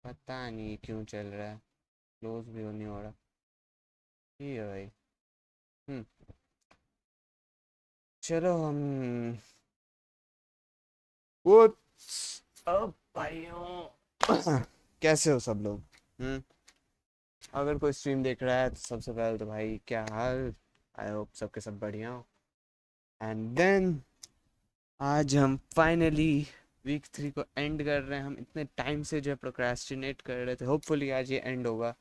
पता नहीं क्यों चल रहा है, क्लोज भी नहीं हो रहा। ये है भाई। हम्म। चलो हम वो अब भाइयों कैसे हो सब लोग? हम्म। अगर कोई स्ट्रीम देख रहा है तो सबसे पहले तो भाई क्या हाल। आई होप सबके सब बढ़िया हो। एंड देन आज हम फाइनली वीक 3 को एंड कर रहे हैं। हम इतने टाइम से जो है प्रोक्रेस्टिनेट कर रहे थे, होपफुली आज ये एंड होगा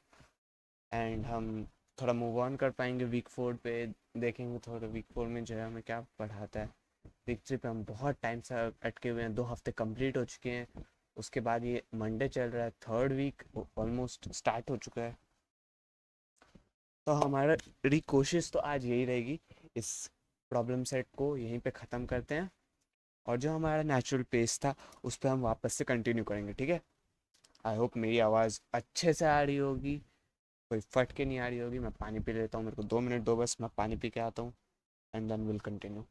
एंड हम थोड़ा मूव ऑन कर पाएंगे वीक 4 पे। देखेंगे थोड़ा वीक 4 में जो है हमें क्या पढ़ाता है। वीक 3 पे हम बहुत टाइम से अटके हुए हैं, 2 हफ्ते कंप्लीट हो चुके हैं। उसके बाद ये मंडे चल रहा है, थर्ड वीक ऑलमोस्ट स्टार्ट हो चुका है। तो हमारी कोशिश तो आज यही रहेगी, इस प्रॉब्लम सेट को यहीं पे ख़त्म करते हैं और जो हमारा नेचुरल पेस था उस पर हम वापस से कंटिन्यू करेंगे, ठीक है? आई होप मेरी आवाज़ अच्छे से आ रही होगी, कोई फट के नहीं आ रही होगी। मैं पानी पी लेता हूँ, मेरे को 2 मिनट दो बस, मैं पानी पी के आता हूँ एंड देन विल कंटिन्यू।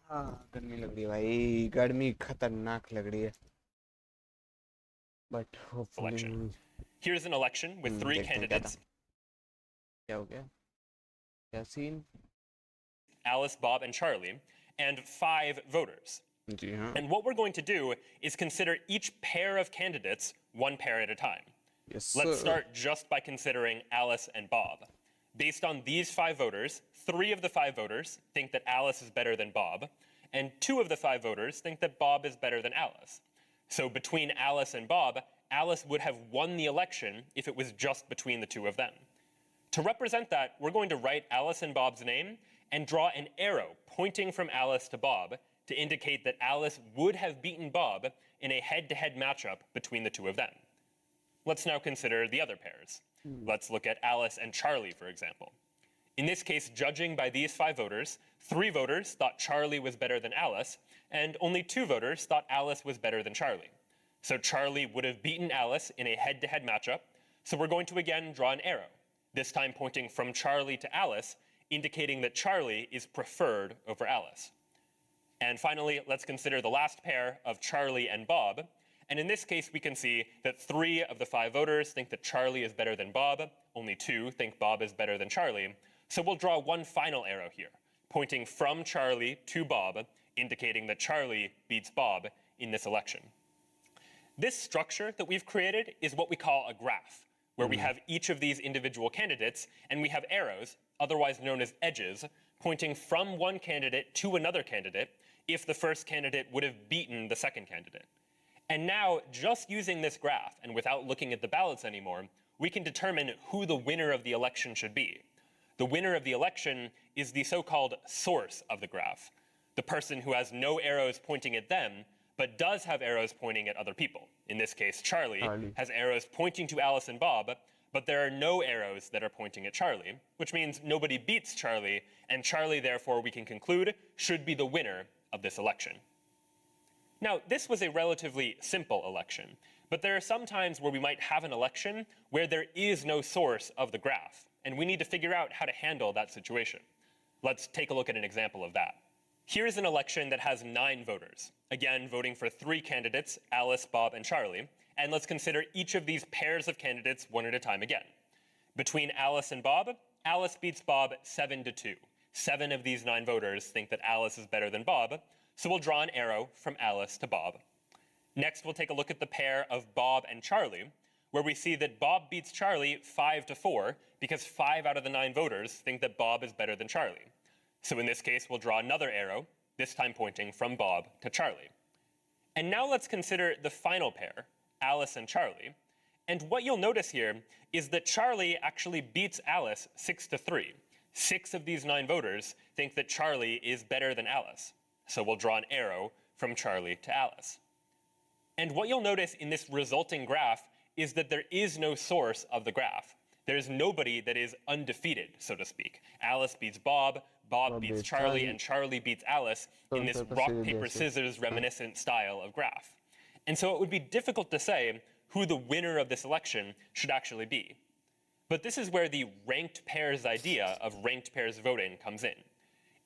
हाँ गर्मी लग रही है भाई, गर्मी खतरनाक लग रही है, but hopefully. Election. Here's an election with three देखते हैं क्या था, candidates, क्या हो गया, क्या scene. Alice, Bob, and Charlie, and 5 voters. जी हाँ। And what we're going to do is consider each pair of candidates one pair at a time. Yes Let's sir. start just by considering Alice and Bob. Based on these 5 voters, 3 of the 5 voters think that Alice is better than Bob, and 2 of the 5 voters think that Bob is better than Alice. So between Alice and Bob, Alice would have won the election if it was just between the two of them. To represent that, we're going to write Alice and Bob's name and draw an arrow pointing from Alice to Bob to indicate that Alice would have beaten Bob in a head-to-head matchup between the two of them. Let's now consider the other pairs. Let's look at Alice and Charlie, for example. In this case, judging by these 5 voters, 3 voters thought Charlie was better than Alice, and only 2 voters thought Alice was better than Charlie. So Charlie would have beaten Alice in a head-to-head matchup, so we're going to again draw an arrow, this time pointing from Charlie to Alice, indicating that Charlie is preferred over Alice. And finally, let's consider the last pair of Charlie and Bob. And in this case, we can see that 3 of the 5 voters think that Charlie is better than Bob. Only 2 think Bob is better than Charlie. So we'll draw one final arrow here, pointing from Charlie to Bob, indicating that Charlie beats Bob in this election. This structure that we've created is what we call a graph, where we have each of these individual candidates, and we have arrows, otherwise known as edges, pointing from one candidate to another candidate if the first candidate would have beaten the second candidate. And now, just using this graph and without looking at the ballots anymore, we can determine who the winner of the election should be. The winner of the election is the so-called source of the graph, the person who has no arrows pointing at them, but does have arrows pointing at other people. In this case, Charlie has arrows pointing to Alice and Bob, but there are no arrows that are pointing at Charlie, which means nobody beats Charlie, and Charlie, therefore, we can conclude, should be the winner of this election. Now, this was a relatively simple election, but there are some times where we might have an election where there is no source of the graph, and we need to figure out how to handle that situation. Let's take a look at an example of that. Here's an election that has 9 voters, again voting for 3 candidates, Alice, Bob, and Charlie, and let's consider each of these pairs of candidates one at a time again. Between Alice and Bob, Alice beats Bob 7-2. 7 of these 9 voters think that Alice is better than Bob, so we'll draw an arrow from Alice to Bob. Next, we'll take a look at the pair of Bob and Charlie, where we see that Bob beats Charlie 5-4 because 5 out of the 9 voters think that Bob is better than Charlie. So in this case, we'll draw another arrow, this time pointing from Bob to Charlie. And now let's consider the final pair, Alice and Charlie. And what you'll notice here is that Charlie actually beats Alice 6-3. 6 of these 9 voters think that Charlie is better than Alice. So we'll draw an arrow from Charlie to Alice. And what you'll notice in this resulting graph is that there is no source of the graph. There's nobody that is undefeated, so to speak. Alice beats Bob, Bob beats Charlie, and Charlie beats Alice in this rock, paper, scissors reminiscent style of graph. And so it would be difficult to say who the winner of this election should actually be. But this is where the ranked pairs idea of ranked pairs voting comes in.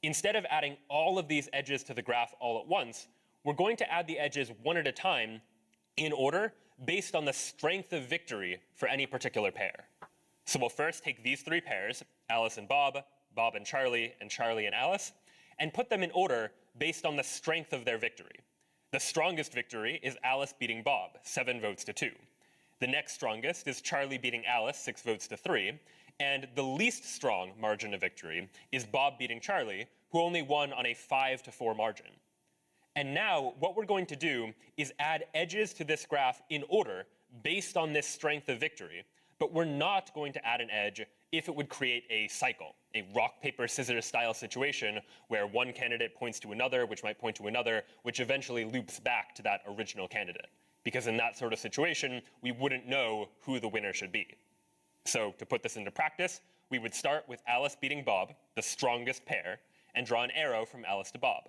Instead of adding all of these edges to the graph all at once, we're going to add the edges one at a time in order based on the strength of victory for any particular pair. So we'll first take these 3 pairs, Alice and Bob, Bob and Charlie and Alice, and put them in order based on the strength of their victory. The strongest victory is Alice beating Bob, 7 votes to 2. The next strongest is Charlie beating Alice, 6 votes to 3. And the least strong margin of victory is Bob beating Charlie, who only won on a 5-4 margin. And now what we're going to do is add edges to this graph in order based on this strength of victory, but we're not going to add an edge if it would create a cycle, a rock, paper, scissors style situation where one candidate points to another, which might point to another, which eventually loops back to that original candidate. Because in that sort of situation, we wouldn't know who the winner should be. So to put this into practice, we would start with Alice beating Bob, the strongest pair, and draw an arrow from Alice to Bob.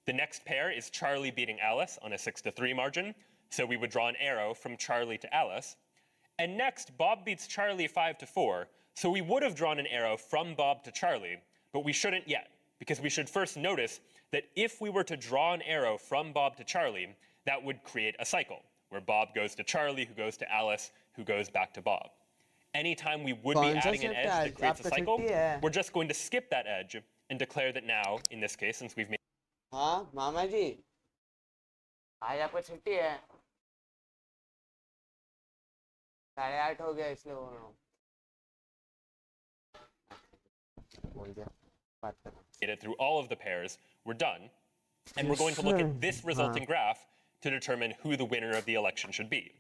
The next pair is Charlie beating Alice on a 6-3 margin, so we would draw an arrow from Charlie to Alice. And next, Bob beats Charlie 5-4, so we would have drawn an arrow from Bob to Charlie, but we shouldn't yet, because we should first notice that if we were to draw an arrow from Bob to Charlie, that would create a cycle, where Bob goes to Charlie, who goes to Alice, who goes back to Bob. Anytime we would be adding an edge that creates a cycle, we're just going to skip that edge and declare that now, in this case, since we've made हाँ मामा जी आज आपको छुट्टी है 8:30 हो गया इसलिए बोल रहा हूँ बोल दिया बात कर it through all of the pairs, we're done. And we're going to look at this resulting graph to determine who the winner of the election should be.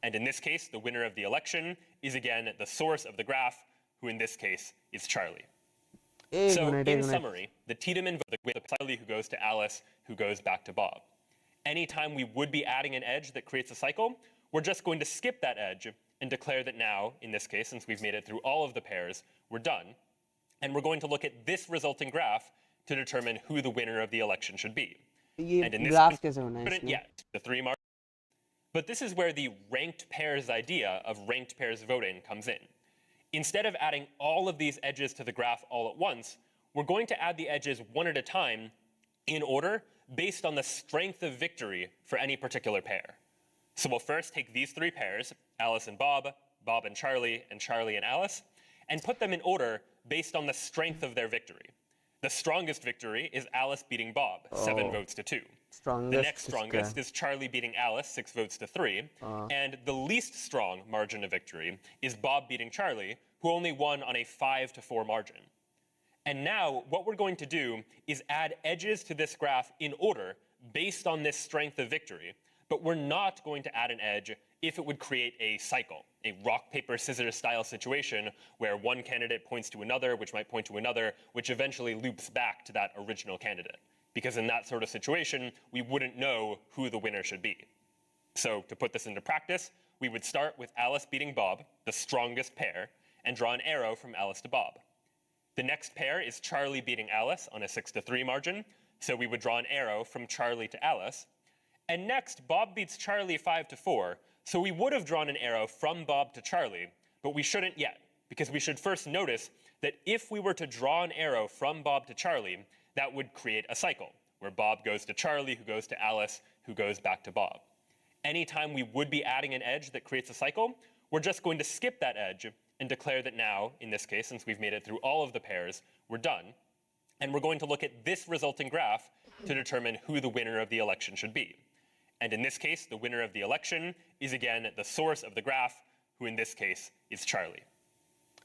And in this case, the winner of the election is again the source of the graph, who in this case is Charlie. So in summary, the Tiedemann vote with Charlie who goes to Alice, who goes back to Bob. Anytime we would be adding an edge that creates a cycle, we're just going to skip that edge and declare that now, in this case, since we've made it through all of the pairs, we're done. And we're going to look at this resulting graph to determine who the winner of the election should be. And in this case, the 3 marks. But this is where the ranked pairs idea of ranked pairs voting comes in. Instead of adding all of these edges to the graph all at once, we're going to add the edges one at a time in order based on the strength of victory for any particular pair. So we'll first take these 3 pairs, Alice and Bob, Bob and Charlie and Alice, and put them in order based on the strength of their victory. The strongest victory is Alice beating Bob, 7 votes to 2. The next strongest is Charlie beating Alice, 6 votes to 3. And the least strong margin of victory is Bob beating Charlie, who only won on a 5-4 margin. And now what we're going to do is add edges to this graph in order based on this strength of victory, but we're not going to add an edge if it would create a cycle, a rock, paper, scissors style situation where one candidate points to another, which might point to another, which eventually loops back to that original candidate. Because in that sort of situation, we wouldn't know who the winner should be. So to put this into practice, we would start with Alice beating Bob, the strongest pair, and draw an arrow from Alice to Bob. The next pair is Charlie beating Alice on a 6-3 margin, so we would draw an arrow from Charlie to Alice. And next, Bob beats Charlie 5-4, so we would have drawn an arrow from Bob to Charlie, but we shouldn't yet, because we should first notice that if we were to draw an arrow from Bob to Charlie, that would create a cycle, where Bob goes to Charlie, who goes to Alice, who goes back to Bob. Anytime we would be adding an edge that creates a cycle, we're just going to skip that edge and declare that now, in this case, since we've made it through all of the pairs, we're done. And we're going to look at this resulting graph to determine who the winner of the election should be. And in this case, the winner of the election is again the source of the graph, who in this case is Charlie.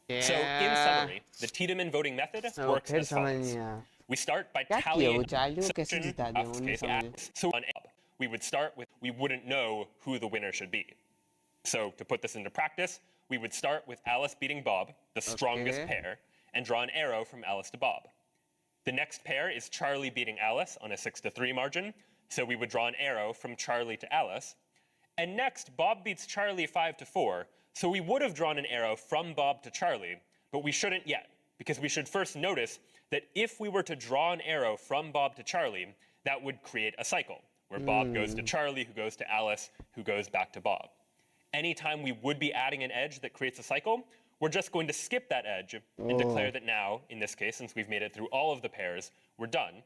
So in summary, the Tiedemann voting method works as follows. We start by tallying we would start with, we wouldn't know who the winner should be. So to put this into practice, we would start with Alice beating Bob, the strongest pair, and draw an arrow from Alice to Bob. The next pair is Charlie beating Alice on a 6-3 margin, so we would draw an arrow from Charlie to Alice. And next, Bob beats Charlie 5-4, so we would have drawn an arrow from Bob to Charlie, but we shouldn't yet, because we should first notice that if we were to draw an arrow from Bob to Charlie, that would create a cycle, where Bob goes to Charlie, who goes to Alice, who goes back to Bob. Anytime we would be adding an edge that creates a cycle, we're just going to skip that edge and declare that now, in this case, since we've made it through all of the pairs, we're done.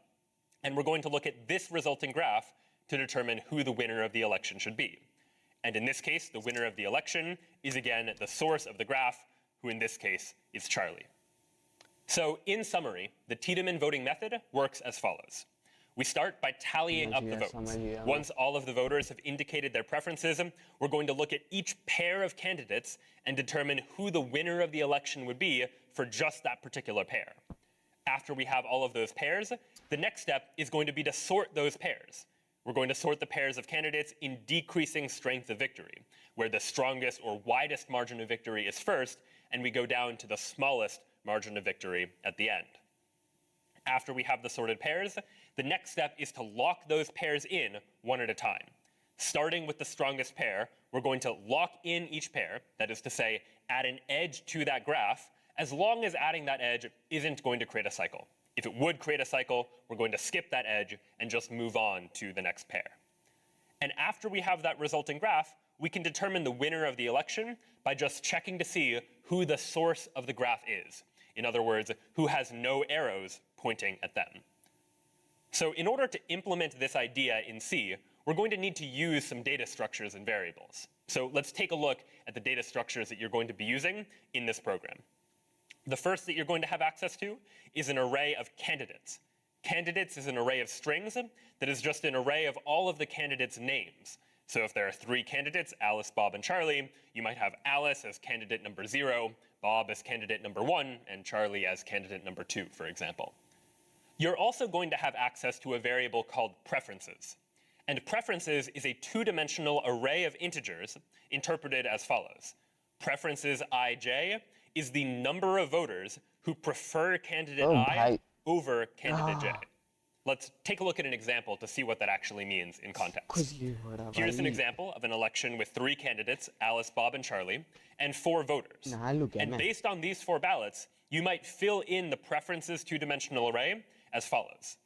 And we're going to look at this resulting graph to determine who the winner of the election should be. And in this case, the winner of the election is again the source of the graph, who in this case is Charlie. So in summary, the Tiedemann voting method works as follows. We start by tallying up the votes. Once all of the voters have indicated their preferences, we're going to look at each pair of candidates and determine who the winner of the election would be for just that particular pair. After we have all of those pairs, the next step is going to be to sort those pairs. We're going to sort the pairs of candidates in decreasing strength of victory, where the strongest or widest margin of victory is first, and we go down to the smallest margin of victory at the end. After we have the sorted pairs, the next step is to lock those pairs in one at a time. Starting with the strongest pair, we're going to lock in each pair, that is to say, add an edge to that graph, as long as adding that edge isn't going to create a cycle. If it would create a cycle, we're going to skip that edge and just move on to the next pair. And after we have that resulting graph, we can determine the winner of the election by just checking to see who the source of the graph is. In other words, who has no arrows pointing at them. So in order to implement this idea in C, we're going to need to use some data structures and variables. So let's take a look at the data structures that you're going to be using in this program. The first that you're going to have access to is an array of candidates. Candidates is an array of strings that is just an array of all of the candidates' names. So if there are 3 candidates, Alice, Bob, and Charlie, you might have Alice as candidate number 0, Bob as candidate number 1, and Charlie as candidate number 2, for example. You're also going to have access to a variable called preferences. And preferences is a 2-dimensional array of integers interpreted as follows. Preferences ij is the number of voters who prefer candidate I over candidate j. Let's take a look at an example to see what that actually means in context. Here's an example of an election with 3 candidates, Alice, Bob, and Charlie, and 4 voters. And based on these 4 ballots, you might fill in the preferences 2-dimensional array as follows.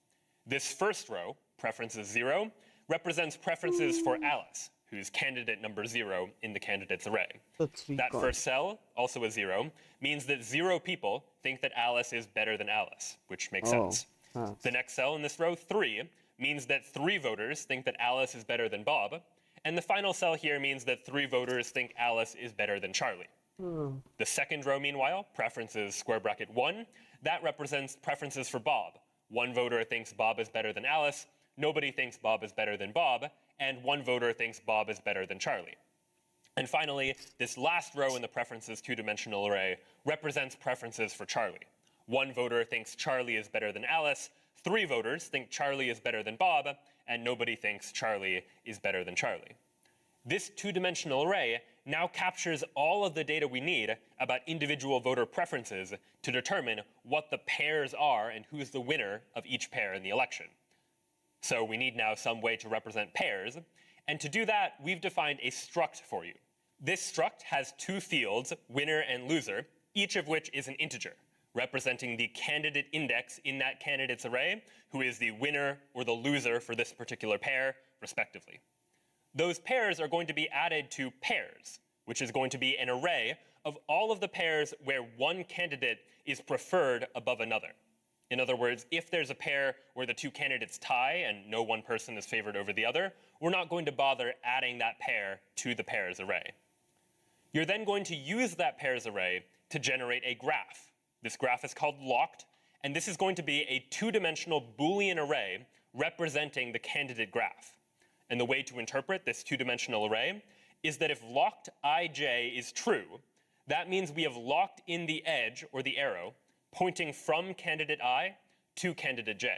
This first row, preferences 0, represents preferences for Alice, who's candidate number 0 in the candidates array. That first cell, also a 0, means that 0 people think that Alice is better than Alice, which makes sense. The next cell in this row, 3, means that 3 voters think that Alice is better than Bob. And the final cell here means that 3 voters think Alice is better than Charlie. The second row, meanwhile, preferences square bracket 1, that represents preferences for Bob. 1 voter thinks Bob is better than Alice, nobody thinks Bob is better than Bob, and 1 voter thinks Bob is better than Charlie. And finally, this last row in the preferences 2-dimensional array represents preferences for Charlie. 1 voter thinks Charlie is better than Alice, 3 voters think Charlie is better than Bob, and nobody thinks Charlie is better than Charlie. This 2-dimensional array now captures all of the data we need about individual voter preferences to determine what the pairs are and who's the winner of each pair in the election. So we need now some way to represent pairs, and to do that, we've defined a struct for you. This struct has 2 fields, winner and loser, each of which is an integer, representing the candidate index in that candidate's array, who is the winner or the loser for this particular pair, respectively. Those pairs are going to be added to pairs, which is going to be an array of all of the pairs where one candidate is preferred above another. In other words, if there's a pair where the 2 candidates tie and no one person is favored over the other, we're not going to bother adding that pair to the pairs array. You're then going to use that pairs array to generate a graph. This graph is called locked, and this is going to be a 2-dimensional Boolean array representing the candidate graph. And the way to interpret this 2-dimensional array is that if locked ij is true, that means we have locked in the edge, or the arrow, pointing from candidate I to candidate j.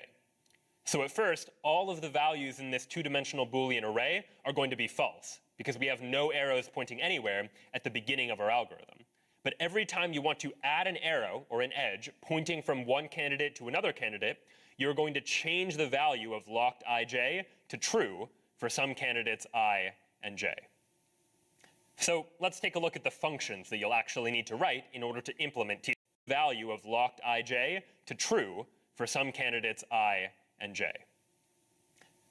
So at first, all of the values in this two-dimensional Boolean array are going to be false, because we have no arrows pointing anywhere at the beginning of our algorithm. But every time you want to add an arrow or an edge pointing from one candidate to another candidate, you're going to change the value of locked ij to true for some candidates I and j. So let's take a look at the functions that you'll actually need to write in order to implement the value of locked ij to true for some candidates I and j.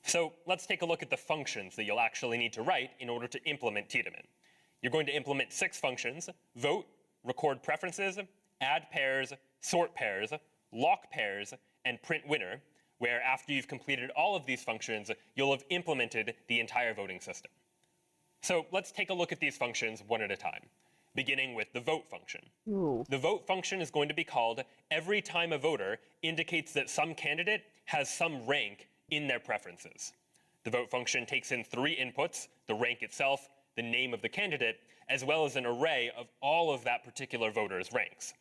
So let's take a look at the functions that you'll actually need to write in order to implement Tiedemann. You're going to implement 6 functions: vote, record preferences, add pairs, sort pairs, lock pairs, and print winner, where after you've completed all of these functions, you'll have implemented the entire voting system. So let's take a look at these functions one at a time, beginning with the vote function. Ooh. The vote function is going to be called every time a voter indicates that some candidate has some rank in their preferences. The vote function takes in 3 inputs: the rank itself, the name of the candidate, as well as an array of all of that particular voter's ranks.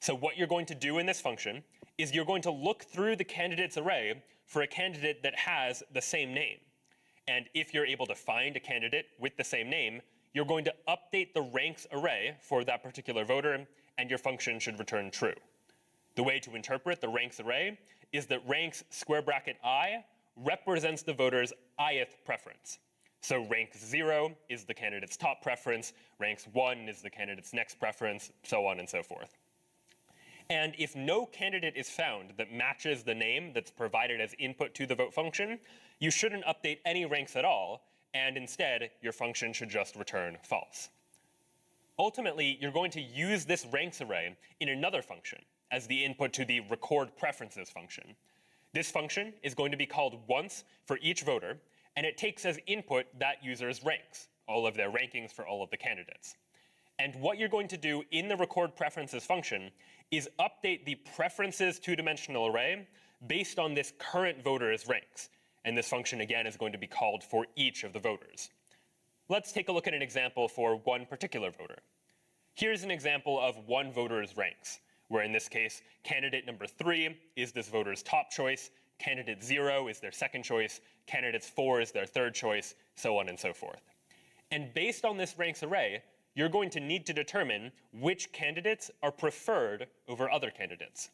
So what you're going to do in this function is you're going to look through the candidates array for a candidate that has the same name. And if you're able to find a candidate with the same name, you're going to update the ranks array for that particular voter, and your function should return true. The way to interpret the ranks array is that ranks square bracket I represents the voter's ith preference. So rank 0 is the candidate's top preference, ranks 1 is the candidate's next preference, so on and so forth. And if no candidate is found that matches the name that's provided as input to the vote function, you shouldn't update any ranks at all, and instead your function should just return false. Ultimately, you're going to use this ranks array in another function as the input to the record preferences function. This function is going to be called once for each voter, and it takes as input that user's ranks, all of their rankings for all of the candidates. And what you're going to do in the record preferences function is update the preferences two-dimensional array based on this current voter's ranks. And this function, again, is going to be called for each of the voters. Let's take a look at an example for one particular voter. Here's an example of one voter's ranks, where in this case, candidate number 3 is this voter's top choice, candidate 0 is their second choice, candidate 4 is their third choice, so on and so forth. And based on this ranks array, you're going to need to determine which candidates are preferred over other candidates.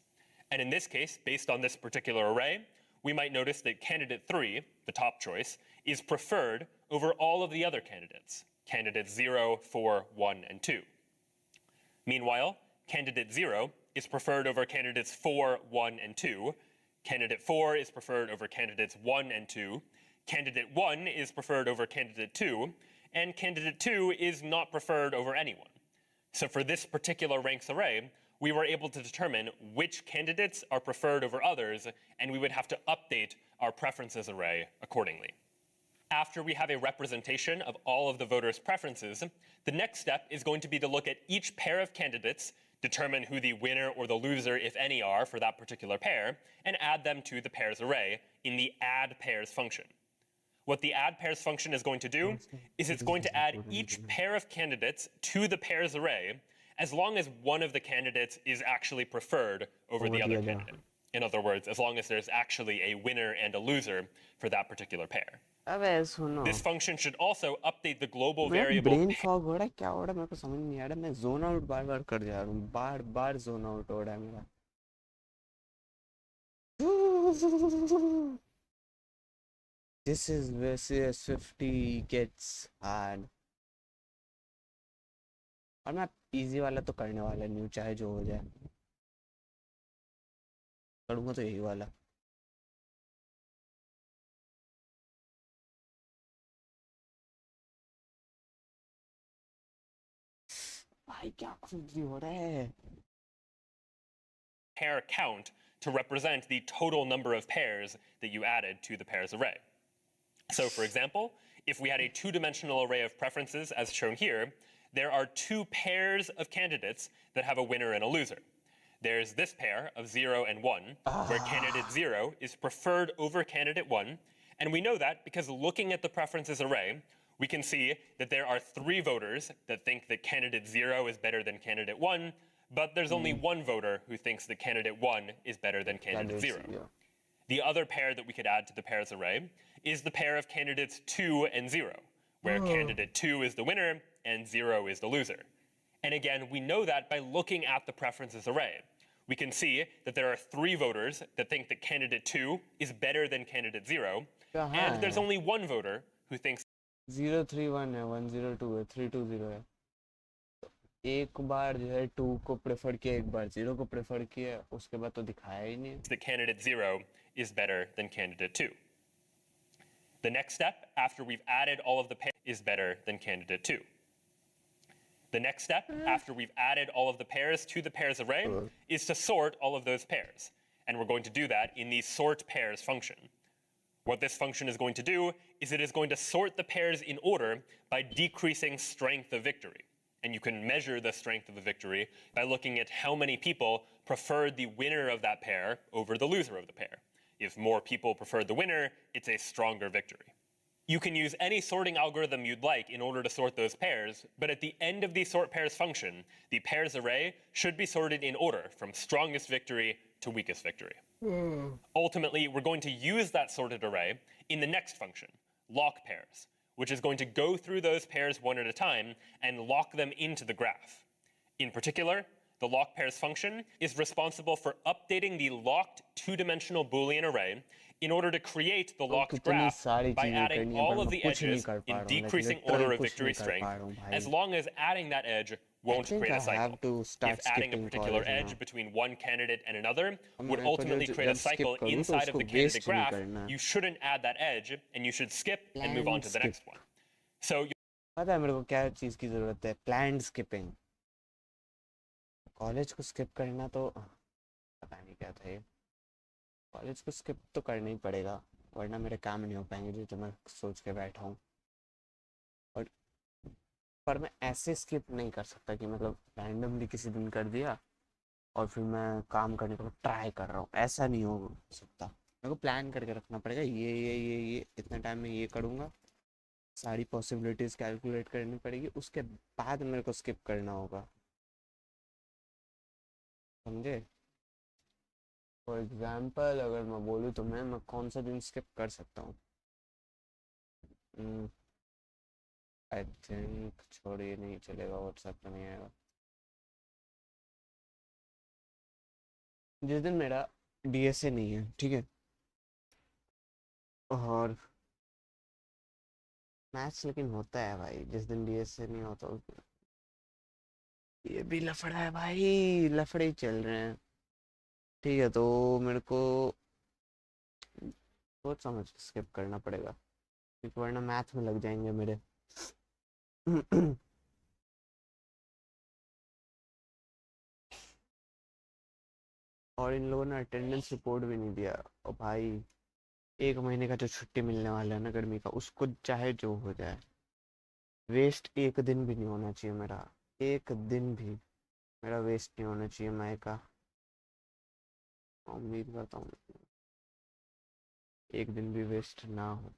And in this case, based on this particular array, we might notice that candidate 3, the top choice, is preferred over all of the other candidates, candidates 0, 4, 1, and 2. Meanwhile, candidate 0 is preferred over candidates 4, 1, and 2. Candidate 4 is preferred over candidates 1 and 2. Candidate 1 is preferred over candidate 2. And candidate 2 is not preferred over anyone. So for this particular ranks array, we were able to determine which candidates are preferred over others, and we would have to update our preferences array accordingly. After we have a representation of all of the voters' preferences, the next step is going to be to look at each pair of candidates, determine who the winner or the loser, if any, are for that particular pair, and add them to the pairs array in the add pairs function. What the add pairs function is going to do is it's going to add each pair of candidates to the pairs array as long as one of the candidates is actually preferred over the other candidate. In other words, as long as there's actually a winner and a loser for that particular pair. This function should also update the global variable. Brain fog हो रहा है, क्या हो रहा है, मेरे को समझ नहीं आ रहा, मैं जोन आउट बार-बार कर जा रहा हूँ, बार-बार जोन आउट हो रहा है मेरा. This is where CS50 gets hard. और मैं इजी वाला तो करने वाला नहीं हूँ, चाहे जो हो जाए. करूँगा तो यही वाला. भाई क्या खुंजी हो रहा है? Pair count to represent the total number of pairs that you added to the pairs array. So for example, if we had a two-dimensional array of preferences as shown here, there are 2 pairs of candidates that have a winner and a loser. There's this pair of 0 and 1, where candidate 0 is preferred over candidate 1, and we know that because looking at the preferences array, we can see that there are 3 voters that think that candidate 0 is better than candidate 1, but there's only 1 voter who thinks that candidate 1 is better than candidate 0. The other pair that we could add to the pairs array is the pair of candidates 2 and 0, where candidate 2 is the winner and 0 is the loser. And again, we know that by looking at the preferences array. We can see that there are 3 voters that think that candidate 2 is better than candidate 0, and there's only 1 voter who thinks 031 है, 102 है, 320 है. एक बार जो है 2 को prefer किया, एक बार 0 को प्रेफर किया, उसके बाद तो दिखाया ही नहीं. that candidate 0 is better than candidate 2. The next step, after we've added all of the pairs, is better than candidate 2. The next step, after we've added all of the pairs to the pairs array, is to sort all of those pairs. And we're going to do that in the sort pairs function. What this function is going to do is it is going to sort the pairs in order by decreasing strength of victory. And you can measure the strength of the victory by looking at how many people preferred the winner of that pair over the loser of the pair. If more people preferred the winner, it's a stronger victory. You can use any sorting algorithm you'd like in order to sort those pairs, but at the end of the sort pairs function, the pairs array should be sorted in order from strongest victory to weakest victory. Ultimately, we're going to use that sorted array in the next function, lock pairs, which is going to go through those pairs one at a time and lock them into the graph. In particular, the lock pairs function is responsible for updating the locked two-dimensional Boolean array in order to create the locked graph by adding all of the edges in decreasing order of victory strength, as long as adding that edge won't create a cycle. If adding a particular edge between one candidate and another would ultimately create a cycle inside of the candidate graph, you shouldn't add that edge, and you should skip and move on to the next one. So पता है मेरे को क्या चीज़ की ज़रूरत है? Planned skipping. College को skip करना तो पता नहीं क्या था ये. कॉलेज को स्किप तो करना ही पड़ेगा, वरना मेरे काम नहीं हो पाएंगे जो मैं सोच के बैठा हूँ. और पर मैं ऐसे स्किप नहीं कर सकता कि मतलब रैंडमली किसी दिन कर दिया और फिर मैं काम करने को ट्राई कर रहा हूँ. ऐसा नहीं हो सकता. मेरे को प्लान करके रखना पड़ेगा. ये इतने टाइम में ये करूँगा, सारी पॉसिबिलिटीज़ कैलकुलेट करनी पड़ेगी, उसके बाद मेरे को स्किप करना होगा. समझे? फॉर एग्जाम्पल अगर मैं बोलूँ तो मैं कौन सा दिन स्किप कर सकता हूँ? आई थिंक छोड़िए, नहीं चलेगा, व्हाट्सएप पे नहीं आएगा. जिस दिन मेरा डीएसए नहीं है, ठीक है, और मैथ्स लेकिन होता है भाई. जिस दिन डीएसए नहीं होता उस दिन ये भी लफड़ा है भाई, लफड़े ही चल रहे हैं. ठीक है, तो मेरे को सोच समझ स्किप करना पड़ेगा क्योंकि वरना मैथ में लग जाएंगे मेरे. और इन लोगों ने अटेंडेंस रिपोर्ट भी नहीं दिया. और भाई 1 महीने का जो छुट्टी मिलने वाला है ना गर्मी का, उसको चाहे जो हो जाए, वेस्ट 1 दिन भी नहीं होना चाहिए मेरा. 1 दिन भी मेरा वेस्ट नहीं होना चाहिए मई का. उम्मीद करता हूँ 1 दिन भी वेस्ट ना हो.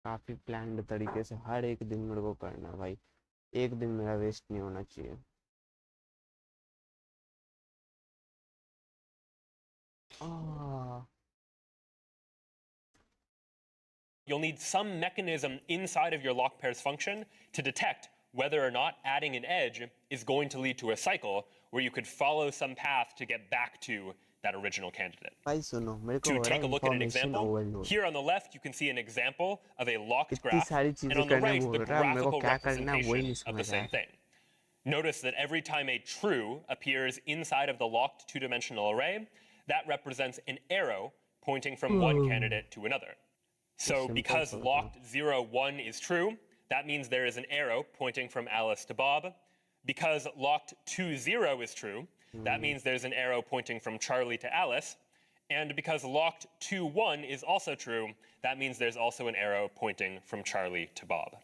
काफ़ी प्लान्ड तरीके से हर एक दिन मेरे को करना है भाई. 1 दिन मेरा वेस्ट नहीं होना चाहिए. you'll need some mechanism inside of your lock pairs function to detect whether or not adding an edge is going to lead to a cycle where you could follow some path to get back to that original candidate. To take a look at an example, here on the left you can see an example of a locked graph, and on the right the graphical representation of the same thing. Notice that every time a true appears inside of the locked two-dimensional array, that represents an arrow pointing from one candidate to another. So because locked 0, 1 is true, that means there is an arrow pointing from Alice to Bob. Because locked 2, 0 is true, that means there's an arrow pointing from Charlie to Alice. And because locked 2, 1 is also true, that means there's also an arrow pointing from Charlie to Bob.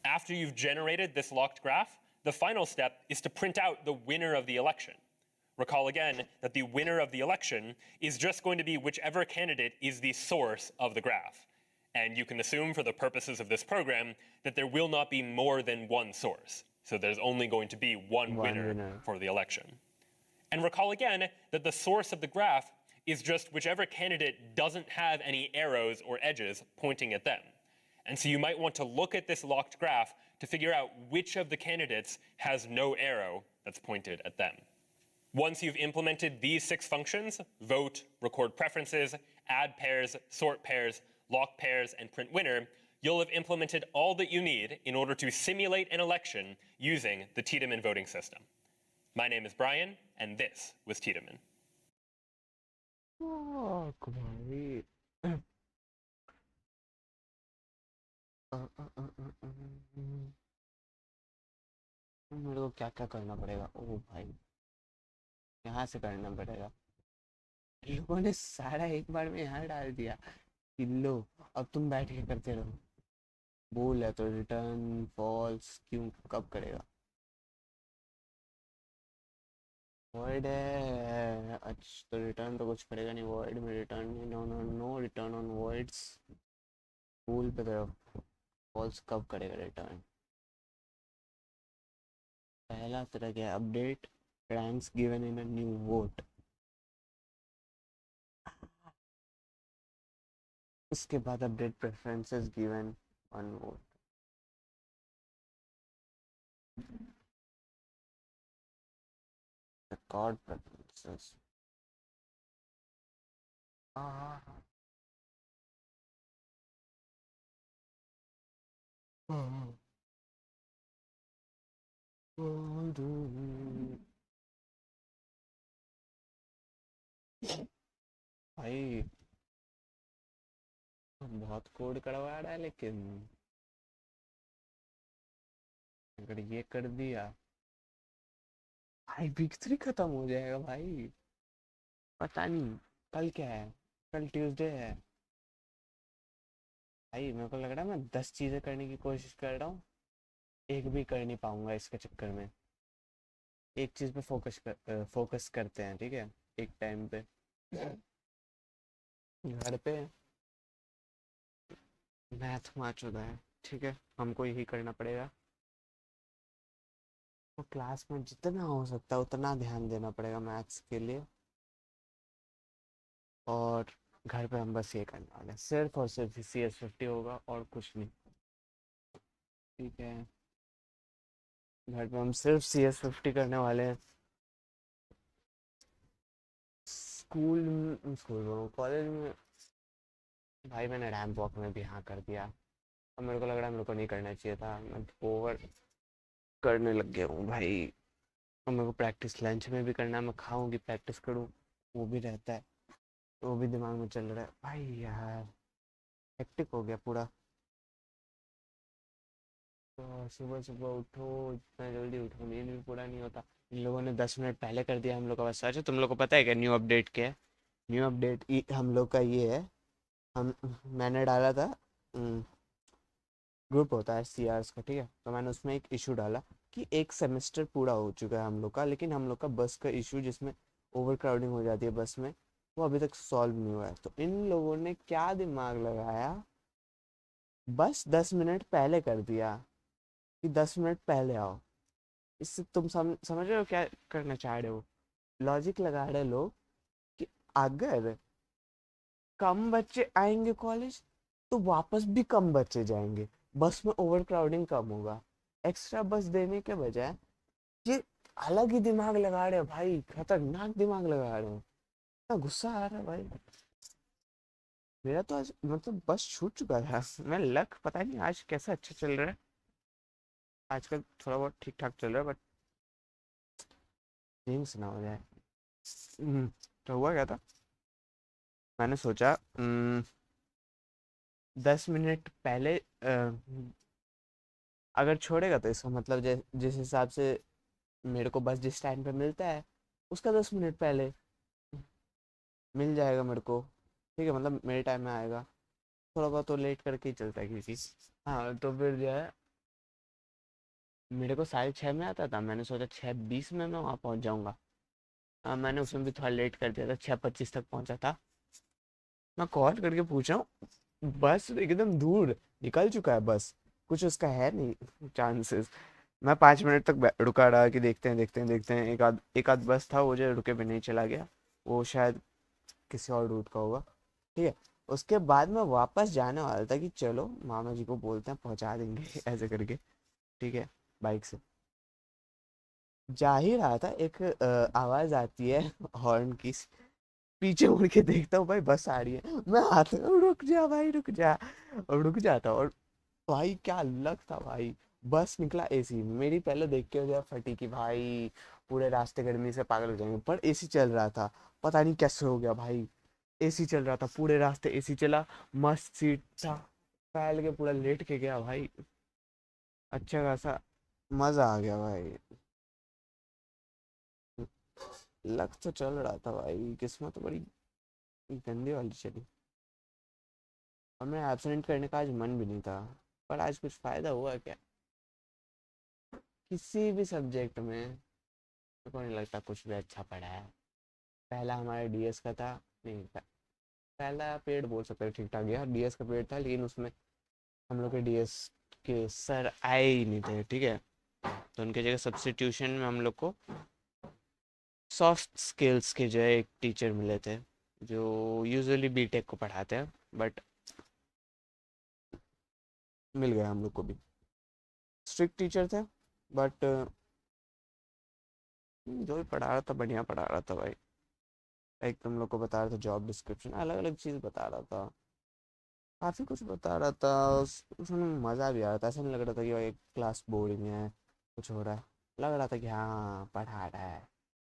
After you've generated this locked graph, the final step is to print out the winner of the election. Recall again that the winner of the election is just going to be whichever candidate is the source of the graph. And you can assume for the purposes of this program that there will not be more than one source. So there's only going to be one winner for the election. And recall again that the source of the graph is just whichever candidate doesn't have any arrows or edges pointing at them. And so you might want to look at this locked graph to figure out which of the candidates has no arrow that's pointed at them. Once you've implemented these 6 functions, vote, record preferences, add pairs, sort pairs, lock pairs, and print winner, you'll have implemented all that you need in order to simulate an election using the Tiedemann voting system. My name is Brian, and this was Tiedemann. Oh, भाई मेरे को क्या क्या करना पड़ेगा? ओ भाई, यहाँ से करना पड़ेगा। लोगों ने सारा एक बार में यहाँ डाल दिया कि लो, अब तुम बैठ के करते रहो। बोल है तो रिटर्न फॉल्स क्यों कब करेगा? वॉइड है, अच्छा तो रिटर्न तो कुछ करेगा नहीं। वॉइड में रिटर्न नहीं, no no no return on voids. बोल पे तरफ फॉल्स कब करेगा रिटर्न? पहला तरह क्या? Update ranks given in a new vote. उसके बाद update preferences given on vote. Record preferences. भाई बहुत कोड करवा रहा है, लेकिन अगर ये कर दिया भाई वीक 3 खत्म हो जाएगा भाई। पता नहीं कल क्या है, कल ट्यूसडे है भाई। मेरे को लग रहा है मैं 10 चीज़ें करने की कोशिश कर रहा हूँ, एक भी कर नहीं पाऊंगा इसके चक्कर में। एक चीज़ पे फोकस करते हैं, ठीक है, एक टाइम पे। घर पे मैथ माच होता है, ठीक है, हमको यही करना पड़ेगा। तो क्लास में जितना हो सकता है उतना ध्यान देना पड़ेगा मैथ्स के लिए। और घर पे हम बस ये करने वाले हैं, सिर्फ और सिर्फ CS50 होगा और कुछ नहीं, ठीक है। घर पे हम सिर्फ CS50 करने वाले हैं। स्कूल कॉलेज में भाई मैंने रैंप वॉक में भी हाँ कर दिया। अब मेरे को लग रहा है मेरे को नहीं करना चाहिए था, मैं ओवर करने लग गया हूँ भाई। और मेरे को प्रैक्टिस लंच में भी करना है, मैं खाऊँ कि प्रैक्टिस करूँ वो भी रहता है, तो वो भी दिमाग में चल रहा है भाई। यार हेक्टिक हो गया पूरा। तो सुबह सुबह उठो, इतना जल्दी उठो, नींद भी पूरा नहीं होता। इन लोगों ने 10 मिनट पहले कर दिया हम लोग का। बस अच्छा, तुम लोग को पता है क्या न्यू अपडेट क्या है? न्यू अपडेट हम लोग का ये है, हम मैंने डाला था, ग्रुप होता है CRs का, ठीक है, तो मैंने उसमें एक इशू डाला कि एक सेमेस्टर पूरा हो चुका है हम लोग का, लेकिन हम लोग का बस का इशू जिसमें ओवर क्राउडिंग हो जाती है बस में, वो अभी तक सॉल्व नहीं हुआ है। तो इन लोगों ने क्या दिमाग लगाया, बस 10 मिनट पहले कर दिया कि 10 मिनट पहले आओ। इससे तुम समझ रहे हो क्या करना चाह रहे हो? लॉजिक लगा रहे लोग कि अगर कम बच्चे आएंगे कॉलेज तो वापस भी कम बच्चे जाएंगे, बस में ओवर क्राउडिंग कम होगा। एक्स्ट्रा बस देने के बजाय ये अलग ही दिमाग लगा रहे हो भाई, खतरनाक दिमाग लगा रहे हो। इतना गुस्सा आ रहा है भाई। मेरा तो आज मतलब बस छूट चुका था। मैं लक पता नहीं आज कैसा अच्छा चल रहा है, आजकल थोड़ा बहुत ठीक ठाक चल रहा है, बट जिंक्स ना हो जाए। तो हुआ क्या था, मैंने सोचा 10 मिनट पहले अगर छोड़ेगा तो इसका मतलब जिस हिसाब से मेरे को बस जिस टाइम पे मिलता है उसका 10 मिनट पहले मिल जाएगा मेरे को, ठीक है, मतलब मेरे टाइम में आएगा। थोड़ा बहुत तो लेट करके ही चलता है किसी। हाँ तो फिर जो है मेरे को 6:30 में आता था, मैंने सोचा 6:20 में मैं वहाँ पहुँच जाऊँगा। हाँ मैंने उसमें भी थोड़ा लेट कर दिया था, 6:25 तक पहुँचा था। मैं कॉल करके पूछ रहा हूँ, बस एकदम दूर निकल चुका है बस, कुछ उसका है नहीं चांसेस। मैं 5 मिनट तक रुका रहा कि देखते हैं देखते हैं देखते हैं, एक आध बस था वो जो रुके भी नहीं चला गया। वो शायद किसी और रूट का होगा, ठीक है। उसके बाद मैं वापस जाने वाला था कि चलो मामा जी को बोलते हैं पहुंचा देंगे ऐसे करके, ठीक है, बाइक से जा ही रहा था। एक आवाज आती है हॉर्न की, पीछे मुड़ के देखता हूँ भाई बस आ रही है। मैं हाथ रुक जा भाई रुक जा, और रुक जाता हूँ। और भाई क्या लक था भाई, बस निकला एसी। मेरी पहले देख के हो गया फटी कि भाई पूरे रास्ते गर्मी से पागल हो जाएंगे, पर एसी चल रहा था। पता नहीं कैसे हो गया भाई, एसी चल रहा था पूरे रास्ते, एसी चला, मस्त सीट था, फैल के पूरा लेट के गया भाई, अच्छा खासा मजा आ गया भाई। लक तो चल रहा था भाई, किस्मत तो बड़ी गंदी वाली चली। और मैं एब्सेंट करने का आज मन भी नहीं था, पर आज कुछ फायदा हुआ क्या किसी भी सब्जेक्ट में? मेरे को नहीं लगता कुछ भी अच्छा पढ़ा है। पहला हमारे डीएस का था, नहीं पहला पीरियड बोल सकते हैं ठीक ठाक गया, डीएस का पीरियड था, लेकिन उसमें हम लोग के डीएस के सर आए ही नहीं थे, ठीक है। तो उनके जगह सब्स्टिट्यूशन में हम लोग को सॉफ्ट स्किल्स के जो है एक टीचर मिले थे, जो यूजुअली बीटेक को पढ़ाते हैं, बट मिल गया हम लोग को भी। स्ट्रिक्ट टीचर थे, बट जो भी पढ़ा रहा था बढ़िया पढ़ा रहा था भाई। एक तुम लोग को बता रहा था जॉब डिस्क्रिप्शन, अलग अलग चीज़ बता रहा था, काफ़ी कुछ बता रहा था। उसमें मज़ा भी आ रहा था, ऐसा नहीं लग रहा था कि भाई क्लास बोरिंग है, कुछ हो रहा है। लग रहा था कि हाँ पढ़ा रहा है,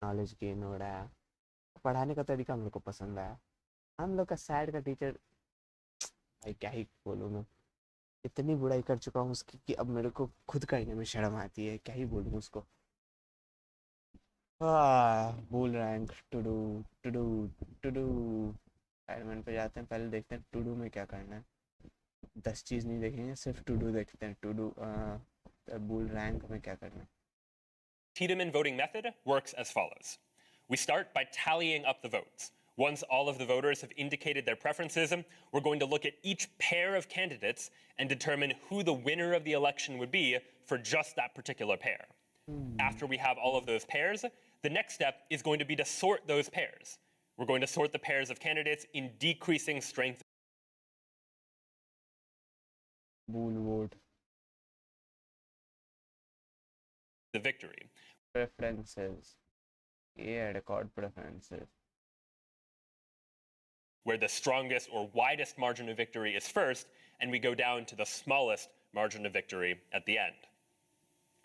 नॉलेज गेन हो रहा है। पढ़ाने का तरीका हम लोग को पसंद आया। हम लोग का सैड का टीचर, भाई क्या ही बोलूँ मैं, इतनी बुराई कर चुका हूँ उसकी कि अब मेरे को खुद करने में शर्म आती है, क्या ही बोलूँ उसको। भूल रैंक टू डू, टू डू, टू डू। एडमिन पे जाते हैं, पहले देखते हैं टू डू में क्या करना है। 10 चीज़ नहीं देखेंगे, सिर्फ टू डू देखते हैं। टू डू भूल रैंक में क्या करना है। Tiedemann voting method works as follows. We start by tallying up the votes. Once all of the voters have indicated their preferences, we're going to look at each pair of candidates and determine who the winner of the election would be for just that particular pair. After we have all of those pairs, the next step is going to be to sort those pairs. We're going to sort the pairs of candidates in decreasing strength. भूल vote, The victory. Preferences, ये record preferences. Where the strongest or widest margin of victory is first, and we go down to the smallest margin of victory at the end.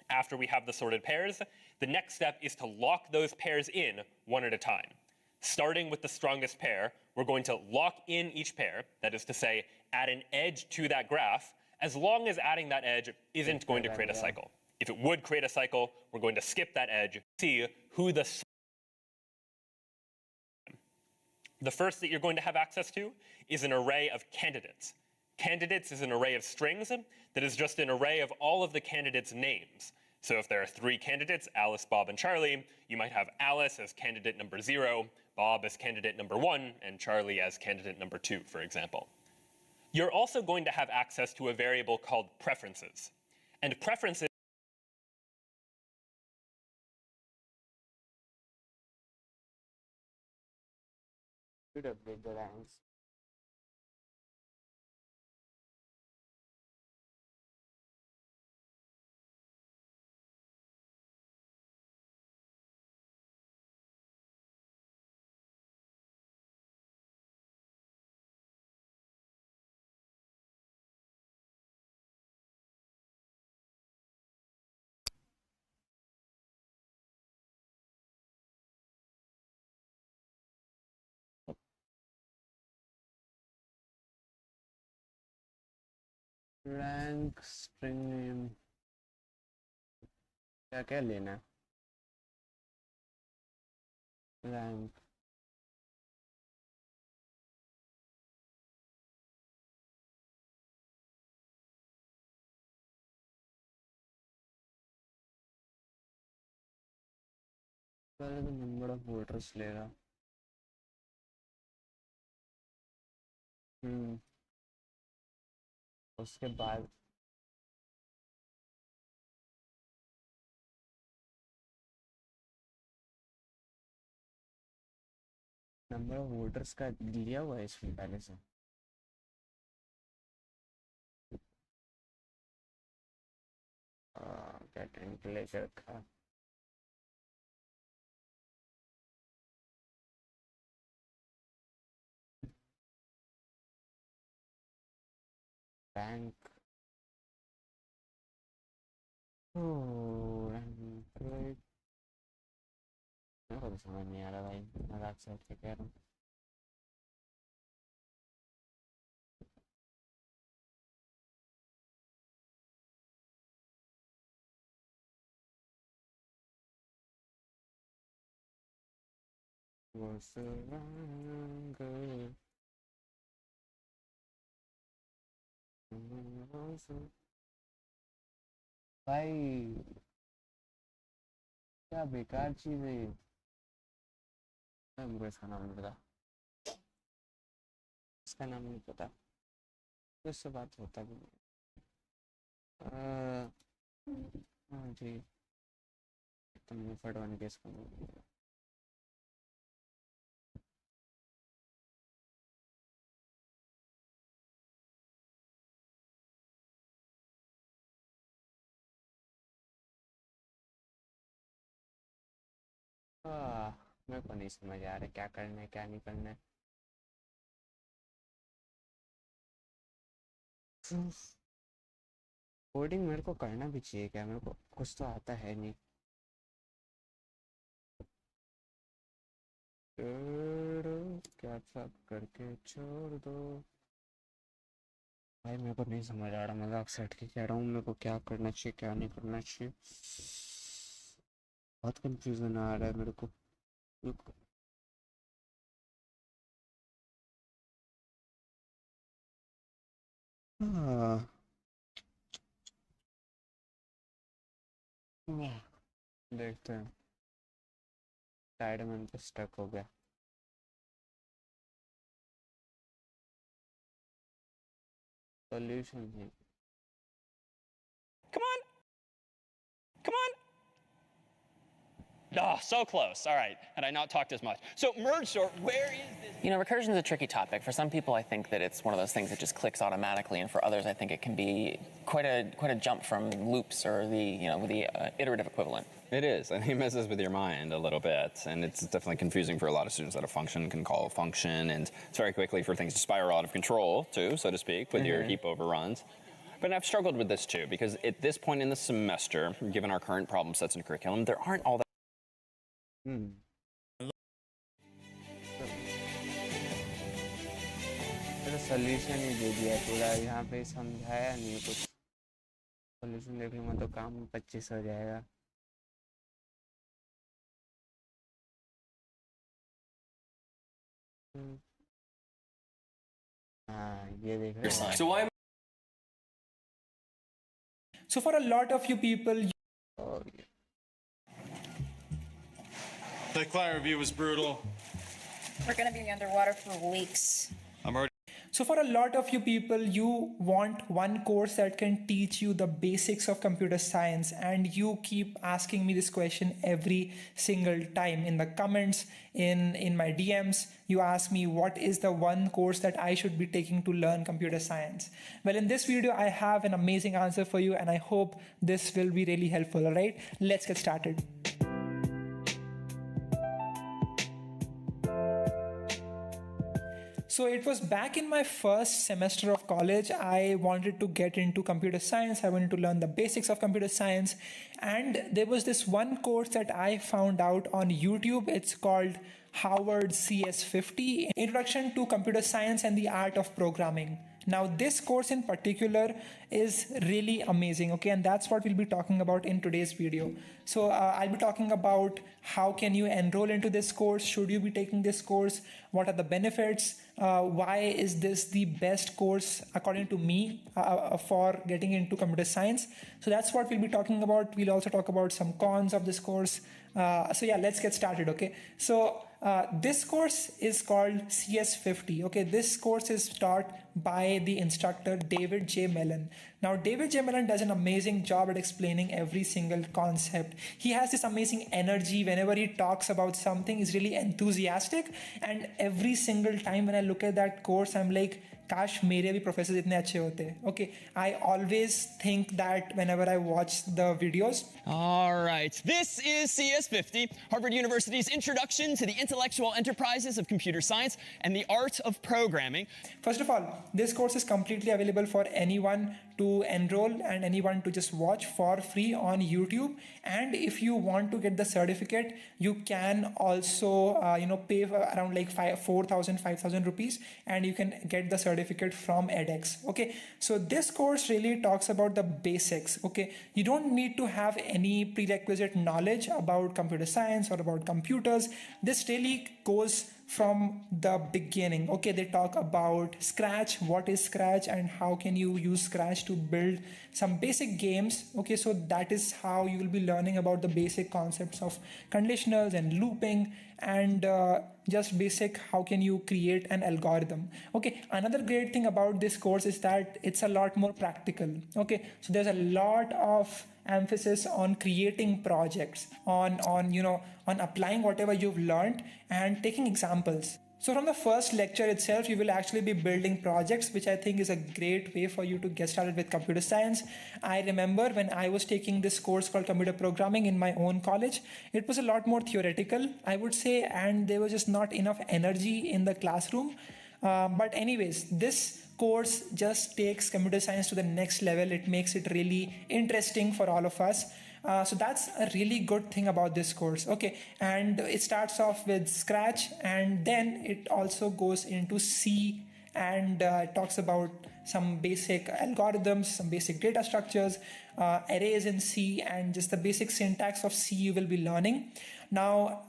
After we have the sorted pairs, the next step is to lock those pairs in one at a time. Starting with the strongest pair, we're going to lock in each pair, that is to say, add an edge to that graph, as long as adding that edge isn't going to create a cycle. If it would create a cycle, we're going to skip that edge, see who the first that you're going to have access to is an array of candidates. Candidates is an array of strings that is just an array of all of the candidates' names. So if there are 3 candidates, Alice, Bob, and Charlie, you might have Alice as candidate number 0, Bob as candidate number 1, and Charlie as candidate number 2, for example. You're also going to have access to a variable called preferences. And preferences should update the ranks. Rank string name क्या क्या लेना है? Rank पहले तो number of voters लेगा। हम्म, उसके बाद number of voters का लिया हुआ है इसमें पहले से। क्या टेम्परेचर का बैंक। ओह एंड्रॉइड। मेरे को तो समझ नहीं आ रहा भाई, मजाक से हट के कह रहा हूँ। वो सुरंग भाई, क्या बेकार चीज है ये। हमको इसका नाम नहीं पता, इसका नाम नहीं पता, तो इससे बात होता भी नहीं। हाँ जी, तुमने फट वन के इसका नाम नहीं पता। मेरे को नहीं समझ आ रहा क्या करना है क्या नहीं करना है। कोडिंग मेरे को करना भी चाहिए क्या, मेरे को कुछ तो आता है नहीं। छोड़ो, क्या सब करके छोड़ दो। भाई मेरे को नहीं समझ आ रहा, मजाक से हट के कह रहा हूँ, मेरे को क्या करना चाहिए क्या नहीं करना चाहिए। बहुत कंफ्यूजन आ रहा है मेरे को। हाँ, देखते हैं। साइड में तो स्टक हो गया। सॉल्यूशन है। Come on. Come on. Oh, so close. All right. Had I not talked as much. So merge sort, where is this? You know, recursion is a tricky topic. For some people, I think that it's one of those things that just clicks automatically, and for others, I think it can be quite a jump from loops or the iterative equivalent. It is. I think it messes with your mind a little bit, and it's definitely confusing for a lot of students that a function can call a function, and it's very quickly for things to spiral out of control, too, so to speak, with your heap overruns. But I've struggled with this, too, because at this point in the semester, given our current problem sets and curriculum, there aren't all that. तो solution ही दे दिया पूरा, यहाँ पे समझाया नहीं कुछ। Solution देख लूँगा तो काम 25 हो जाएगा। हाँ ये देख रहे हैं। So for a lot of you people, और ये The client review was brutal. We're going to be underwater for weeks. I'm already. so for a lot of you people, you want one course that can teach you the basics of computer science, and you keep asking me this question every single time in the comments, in my DMs. You ask me what is the one course that I should be taking to learn computer science. Well, in this video, I have an amazing answer for you, and I hope this will be really helpful. All right, let's get started. So it was back in my first semester of college. I wanted to get into computer science. I wanted to learn the basics of computer science. And there was this one course that I found out on YouTube. It's called Harvard CS50, Introduction to Computer Science and the Art of Programming. Now, this course in particular is really amazing, okay? And that's what we'll be talking about in today's video. So I'll be talking about how can you enroll into this course? Should you be taking this course? What are the benefits? Why is this the best course, according to me, for getting into computer science? So that's what we'll be talking about. We'll also talk about some cons of this course. So yeah, let's get started, okay? So This course is called CS50. Okay, this course is taught by the instructor David J. Mellon. Now, David J. Mellon does an amazing job at explaining every single concept. He has this amazing energy whenever he talks about something. He's really enthusiastic, and every single time when I look at that course, I'm like, काश मेरे भी professor इतने अच्छे होते. Okay, I always think that whenever I watch the videos. All right, this is CS50, Harvard University's introduction to the intellectual enterprises of computer science and the art of programming. First of all, this course is completely available for anyone to enroll and anyone to just watch for free on YouTube. And if you want to get the certificate, you can also pay for around like 5,000 rupees, and you can get the certificate from edX. Okay, so this course really talks about the basics. Okay, you don't need to have any prerequisite knowledge about computer science or about computers. This really goes from the beginning. Okay, they talk about Scratch, what is Scratch, and how can you use Scratch to build some basic games. Okay, so that is how you will be learning about the basic concepts of conditionals and looping, and just basic how can you create an algorithm. Okay, another great thing about this course is that it's a lot more practical. Okay, so there's a lot of emphasis on creating projects, on applying whatever you've learned and taking examples. So from the first lecture itself, you will actually be building projects, which I think is a great way for you to get started with computer science. I remember when I was taking this course called computer programming in my own college, it was a lot more theoretical, I would say, and there was just not enough energy in the classroom. But anyways, this course just takes computer science to the next level. It makes it really interesting for all of us. So that's a really good thing about this course. Okay, and it starts off with Scratch, and then it also goes into C, and talks about some basic algorithms, some basic data structures, arrays in C, and just the basic syntax of C you will be learning. Now,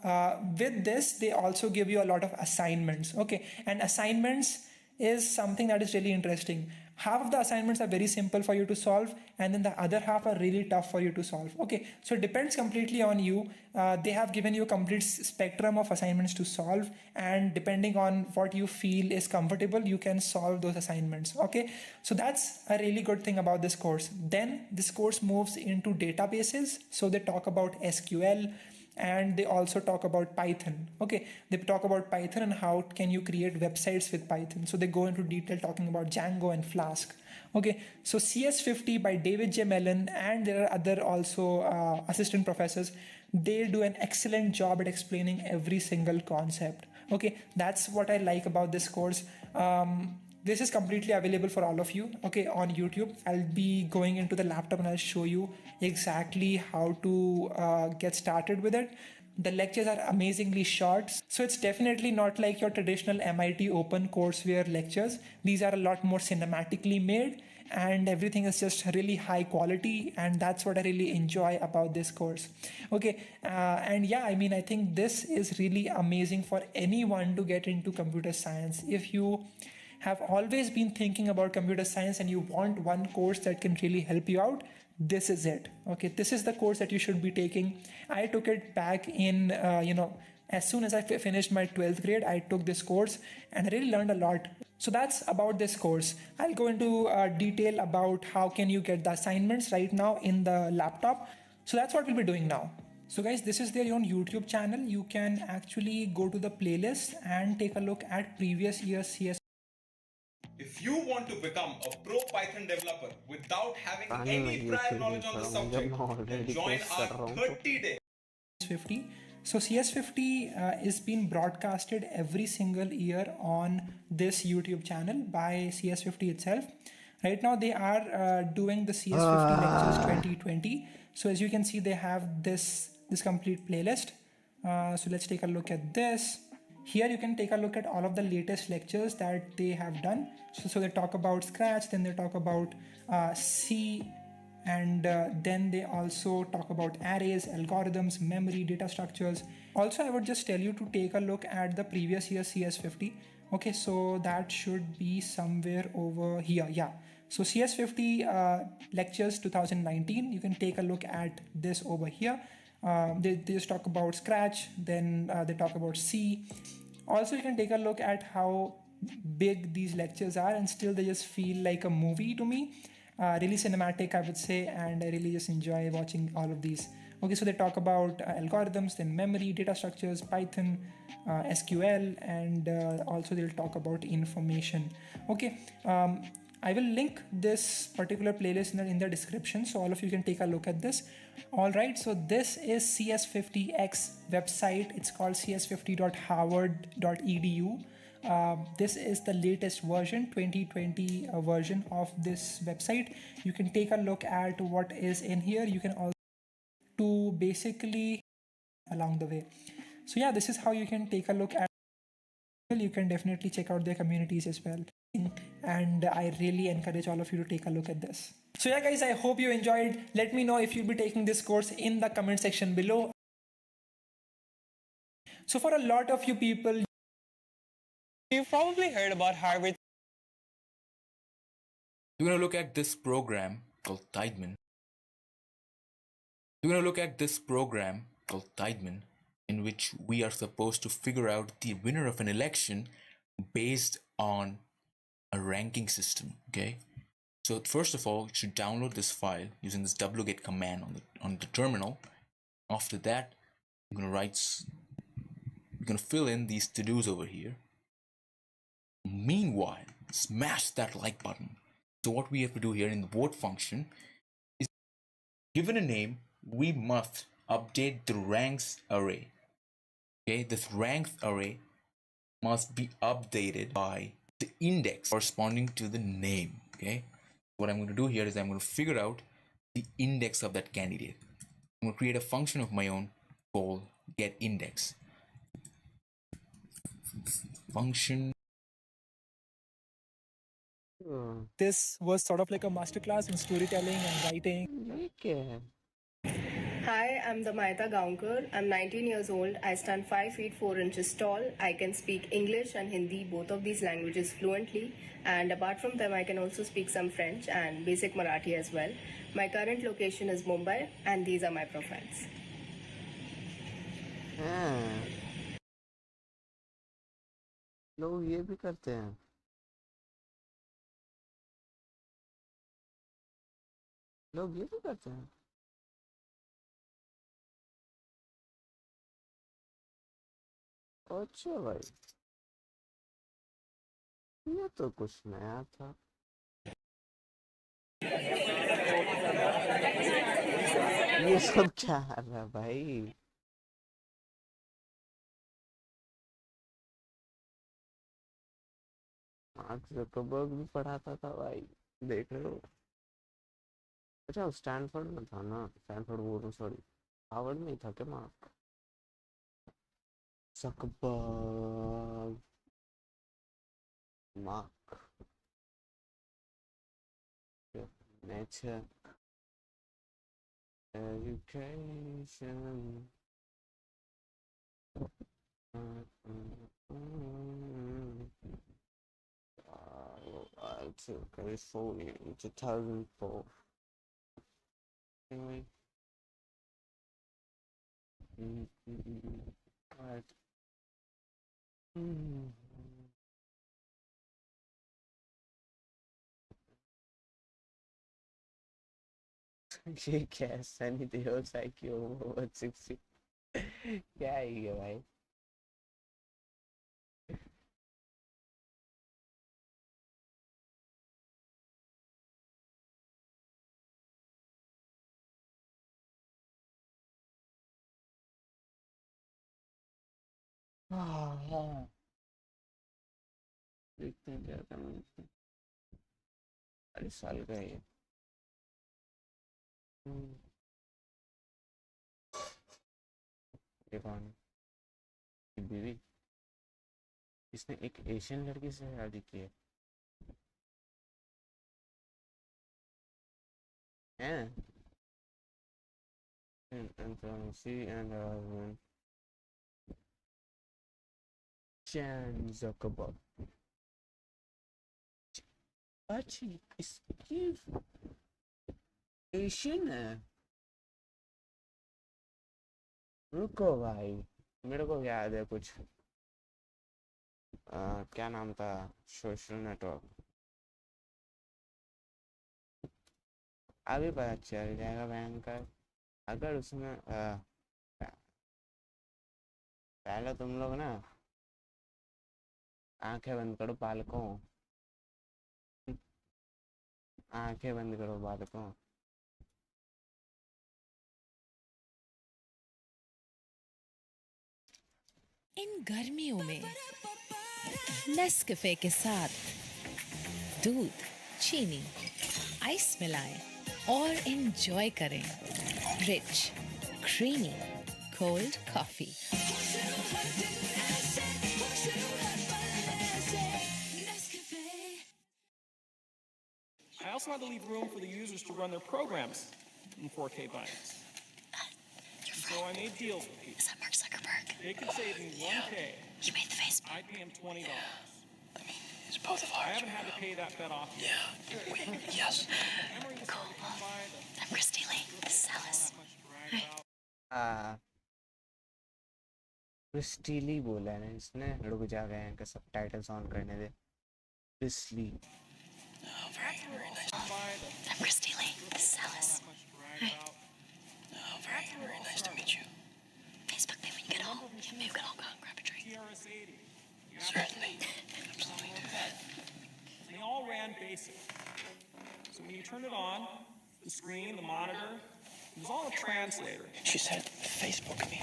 with this, they also give you a lot of assignments. Okay, and assignments is something that is really interesting. Half of the assignments are very simple for you to solve, and then the other half are really tough for you to solve. Okay, so it depends completely on you. They have given you a complete spectrum of assignments to solve, and depending on what you feel is comfortable, you can solve those assignments. Okay, so that's a really good thing about this course. Then this course moves into databases. So they talk about SQL, and they also talk about Python. Okay, they talk about Python and how can you create websites with Python. So they go into detail talking about Django and Flask. Okay, so CS50 by David J. Mellon, and there are other also assistant professors. They do an excellent job at explaining every single concept. Okay, that's what I like about this course. This is completely available for all of you, okay, on YouTube. I'll be going into the laptop and I'll show you exactly how to get started with it. The lectures are amazingly short, so it's definitely not like your traditional MIT open courseware lectures. These are a lot more cinematically made, and everything is just really high quality, and that's what I really enjoy about this course. Okay, and yeah, I mean, I think this is really amazing for anyone to get into computer science. If you have always been thinking about computer science and you want one course that can really help you out, this is it. Okay, this is the course that you should be taking. I took it back in, as soon as I finished my 12th grade, I took this course and I really learned a lot. So that's about this course. I'll go into detail about how can you get the assignments right now in the laptop. So that's what we'll be doing now. So guys, this is their own YouTube channel. You can actually go to the playlist and take a look at previous year's CS. If you want to become a pro Python developer without having any prior knowledge on the subject, then join our 30-day. 50. So CS50 is being broadcasted every single year on this YouTube channel by CS50 itself. Right now they are doing the CS50 lectures 2020. So as you can see, they have this complete playlist. So let's take a look at this. Here you can take a look at all of the latest lectures that they have done. So they talk about Scratch, then they talk about C, and then they also talk about arrays, algorithms, memory, data structures. Also, I would just tell you to take a look at the previous year CS50. Okay, so that should be somewhere over here. Yeah. So CS50 lectures 2019, you can take a look at this over here. They just talk about Scratch, then they talk about C. Also, you can take a look at how big these lectures are, and still they just feel like a movie to me. Really cinematic, I would say, and I really just enjoy watching all of these. Okay, so they talk about algorithms, then memory, data structures, Python, SQL, and also they'll talk about information. Okay, I will link this particular playlist in the description, so all of you can take a look at this. All right, so this is CS50X website. It's called cs50.harvard.edu. This is the latest version, 2020 version of this website. You can take a look at what is in here. You can also to basically along the way. So yeah, this is how you can take a look at. You can definitely check out their communities as well, and I really encourage all of you to take a look at this. So yeah guys, I hope you enjoyed. Let me know if you'll be taking this course in the comment section below. So for a lot of you people, you've probably heard about Harvard. We're going to look at this program called Tideman. We're going to look at this program called Tideman, in which we are supposed to figure out the winner of an election based on a ranking system. Okay, so first of all, you should download this file using this wget command on the terminal. After that, I'm gonna fill in these to-dos over here. Meanwhile, smash that like button. So what we have to do here in the vote function is, given a name, we must update the ranks array. Okay, this ranks array must be updated by the index corresponding to the name. Okay, what I'm going to do here is I'm going to figure out the index of that candidate. I'm going to create a function of my own called getIndex. Function. this was sort of like a masterclass in storytelling and writing. Hi, I'm the Maita Gaunkar. I'm 19 years old. I stand 5 feet 4 inches tall. I can speak English and Hindi, both of these languages fluently. And apart from them, I can also speak some French and basic Marathi as well. My current location is Mumbai, and these are my profiles. लोग ये भी करते हैं. लोग ये भी करते हैं. अच्छा भाई, ये तो कुछ नया था. ये सब क्या आ रहा है भाई? मार्क ज़करबर्ग भी पढ़ाता था भाई, देख रहे हो? अच्छा, स्टैनफोर्ड में था ना? स्टैनफोर्ड बोल रहा हूँ, सॉरी, हार्वर्ड में ही था क्या mark Zuckerberg? Mark nature education. To California in 2004. Anyway, right. ये क्या है? सनी देओल साइकिल 160. क्या है ये भाई? हाँ, देखते हैं क्या करना है. 40 साल का है ये. ये कौन है? ये बीवी. इसने एक एशियन लड़की से शादी की है. हैं? And see and Jan Zuckerberg. अच्छा, इसकी एशियन है. रुको भाई, मेरे को याद है कुछ। क्या नाम था सोशल नेटवर्क, अभी पता चल जाएगा बैंक का। अगर उसमें पहले तुम लोग ना आंखें बंद करो बालकों, आंखें बंद करो बालकों। इन गर्मियों में नेस्कैफे के साथ दूध, चीनी, आइस मिलाएं और एंजॉय करें rich, creamy, cold coffee. I also had to leave room for the users to run their programs in 4K bindings. So I made deals with people. Is that Mark Zuckerberg? They could save me 1K. You made the Facebook. I'd pay him $20. It's both of ours. I haven't had to pay that bet off yet. Yeah. Yes. Cool. I'm Christy Lee. This is Alice. Hi. क्रिस्टीली बोला है ना इसने, रुक जा गए हैं कि subtitles on करने दे। क्रिस्टली। Oh, very nice. I'm Christy Lee. This is Alice. Hi. Oh, very nice to meet you. Facebook me when you get home. Yeah, maybe we can all go and grab a drink. Certainly. Absolutely do that. They all ran basic. So when you turn it on, the screen, the monitor, it was all a translator. She said, Facebook me,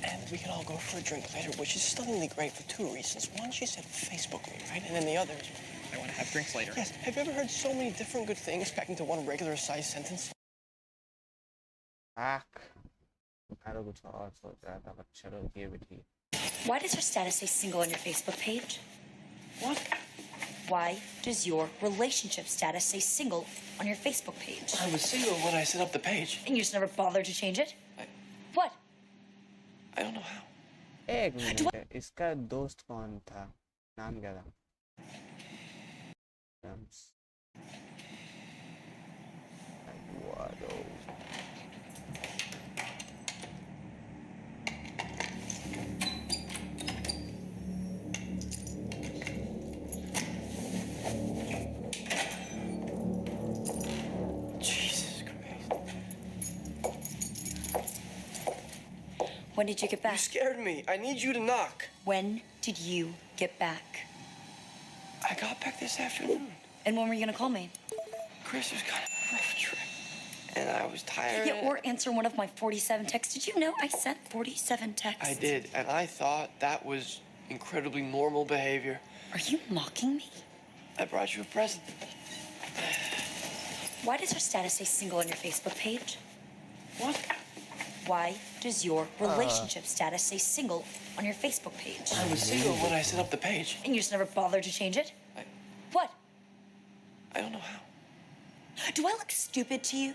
and we can all go for a drink later, which is stunningly great for two reasons. One, she said, Facebook me, right? And then the other is, I want to have drinks later. Yes. Have you ever heard so many different good things packed into one regular-sized sentence? मैं तो कुछ और सोच रहा था, but चलो ये भी ठीक। Why does your status say single on your Facebook page? What? Why does your relationship status say single on your Facebook page? I was single when I set up the page. And you just never bothered to change it? What? I don't know how. एक minute, इसका दोस्त कौन था? नाम क्या था? Eduardo. When did you get back? You scared me. I need you to knock. When did you get back? I got back this afternoon. And when were you gonna call me? Chris was kind of a rough trip. And I was tired. Yeah, or answer one of my 47 texts. Did you know I sent 47 texts? I did, and I thought that was incredibly normal behavior. Are you mocking me? I brought you a present. Why does your status say single on your Facebook page? What? Why does your relationship status say single on your Facebook page? I was single when I set up the page. And you just never bothered to change it? What? I don't know how. Do I look stupid to you?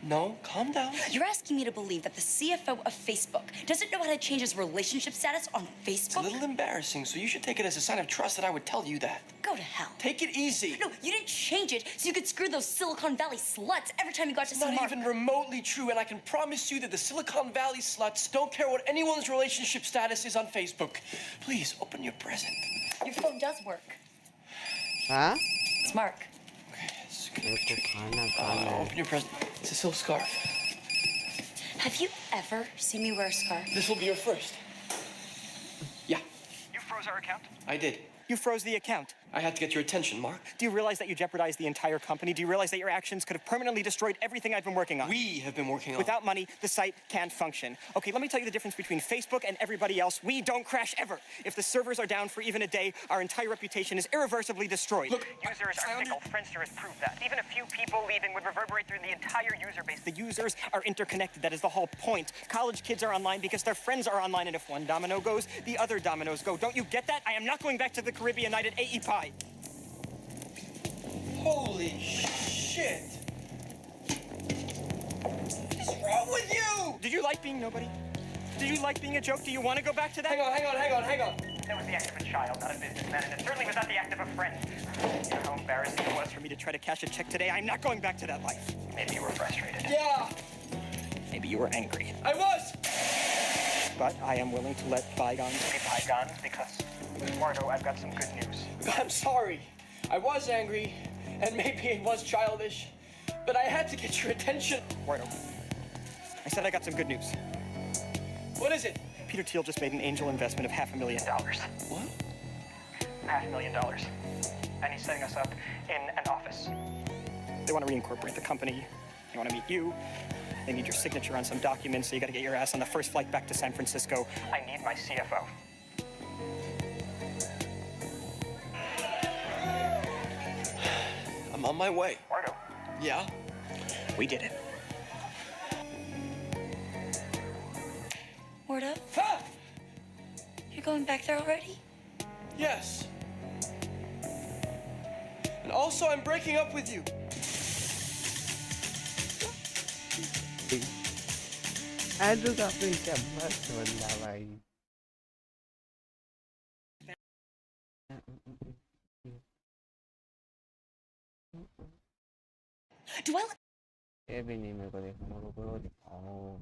No, calm down. You're asking me to believe that the CFO of Facebook doesn't know how to change his relationship status on Facebook? It's a little embarrassing, so you should take it as a sign of trust that I would tell you that. Go to hell. Take it easy. No, you didn't change it so you could screw those Silicon Valley sluts every time you got to see Not Mark. even remotely true, and I can promise you that the Silicon Valley sluts don't care what anyone's relationship status is on Facebook. Please, open your present. Your phone does work. Huh? It's Mark. Open your present. It's a silk scarf. Have you ever seen me wear a scarf? This will be your first. Yeah. You froze our account? I did. You froze the account. I had to get your attention, Mark. Do you realize that you jeopardized the entire company? Do you realize that your actions could have permanently destroyed everything I've been working on? We have been working on. Without money, the site can't function. Okay, let me tell you the difference between Facebook and everybody else. We don't crash ever. If the servers are down for even a day, our entire reputation is irreversibly destroyed. Look, users are fickle. Friendster has proved that. Even a few people leaving would reverberate through the entire user base. The users are interconnected. That is the whole point. College kids are online because their friends are online, and if one domino goes, the other dominoes go. Don't you get that? I am not going back to the Caribbean night at AE Pie. Holy shit! What is wrong with you? Did you like being nobody? Did you like being a joke? Do you want to go back to that? Hang on. That was the act of a child, not a businessman, and it certainly was not the act of a friend. You know how embarrassing it was for me to try to cash a check today? I'm not going back to that life. Maybe you were frustrated. Yeah! Maybe you were angry. I was! but I am willing to let bygones be bygones because, Eduardo, I've got some good news. I'm sorry. I was angry, and maybe it was childish, but I had to get your attention. Eduardo, I said I got some good news. What is it? Peter Thiel just made an angel investment of $500,000. What? $500,000. And he's setting us up in an office. They want to reincorporate the company. They want to meet you. They need your signature on some documents, so you got to get your ass on the first flight back to San Francisco. I need my CFO. I'm on my way. Eduardo, Yeah? we did it. Wardo, Ha! you're going back there already? Yes. And also, I'm breaking up with you. Andrew काफी जबरदस्त बंदा भाई. Do I look? ये भी नहीं मेरे को देखना, मेरे को दिखाओ.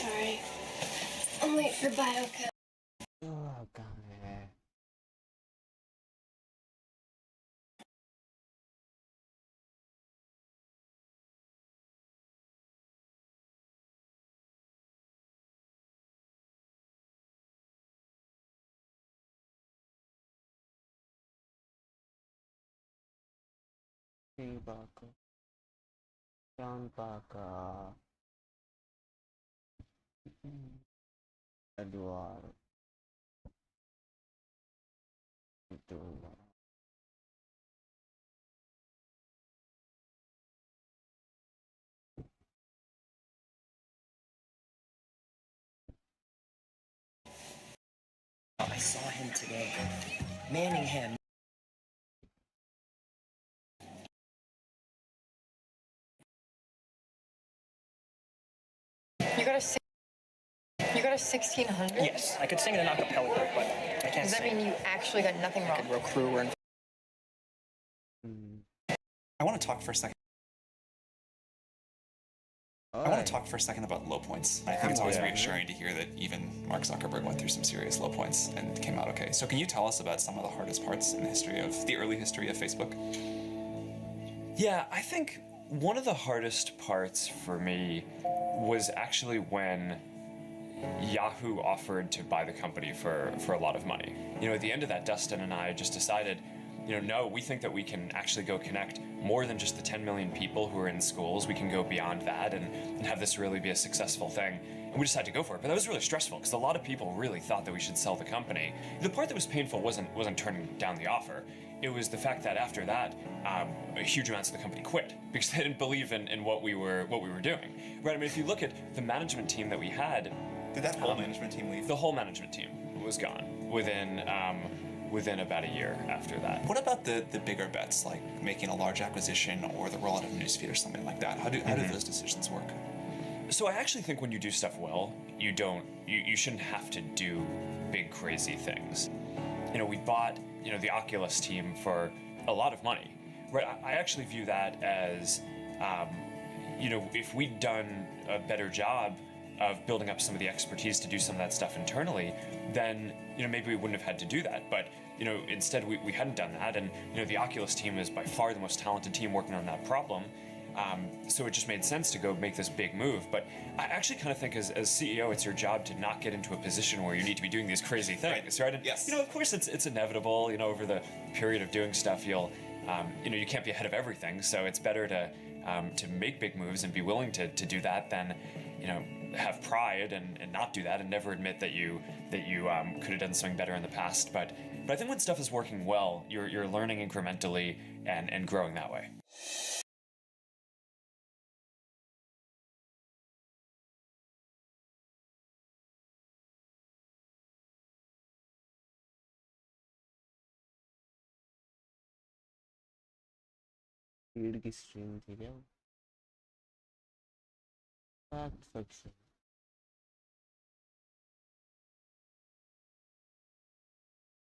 Sorry. I'm late for biochem. कहाँ है? Baka, John Baka, Eduardo. I saw him today. Manningham. You got a 1600? Yes, I could sing in an acapella group, but I can't Does that sing. mean you actually got nothing I wrong? could row crew or... I want to talk for a second. I want to talk for a second about low points. I think it's always reassuring to hear that even Mark Zuckerberg went through some serious low points and came out okay. So can you tell us about some of the hardest parts in the early history of Facebook? Yeah, I think one of the hardest parts for me was actually when Yahoo offered to buy the company for a lot of money. You know, at the end of that, Dustin and I just decided, no, we think that we can actually go connect more than just the 10 million people who are in schools. We can go beyond that and have this really be a successful thing. And we decided to go for it. But that was really stressful because a lot of people really thought that we should sell the company. The part that was painful wasn't turning down the offer. It was the fact that after that, huge amounts of the company quit because they didn't believe in what we were doing. Right? I mean, if you look at the management team that we had, did that whole management team leave? The whole management team was gone within about a year after that. What about the bigger bets, like making a large acquisition or the rollout of a newsfeed or something like that? How do those decisions work? So I actually think when you do stuff well, you shouldn't have to do big crazy things. We bought the Oculus team for a lot of money. Right? I actually view that as if we'd done a better job of building up some of the expertise to do some of that stuff internally, then maybe we wouldn't have had to do that. But instead we hadn't done that, and the Oculus team is by far the most talented team working on that problem. So it just made sense to go make this big move. But I actually kind of think as CEO, it's your job to not get into a position where you need to be doing these crazy things, right? And, yes. Of course it's inevitable. Over the period of doing stuff, you'll you can't be ahead of everything. So it's better to make big moves and be willing to do that than have pride and not do that and never admit that you could have done something better in the past. But I think when stuff is working well, you're learning incrementally and growing that way. Feed की stream थी क्या? Fact fiction.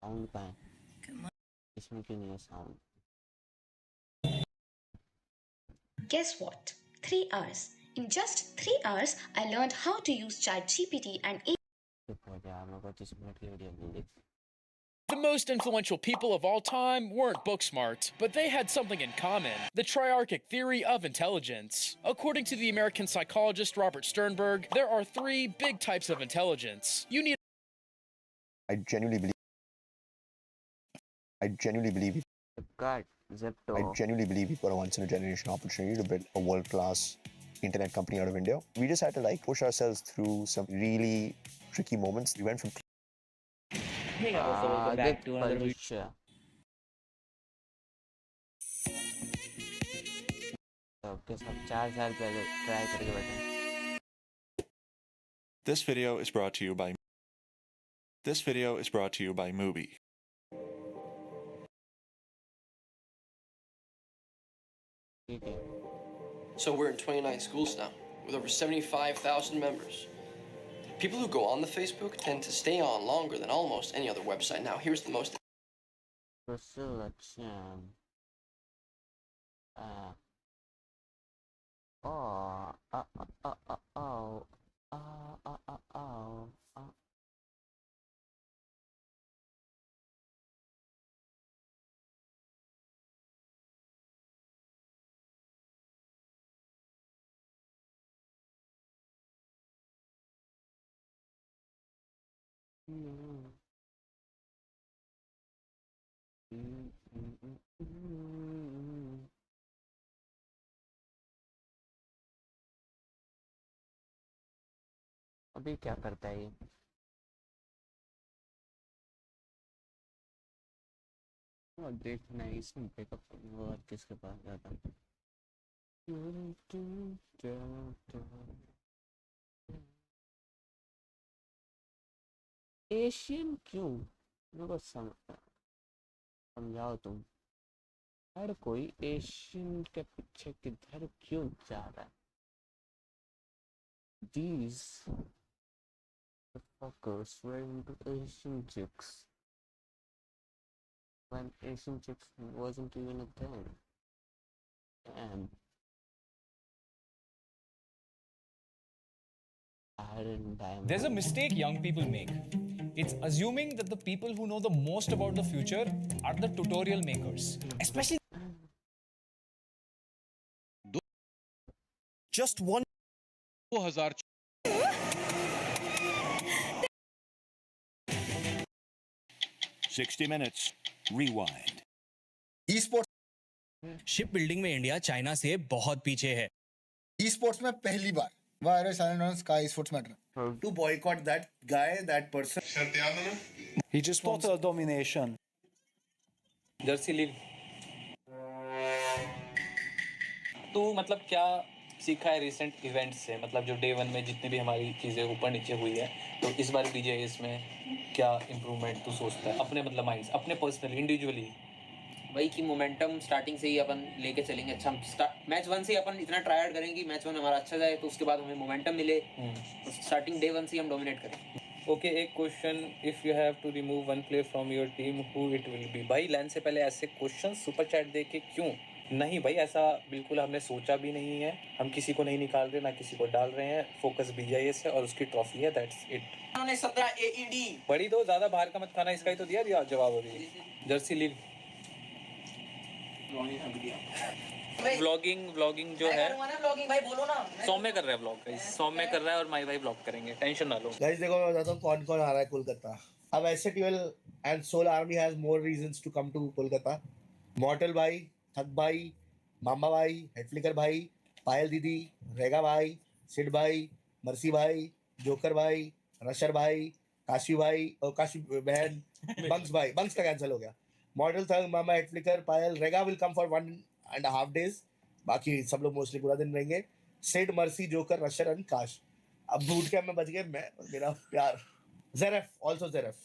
Sound का है इसमें क्यों नहीं है sound? Guess what? 3 hours. In just 3 hours, I learned how to use ChatGPT and The most influential people of all time weren't book smart, but they had something in common: the triarchic theory of intelligence. According to the American psychologist Robert Sternberg, there are 3 big types of intelligence. You need I genuinely believe God, Zepto. I genuinely believe we've got a once in a generation opportunity to build a world-class internet company out of India. We just had to like push ourselves through some really tricky moments. We went from Hey guys, so welcome back to another video. Okay, सब 4 साल पहले try करके बैठे. This video is brought to you by Mubi. So we're in 29 schools now, with over 75,000 members. People who go on the Facebook tend to stay on longer than almost any other website. Now, here's the most... अभी क्या करता है ये? और देखना है इसमें pickup और किसके पास जाता है. एशियन क्यों? मेरे को समझाओ तुम. हर कोई एशियन के पीछे किधर क्यों जा रहा है? These fuckers were into Asian chicks when Asian chicks wasn't even a thing. And There's a mistake young people make. It's assuming that the people who know the most about the future are the tutorial makers. Especially just one 2000 60 minutes rewind. Esports ship building में India China से बहुत पीछे है. Esports में पहली Barr virus silent on Sky Sports Matter to boycott that guy, that person. He just total domination. Jersey league. तो मतलब क्या सीखा है रिसेंट इवेंट्स से? मतलब जो डे 1 में जितनी भी हमारी चीज़ें ऊपर नीचे हुई है, तो इस बार बीजेएस में क्या इम्प्रूवमेंट तू सोचता है अपने मतलब माइंड से, अपने पर्सनली इंडिविजुअली? वही कि मोमेंटम स्टार्टिंग से ही अपन लेके चलेंगे. अच्छा, मैच 1 से अपन इतना ट्राई हार्ड करेंगे कि मैच 1 हमारा अच्छा जाए, तो उसके बाद हमें मोमेंटम मिले, तो स्टार्टिंग डे 1 से हम डोमिनेट करें. ओके, एक question, if you have to remove one player from your team, who it will be? भाई लाइन से पहले ऐसे क्वेश्चन सुपर चैट दे के क्यों? नहीं भाई, ऐसा बिल्कुल हमने सोचा भी नहीं है. हम किसी को नहीं निकाल रहे, ना किसी को डाल रहे हैं. फोकस बीजेएस है और उसकी ट्रॉफी है, दैट्स इट. उन्होंने 17 एईडी बड़ी दो, ज्यादा बाहर का मत खाना. इसका ही तो दिया जवाब अभी. जर्सी लीग व्लॉगिंग जो है, व्लॉगिंग भाई बोलो ना. सौम्य कर रहा है व्लॉग. गाइस सौम्य कर रहा है और माई भाई व्लॉग करेंगे, टेंशन ना लो. गाइस देखो मैं बताता हूँ कौन कौन आ रहा है कोलकाता. अब ऐसे twelve and soul army has more reasons to come to Kolkata. Mortal भाई, थक भाई, मामा भाई, हेडफ्लिकर भाई, पायल दीदी, रेगा भाई, सिड भाई, मर्सी भाई, जोकर भाई, रशर भाई, काशी भाई और काशी बहन, बंक्स भाई. बंक्स का कैंसिल हो गया. मॉडल थंग, मामा, हेडफ्लिकर, पायल, रेगा विल कम फॉर 1.5 days. बाकी सब लोग मोस्टली पूरा दिन रहेंगे. Sid, Mercy, Joker, rusher and काश. अब बूट कैंप में बच गए मैं और मेरा प्यार. जेरेफ, ऑल्सो जेरेफ.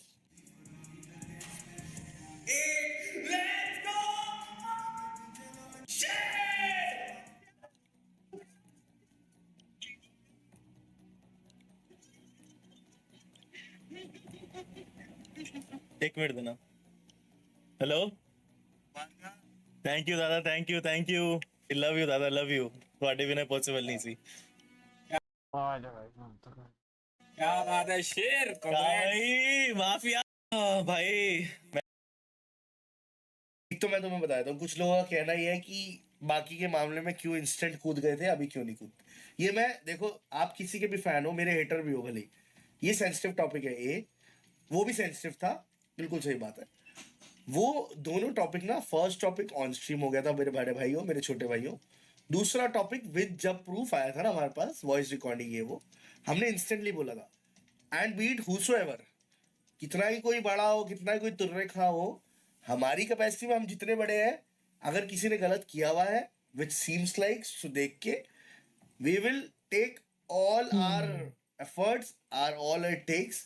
एक मिनट देना. हेलो, थैंक यू दादा, थैंक यू. ਲਵ ਯੂ ਦਾਦਾ ਲਵ ਯੂ ਤੁਹਾਡੇ ਬਿਨਾ ਪੋਸੀਬਲ ਨਹੀਂ ਸੀ क्या बात है शेर भाई माफिया भाई एक तो मैं तुम्हें बताया था कुछ लोगों का कहना ये है कि बाकी के मामले में क्यों इंस्टेंट कूद गए थे अभी क्यों नहीं कूद ये मैं देखो आप किसी के भी फैन हो मेरे हेटर भी हो भले ये सेंसिटिव टॉपिक है ये वो भी सेंसिटिव था बिल्कुल सही बात है वो दोनों टॉपिक ना फर्स्ट टॉपिक ऑन स्ट्रीम हो गया था मेरे बड़े भाइयों मेरे छोटे भाइयों दूसरा टॉपिक विद जब प्रूफ आया था ना हमारे पास वॉइस रिकॉर्डिंग ये वो हमने इंस्टेंटली बोला था एंड बीट हुसोएवर कितना ही कोई बड़ा हो कितना ही कोई तुर्रे खा हो हमारी कैपेसिटी में हम जितने बड़े हैं अगर किसी ने गलत किया हुआ है विच सीम्स लाइक सो देख के we will take all our efforts are all it takes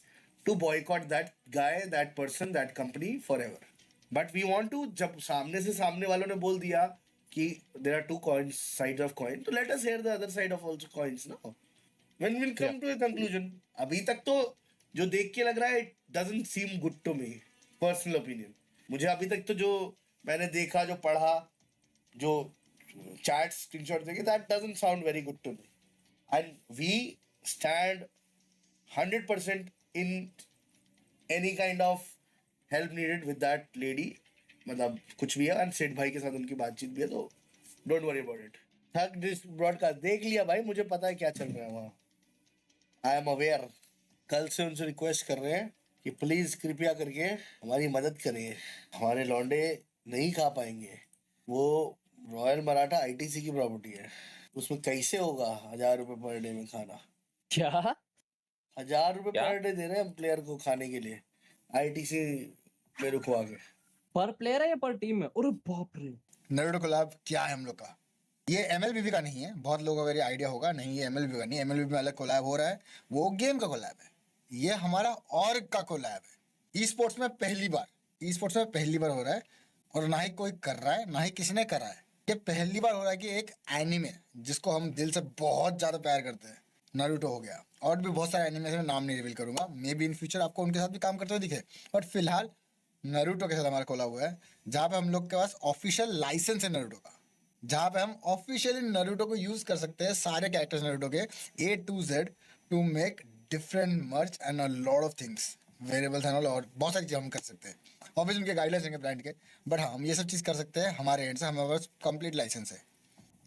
to boycott that guy that person that company forever but we want to जब सामने से सामने वालों ने बोल दिया कि there are two coins sides of coin तो let us hear the other side of also coins now when we'll come to a conclusion अभी तक तो जो देख के लग रहा है it doesn't seem good to me personal opinion मुझे अभी तक तो जो मैंने देखा जो पढ़ा जो चैट स्क्रीनशॉट देखे that doesn't sound very good to me and we stand 100% in any kind of help needed with that lady मतलब कुछ भी है and सेठ भाई के साथ उनकी बातचीत भी है तो don't worry about it थक दिस ब्रॉडकास्ट देख लिया भाई मुझे पता है क्या चल रहा है वहाँ आई एम अवेयर कल से उनसे रिक्वेस्ट कर रहे हैं कि प्लीज कृपया करके हमारी मदद करें हमारे लौंडे नहीं खा पाएंगे वो रॉयल मराठा आईटीसी की प्रॉपर्टी है उसमें कैसे होगा 1000 रुपए पर डे में खाना क्या 1000 रुपए पर डे दे रहे हैं हम प्लेयर को खाने के लिए आईटीसी में रुकवा के पर प्लेयर है या पर टीम है अरे बाप रे नरूटो कोलैब क्या है हम लोग का ये एमएलबी का नहीं है बहुत लोगों को ये आइडिया होगा नहीं ये एमएलबी का नहीं एमएलबी में अलग कोलैब हो रहा है वो गेम का कोलैब है ये हमारा ऑर्ग का कोलैब है ई स्पोर्ट्स में पहली बार हो रहा है और ना ही कोई कर रहा है ना ही किसी ने करा है ये पहली बार हो रहा है कि एक एनिमे जिसको हम दिल से बहुत ज़्यादा प्यार करते हैं नारुतो हो गया और भी बहुत सारे एनिमे से मैं नाम नहीं रिवील करूंगा मे बी इन फ्यूचर आपको उनके साथ भी काम करते हुए दिखे बट फिलहाल नारुतो के साथ हमारा कोलैब हुआ है जहाँ पे हम लोग के पास ऑफिशियल लाइसेंस है नारुतो का जहाँ पे हम ऑफिशियली नारुतो को यूज कर सकते हैं सारे कैरेक्टर्स नारुतो के A to Z to make different merch and a lot of things variables and और बहुत सारी चीज़ हम कर सकते हैं ऑब्वियसली उनके गाइडलाइंस होंगे ब्रांड के बट हाँ हम ये सब चीज़ कर सकते हैं हमारे एंड से हमारे पास कंप्लीट लाइसेंस है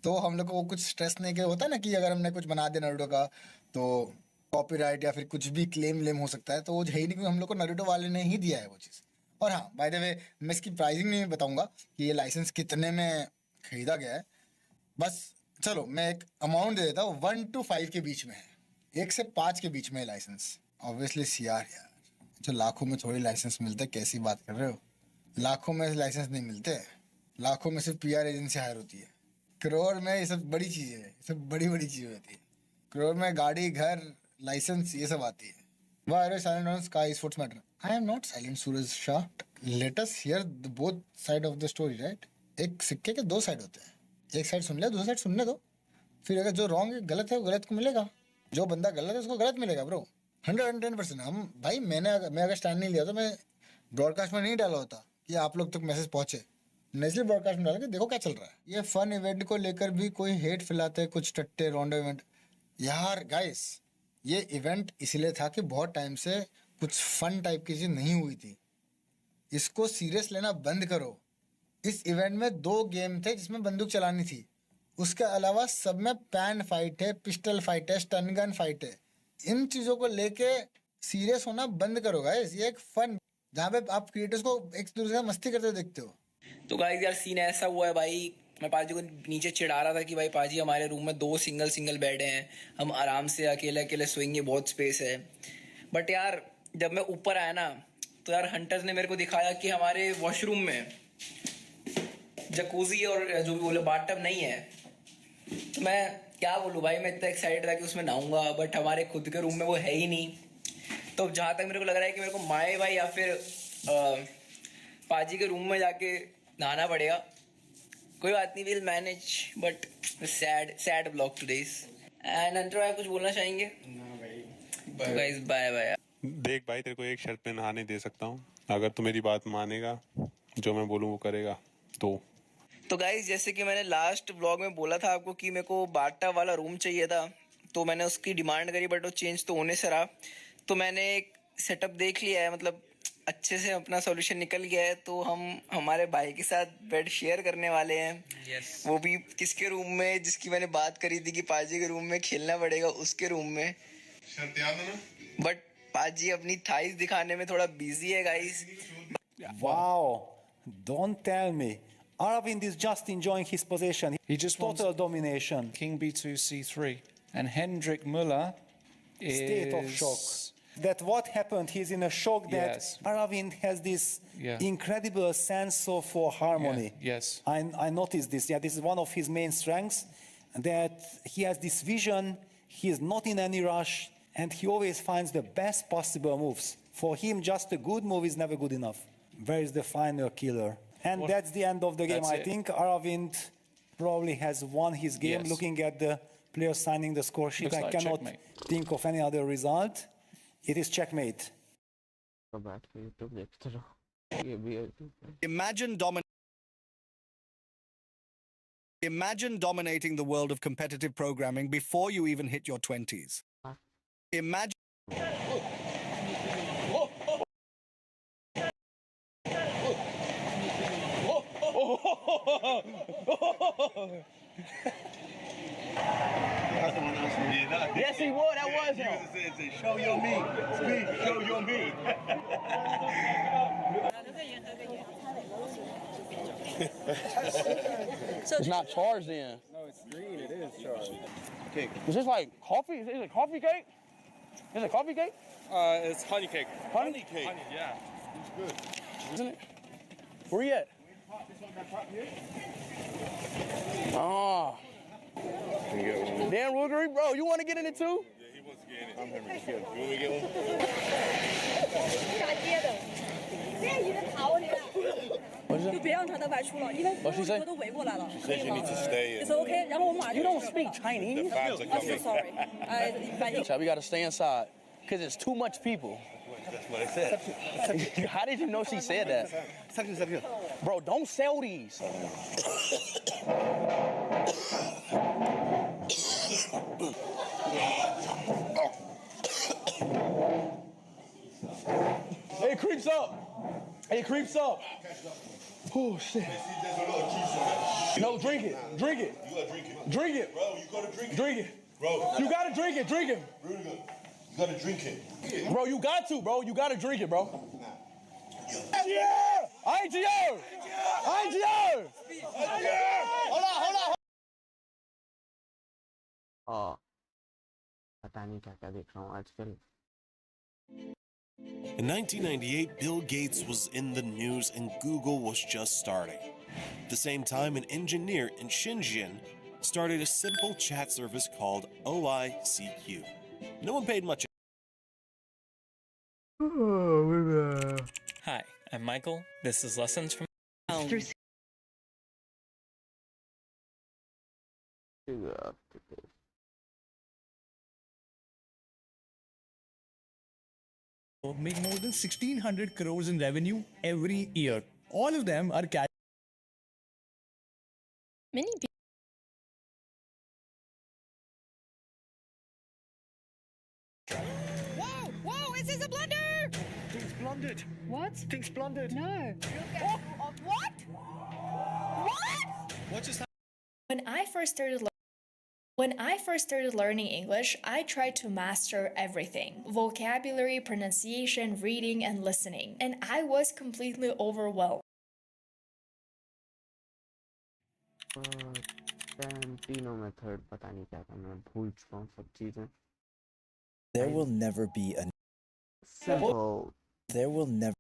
तो हम लोग को कुछ स्ट्रेस नहीं के होता है ना कि अगर हमने कुछ बना दिया नारुतो का तो कॉपीराइट या फिर कुछ भी क्लेम हो सकता है तो वो है ही नहीं क्योंकि हम लोग को नारुतो वाले ने ही दिया है वो चीज़ और हाँ बाय द वे मैं इसकी प्राइसिंग नहीं बताऊंगा कि ये लाइसेंस कितने में खरीदा गया है बस चलो मैं एक अमाउंट दे देता हूँ 1 to 5 के बीच में है 1 से 5 के बीच में है लाइसेंस ऑब्वियसली सीआर यार जो लाखों में थोड़ी लाइसेंस मिलते कैसी बात कर रहे हो लाखों में लाइसेंस नहीं मिलते लाखों में सिर्फ पीआर एजेंसी हायर होती है करोड़ में ये सब बड़ी चीज़ें है ये सब बड़ी बड़ी चीज़ें होती है करोड़ में गाड़ी घर लाइसेंस ये सब आती है Why are you silent on Sky Sports Matter? I am not silent, Suraj Shah. Let us hear the both side of the story, right? एक सिक्के के दो साइड होते हैं एक साइड सुन ले दूसरी साइड सुनने दो फिर अगर जो रॉन्ग है गलत है वो गलत को मिलेगा जो बंदा गलत है उसको गलत मिलेगा ब्रो 110% हम भाई मैं अगर स्टैंड नहीं लिया तो मैं ब्रॉडकास्ट में नहीं डाला होता कि आप लोग तक मैसेज पहुंचे मैं इसलिए ब्रॉडकास्ट में डाला कि देखो क्या चल रहा है ये फन इवेंट को लेकर भी कोई हेट फैलाते हैं कुछ टट्टे रॉन्डो इवेंट यार गाइस ये इवेंट इसलिए था कि बहुत टाइम से कुछ फन टाइप की चीज़ नहीं हुई थी इसको सीरियस लेना बंद करो इस इवेंट में 2 गेम थे जिसमें बंदूक चलानी थी उसके अलावा सब में पैन फाइट है पिस्टल फाइट है स्टन गन फाइट है इन चीज़ों को लेके सीरियस होना बंद करो गाइस ये एक फन जहाँ पे आप क्रिएटर्स को एक दूसरे से मस्ती करते देखते हो तो गाइस यार सीन ऐसा हुआ है भाई मैं पाजी को नीचे चिढ़ा रहा था कि भाई पाजी हमारे रूम में 2 सिंगल बेड हैं हम आराम से अकेले अकेले सोएंगे बहुत स्पेस है बट यार जब मैं ऊपर आया ना तो यार हंटर्स ने मेरे को दिखाया कि हमारे वॉशरूम में जकूजी और जो भी बोले बाथटब नहीं है तो मैं क्या बोलूँ भाई मैं इतना एक्साइटेड था कि उसमें नहाऊंगा बट हमारे खुद के रूम में वो है ही नहीं तो जहाँ तक मेरे को लग रहा है कि मेरे को माए भाई या फिर पाजी के रूम में जाके नहाना पड़ेगा कोई बात नहीं will manage but sad blog today's and अंतर भाई कुछ बोलना चाहेंगे तो गाइस बाय बाय देख भाई तेरे को एक शर्त पे नहाने दे सकता हूँ अगर तू मेरी बात मानेगा जो मैं बोलूँ वो करेगा तो तो गाइस जैसे कि मैंने लास्ट व्लॉग में बोला था आपको कि मेरे को बाटा वाला रूम चाहिए था, तो मैंने उसकी डिमांड करी बट वो चेंज तो होने से रहा। तो मैंने एक सेटअप देख लिया है, मतलब अच्छे से अपना सॉल्यूशन निकल गया है। तो हम हमारे भाई के साथ बेड शेयर करने वाले हैं। वो भी किसके रूम में, जिसकी मैंने बात करी थी कि पाजी के रूम में खेलना पड़ेगा, उसके रूम में। बट पाजी अपनी थाइस दिखाने में थोड़ा बिजी है guys. Wow, don't tell me. Aravind is just enjoying his position. He just Total wants domination. King b2 c3, and Hendrik Müller is State of shock. That what happened, he's in a shock that Yes. Aravind has this Yeah. incredible sense of harmony. Yeah, yes. I noticed this. Yeah, this is one of his main strengths, that he has this vision, he is not in any rush, and he always finds the best possible moves. For him, just a good move is never good enough. Where is the final killer? And that's the end of the game. That's I it. think Aravind probably has won his game. Yes. Looking at the players signing the score sheet, Looks I like cannot checkmate. think of any other result. It is checkmate. Imagine dominating the world of competitive programming before you even hit your 20s. Imagine. Yes, he would. That was him. Show your meat. Speed, show your meat. It's not charged then. No, it's green. It is charged. Okay. Is this like coffee? Is it coffee cake? Is it coffee cake? It's honey cake. Honey cake. Honey, yeah. It's good. Isn't it? Where you at? Ah. Dan Roogery, bro, you want to get in it too? Yeah, he wants to get in it. I'm Henry. You want me to get one? 嫁接的，这鱼的逃你了，就别让他再外出了，因为所有车都围过来了。 She said you need to stay. It's okay，然后我马上。 You don't speak Chinese. The fans are I'm so coming. sorry. So we got to stay inside because it's too much people. That's what I said. How did you know she said that? Bro, don't sell these. It creeps up. It creeps up. Oh shit. No, drink it. Drink it. You gotta drink it. Drink it. Bro, you gotta drink it. Drink it. Bro. You gotta drink it. Drink it. Rudiger, you gotta drink it. Bro, you got to, bro. You gotta drink it, bro. Yeah! IGO! IGO! Hold on. पता नहीं क्या क्या देख रहा हूँ आजकल। In 1998, Bill Gates was in the news and Google was just starting. At the same time, an engineer in Shenzhen started a simple chat service called OICQ. No one paid much. Hi, I'm Michael. This is Lessons from Make more than 1,600 crores in revenue every year. All of them are cash. Many Whoa, is this a blunder? Things blundered. What? Things blundered. No. What? What just happened? When I first started learning English, I tried to master everything: vocabulary, pronunciation, reading, and listening. And I was completely overwhelmed. तीनों method पता नहीं क्या था, मैं भूल चुका हूँ सब चीजें। There will never be a Simple. There will never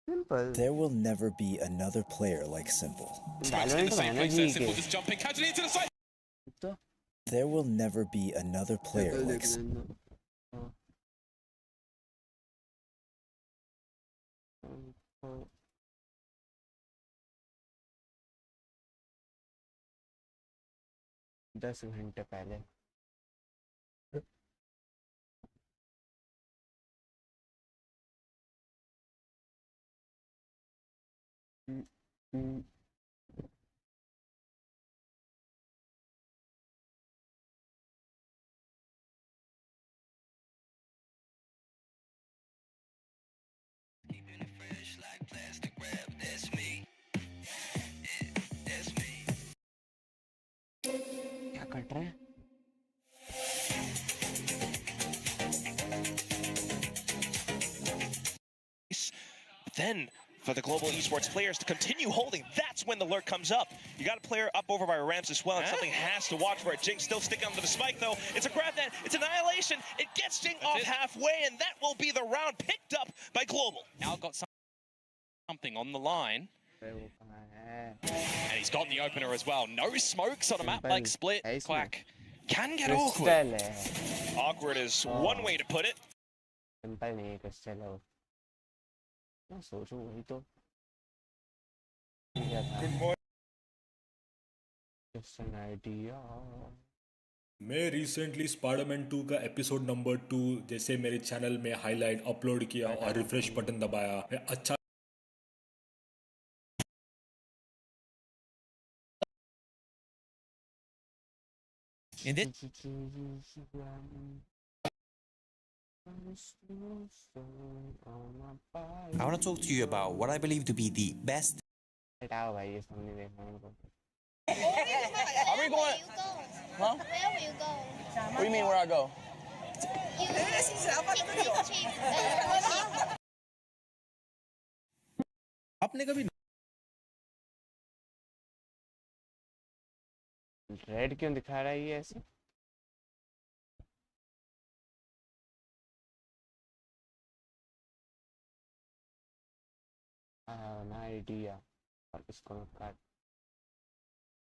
Simple. There will never be another player like Simple. Valorant में है ना जी के। Just jumping, catching into the side. There will never be another player like Simple. दस घंटे पहले cut रहे हैं? Then, for the global esports players to continue holding, that's when the lurk comes up. You got a player up over by Rams as well, and something has to watch for it. Jinx still sticking onto the spike, though. It's a grab net. It's annihilation. It gets Jinx off halfway, and that will be the round picked up by global. Now got something on the line. And he's got the opener as well. No smokes on a map like Split. Quack can get awkward. Awkward is one way to put it. Simple नहीं है crystal है वो। मैं सोचूं वही तो क्या था? Just an idea. मैं रिसेंटली स्पाइडरमैन 2 का एपिसोड नंबर 2 जैसे मेरे चैनल में हाईलाइट अपलोड किया और रिफ्रेश बटन दबाया। मैं अच्छा In this I want to talk to you about what I believe to be the best. हटाओ भाई ये सामने देखना उनको। Are we going? Huh? Where will you go? What do you mean where I go? आपने कभी red क्यों दिखा रहा है ये ऐसे? an idea और इसको मैं काट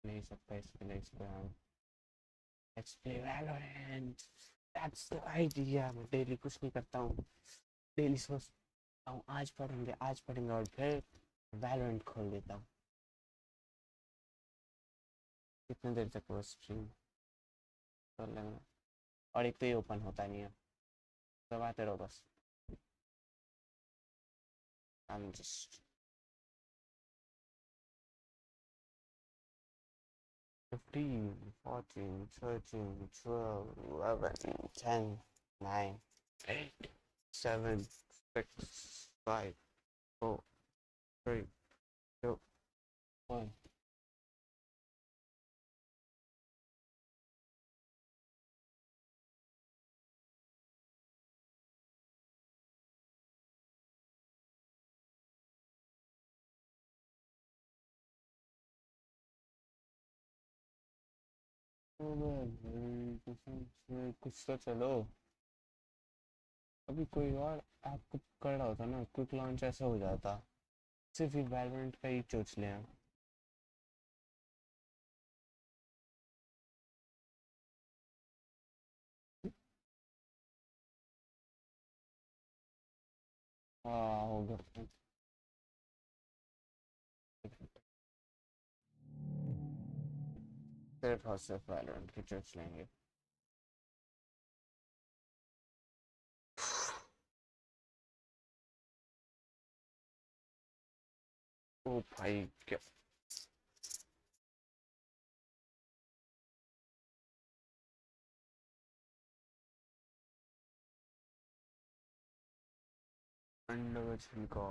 नहीं सकता इसके लिए इसको हम let's play Valorant that's the idea। मैं डेली कुछ नहीं करता हूँ, डेली सोचता हूँ आज पढ़ेंगे और फिर Valorant खोल देता हूँ। कितने देर तक वो स्ट्रीम कर लेंगे और एक तो ये ओपन होता नहीं है, दबाते रहो बस। I'm just 15, 14, 13, 12, 11, 10, 9, 8, 7, 6, 5, 4, 3, 2, 1. कुछ तो चलो, अभी कोई और ऐप कर रहा होता ना, क्विक लॉन्च ऐसा हो जाता, सिर्फ वैलोरेंट का ही चोच ले हैं। हाँ हो गया, सिर्फ और सिर्फ वैलोरेंट की चोच लेंगे। ओ भाई क्या अंडा का छिलका।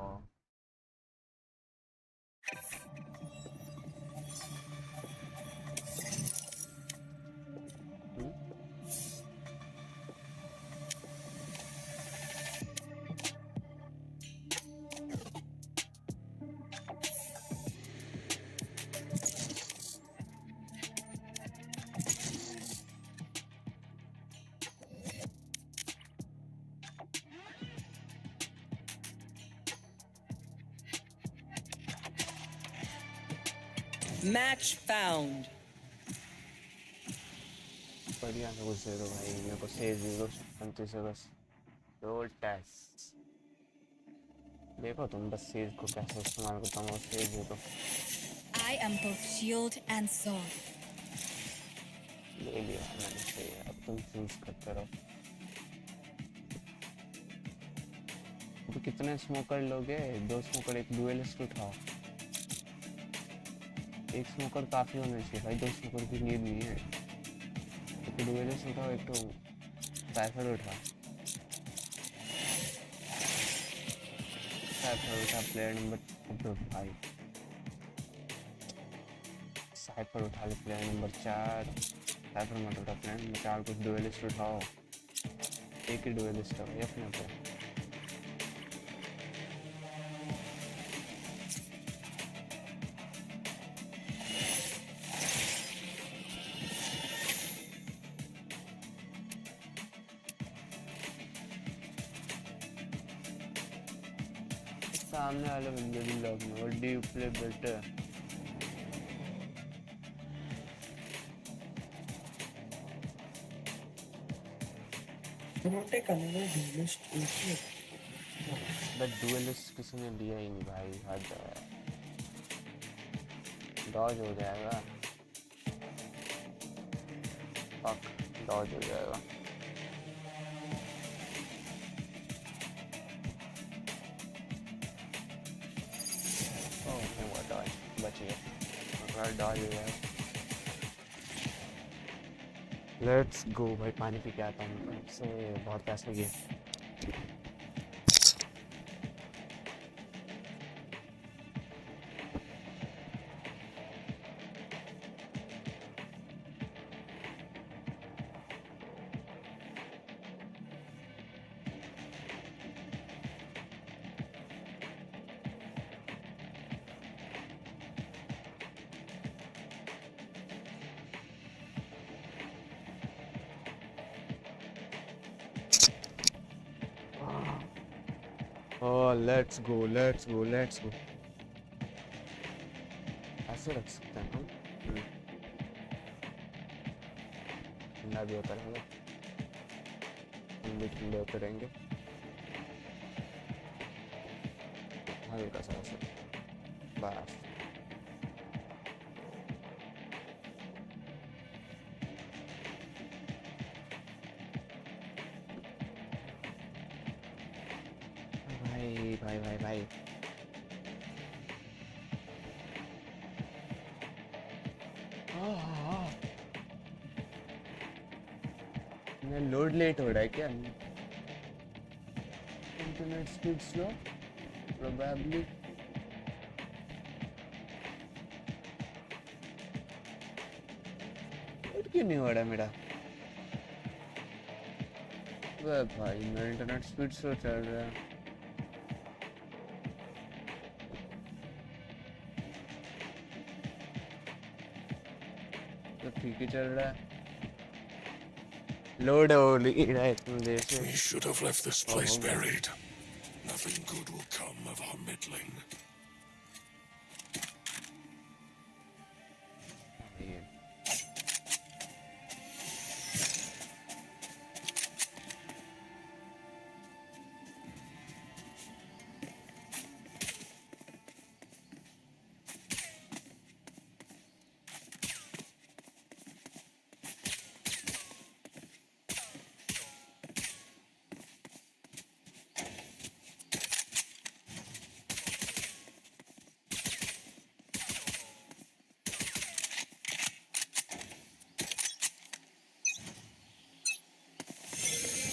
Match found. बढ़िया से कुछ दे दो भाई, मेरे को सेज दे दो 35 से बस। दो टेस्ट देखो तुम बस सेज को कैसे इस्तेमाल करता हूँ, सेज दे दो। I am both shield and sword. ले लिया मैंने से, अब तुम चूज करते रहो। तो कितने स्मोकर लोगे? 2 स्मोकर, एक डुएलिस्ट उठाओ। एक स्मोकर काफी होना चाहिए भाई, 2 स्मोकर की नीड नहीं है। एक डुएलिस्ट उठाओ, एक तो साइफर उठा। साइफर उठा प्लेयर नंबर 5, साइफर उठा ले प्लेयर नंबर 4। साइफर मत उठा फ्रेंड, मैं चार कुछ डुएलिस्ट उठाओ, एक ही डुएलिस्ट है भाई अपने पे। सामने वाले बंदे भी लॉक में, what do you play better? But duellist किसी ने लिया ही नहीं भाई, हद है। डॉज हो जाएगा, फक, डॉज हो जाएगा। ओह हुआ डॉज, बच गया, अगर डॉज हो जाएगा। लेट्स गो भाई, पानी पी के आता हूँ, से बहुत प्यास लगी है। Oh, let's go, let's go, let's go. ऐसे रख सकते हैं हम। ठंडा भी होता रहेगा, हम भी ठंडे होते रहेंगे। हल्का सा ऐसे, बस। भाई भाई भाई भाई, लोड लेट हो रहा है क्या? Internet speed slow probably. Load क्यों नहीं हो रहा मेरा? वह भाई मेरा इंटरनेट स्पीड स्लो चल रहा है। तो ठीक ही चल रहा है, लोड हो रहा है इतनी देर से। We should have left this place buried. Nothing good will come of our meddling.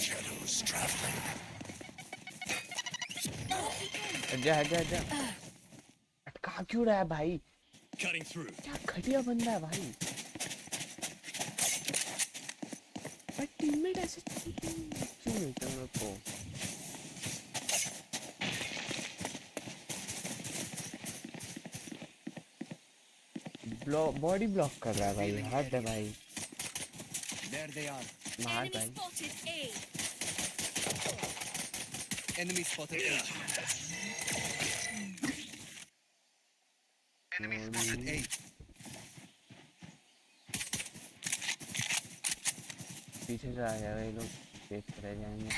Shadows traveling. जा जा जा, अटका क्यों रहा है भाई? Cutting through. क्या घटिया बंदा है भाई। पर टीममेट ऐसे क्यों मिलते हैं मेरे को? बॉडी ब्लॉक कर रहा है भाई, हद है भाई। There they are. मार भाई। Enemy spotted A. Enemy spotted A. पीछे से आ जाएगा ये लोग, देख रह जाएंगे।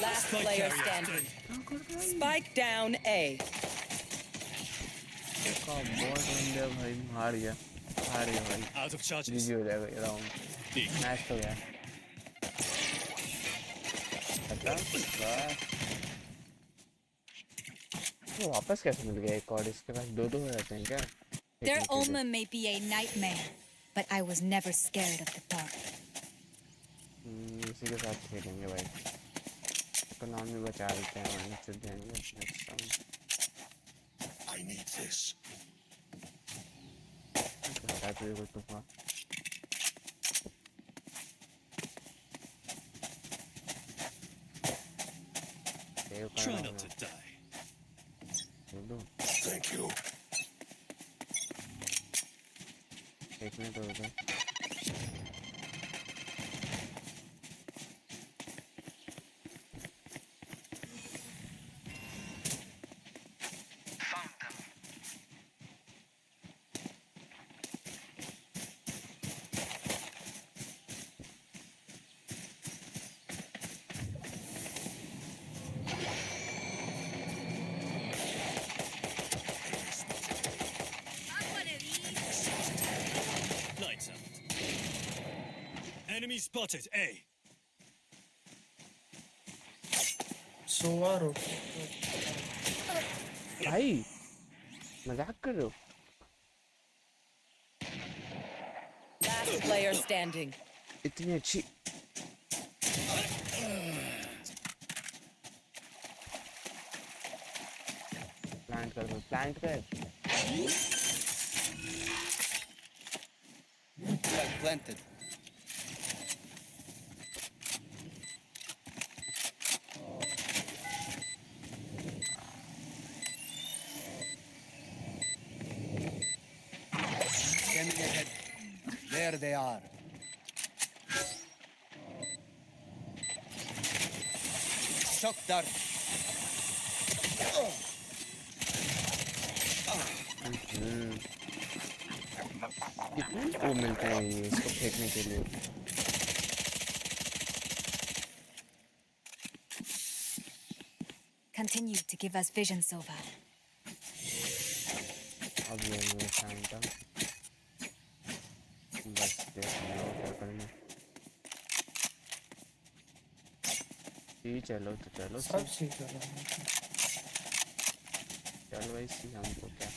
Last player standing. Spike down A. बहुत बंदे भाई, हार गया भाई। Out of charges. जीजी हो जाएगा ये राउंड, मैच तो गया। तो वापस कैसे मिल गया एक और? इसके पास दो हो जाते हैं क्या? Their omen may be a nightmare, but I was never scared of the dark. इसी के साथ खेलेंगे भाई। इकोनॉमी बचा लेते हैं, मैंने चुप जाएंगे next round. I need this. बता तुझे कोई तूफान। Try not to die. Thank you. एक मिनट हो गया। Lights out. Enemy spotted. A. सोवारो भाई मजाक कर रहे हो? Last player standing. इतनी अच्छी प्लांट कर दो, प्लांट कर। Planted. Scanning ahead. There they are. Shock dart. कितने वो मिलते हैं ये इसको फेंकने के लिए? Continue to give us vision, Silva. अब ये टाइम था, बस देखना क्या करना। जी चलो तो चलो, सब सीख रहा हूँ। चलो भाई सी हमको क्या।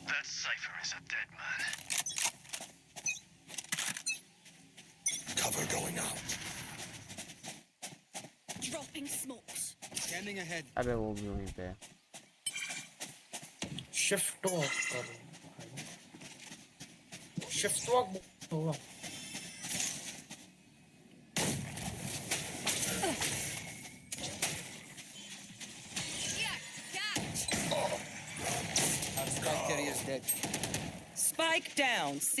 That cipher is a dead man. Cover going out. Dropping smokes. Scanning ahead. अबे वो भी वहीं पे है। शिफ्ट ऑफ करो, शिफ्ट वॉक होगा। Our spike carrier is dead. Spike down, C.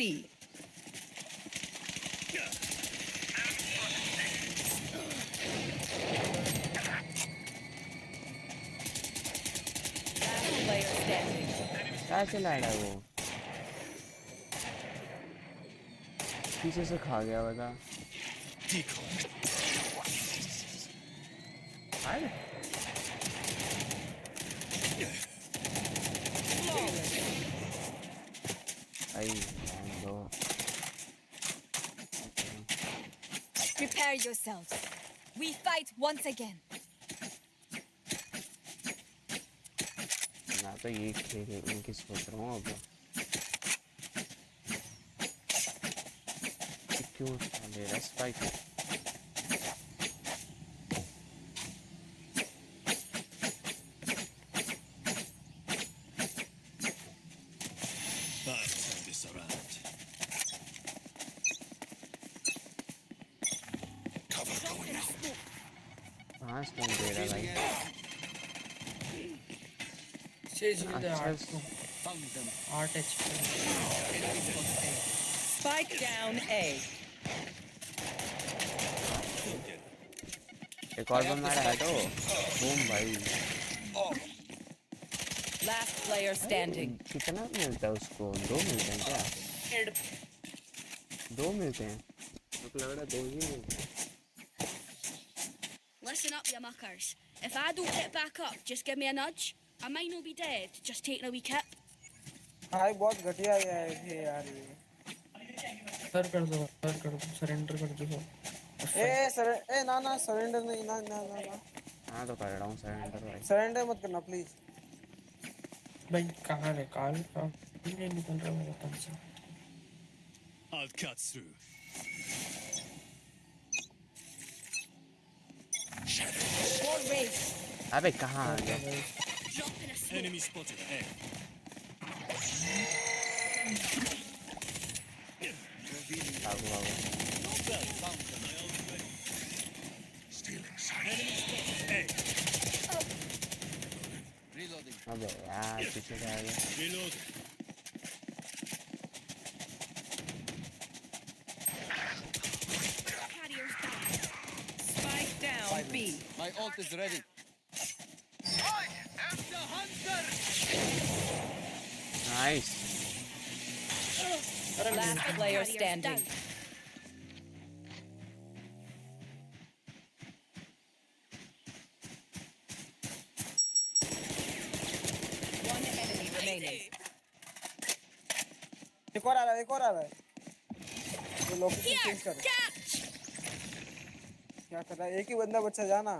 Last player standing. क्या चला रहा है वो? पीछे से खा गया बता। अरे भाई दो। Prepare yourselves. We fight once again. मैं तो ये खेल इनकी सोच रहा हूँ अब। क्यों ले रहा spike? Turn this around. Cover going out. हाँ स्पॉन दे रहा है भाई। Found them. 8 HP. Spike down A. एक और बंदा है तो बूम भाई। Last player standing. कितना मिलता है उसको? 2 मिलते हैं क्या? 2 मिलते हैं? मुझे लग रहा है 2 ही मिलते हैं। Listen up, you muckers. If I don't get back up, just give me a nudge. I might not be dead, just taking a wee kip. भाई बहुत घटिया है यार ये। सर कर दो, सरेंडर कर दो। ए ना सरेंडर नहीं, ना। हाँ तो कर रहा हूँ सरेंडर भाई। सरेंडर मत करना प्लीज। भाई कहाँ है काल? नहीं निकल रहा मेरा तन से। I'll cut through. Squad race. अबे कहाँ आ गया? Drop in a smoke. Enemy spotted. A. भागो भागो। Stealing sight. Enemy spotted. A. Reloading. अबे यार पीछे से आ गया। Reloading. Carrier's down. Spike down B. My ult is ready. Nice. Last player Carrier's standing. down. One enemy remaining. एक और आ रहा है, एक और आ रहा है। तो लोकेशन चेंज कर। क्या कर रहा है? एक ही बंदा बच्चा जाना।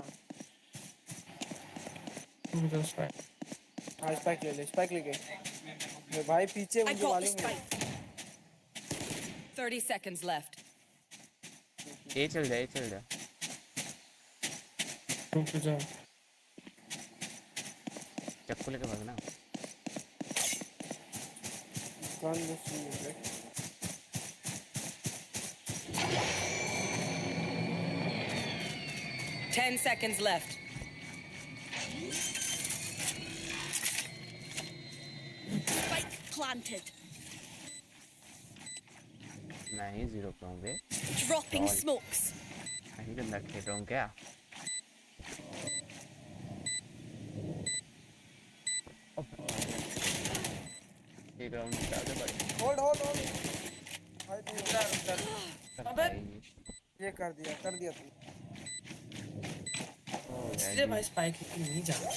हाँ स्पाइक ले ले, स्पाइक लेके। ये भाई पीछे I मुझे got the मालूम है। spike. 30 seconds left. ये चल जा, ये चल जा। चक्कू लेके भागना। कौन दूसरी है? 10 seconds left. Spike planted. नहीं जीरो पे होंगे। Dropping Sorry. smokes. नहीं गंदा खेल रहा हूँ क्या? एक राउंड स्टार्ट है भाई। Hold hold hold. भाई तू उधर उधर। अबे ये कर दिया तू। इसलिए भाई स्पाइक नहीं जाना।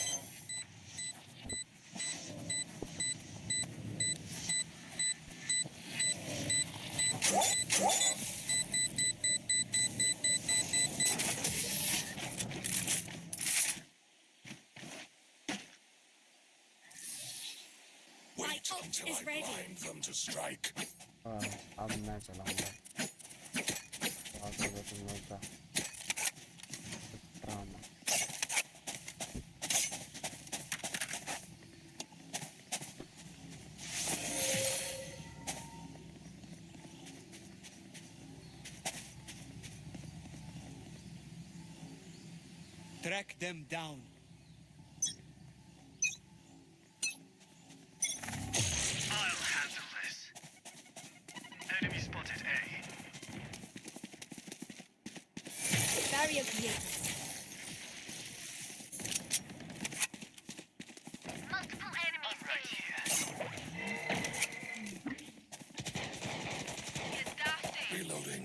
Wait until is I ready. blind them to strike. अब मैं चलाऊंगा। और तो तुम लोग का drama. Track them down. I'll handle this. Enemy spotted A. Barrier created. Multiple enemies Right here. Reloading.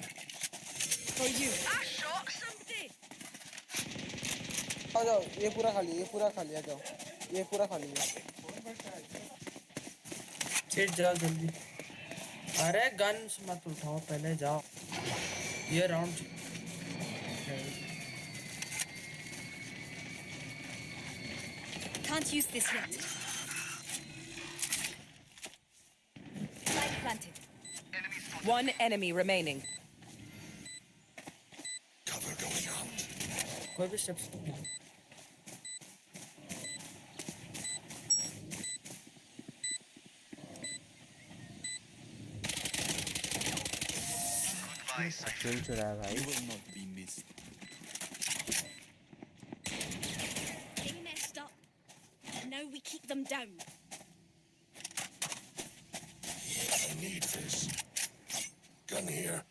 for you. I shot somebody. आ जाओ, ये पूरा खाली, ये पूरा खाली, आ जाओ, ये पूरा खाली है। चिट जाओ जल्दी। अरे गन मत उठाओ, पहले जाओ। ये round Can't use this yet. Spike planted. One enemy remaining. Cover going out. कोई भी स्टेप्स नहीं। खेल चुरा है भाई। You will not be missed. They messed up. Now we keep them down. I need this. Gun here.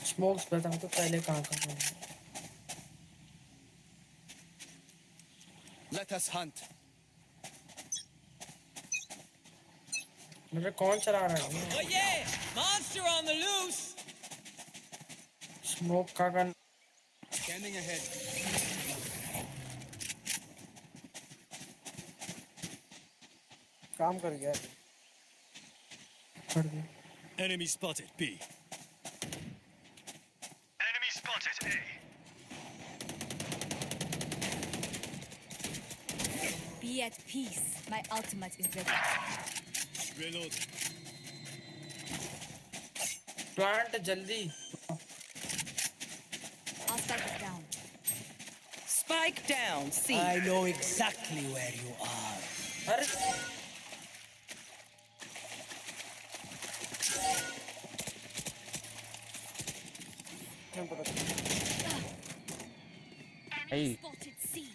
Smokes बता तो पहले कहाँ कहाँ है। Let us hunt. मेरे कौन चला रहा है? Oh yeah! Monster on the loose! Smoke का गन। Scanning ahead. काम कर गया। कर दिया। Enemy spotted B. Enemy spotted A. Be at peace. My ultimate is ready. Reload. Plant जल्दी. I'll spike it down. Spike down. C. I know exactly where you are. अरे Hey. Spotted C.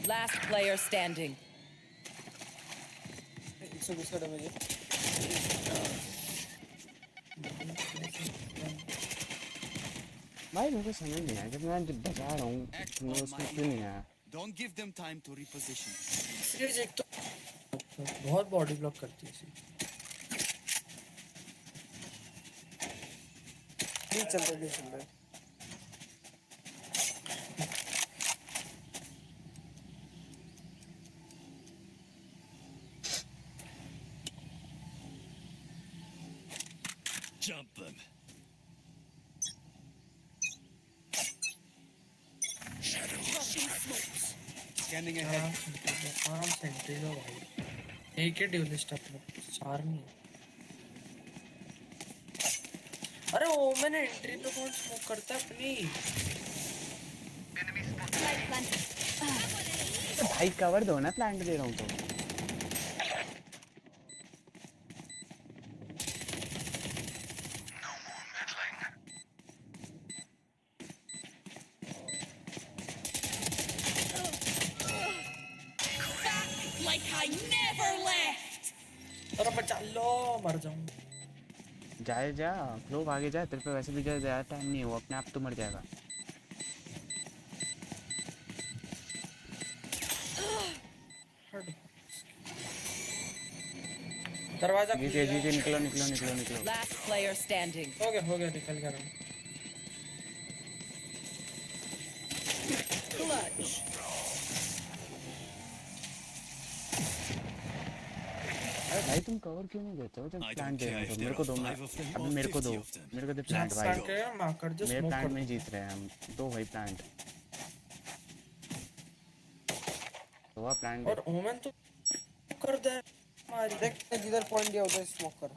Last player standing. 120 का damage है. भाई मेरे को समझ नहीं आया जब मैं बजा रहा हूँ मैं उसमें क्यों नहीं आया. Don't give them time to reposition. Series एक तो बहुत बॉडी ब्लॉक करती है सी. नहीं चल रहा है. Jump them. Scanning ahead. आराम से एंट्री लो भाई. एक ही ड्यूलिस्ट अपने 4 नहीं है. अरे वो मैंने एंट्री तो कौन स्मोक करता है अपनी. भाई कवर दो ना प्लांट दे रहा हूँ तो. Like I never left. अरे बचा लो मर जाऊँ. जाए जा लोग आगे जा तेरे पे वैसे भी ज़्यादा टाइम नहीं है वो अपने आप तो मर जाएगा. दरवाजा जीते जीते निकलो निकलो निकलो निकलो. Last player standing. हो गया निकल गया. Clutch. अरे भाई तुम कवर क्यों नहीं देते हो जब प्लांट दे रहे हो तो मेरे को दो. अभी मेरे को दे प्लांट भाई. मेरे प्लांट में जीत रहे हैं हम. दो भाई प्लांट. तो वह प्लांट और ओमन तो कर दे हमारी. देख जिधर पॉइंट दिया उधर स्मोक कर.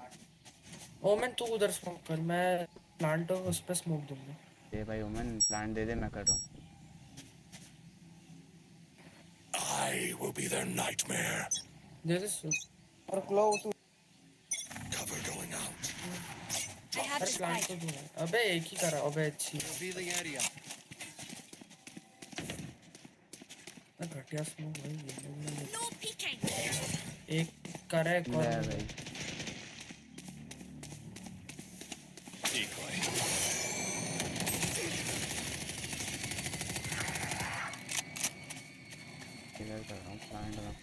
ओमन तू उधर स्मोक कर. मैं प्लांट उस पे स्मोक दूंगा. ये भाई ओमन प्लांट दे दे मैं कर रहा हूँ. I will be their nightmare. दे दे और क्लो तू. Cover going out. I have अरे the प्लांट spike. तो दूंगा. अबे एक ही करा. अबे अच्छी. Revealing area. घटिया स्मोक भाई. No peeking. एक करे एक और. ले भाई. Decoy. इधर कर रहा हूँ प्लांट में.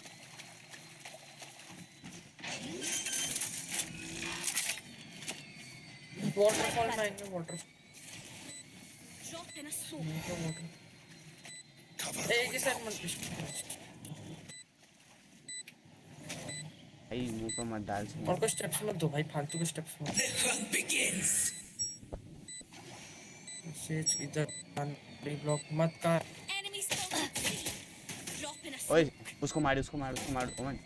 वाटरफॉल में water. Drop in a soap. एक ही सेगमेंट. भाई मुंह पे मत डाल. और कुछ स्टेप्स मत दो भाई. फालतू के स्टेप्स मत. The hunt begins. सेज इधर ब्लॉक मत कर. Enemy spotted C. Drop in a soap. ओए उसको मार ओमन.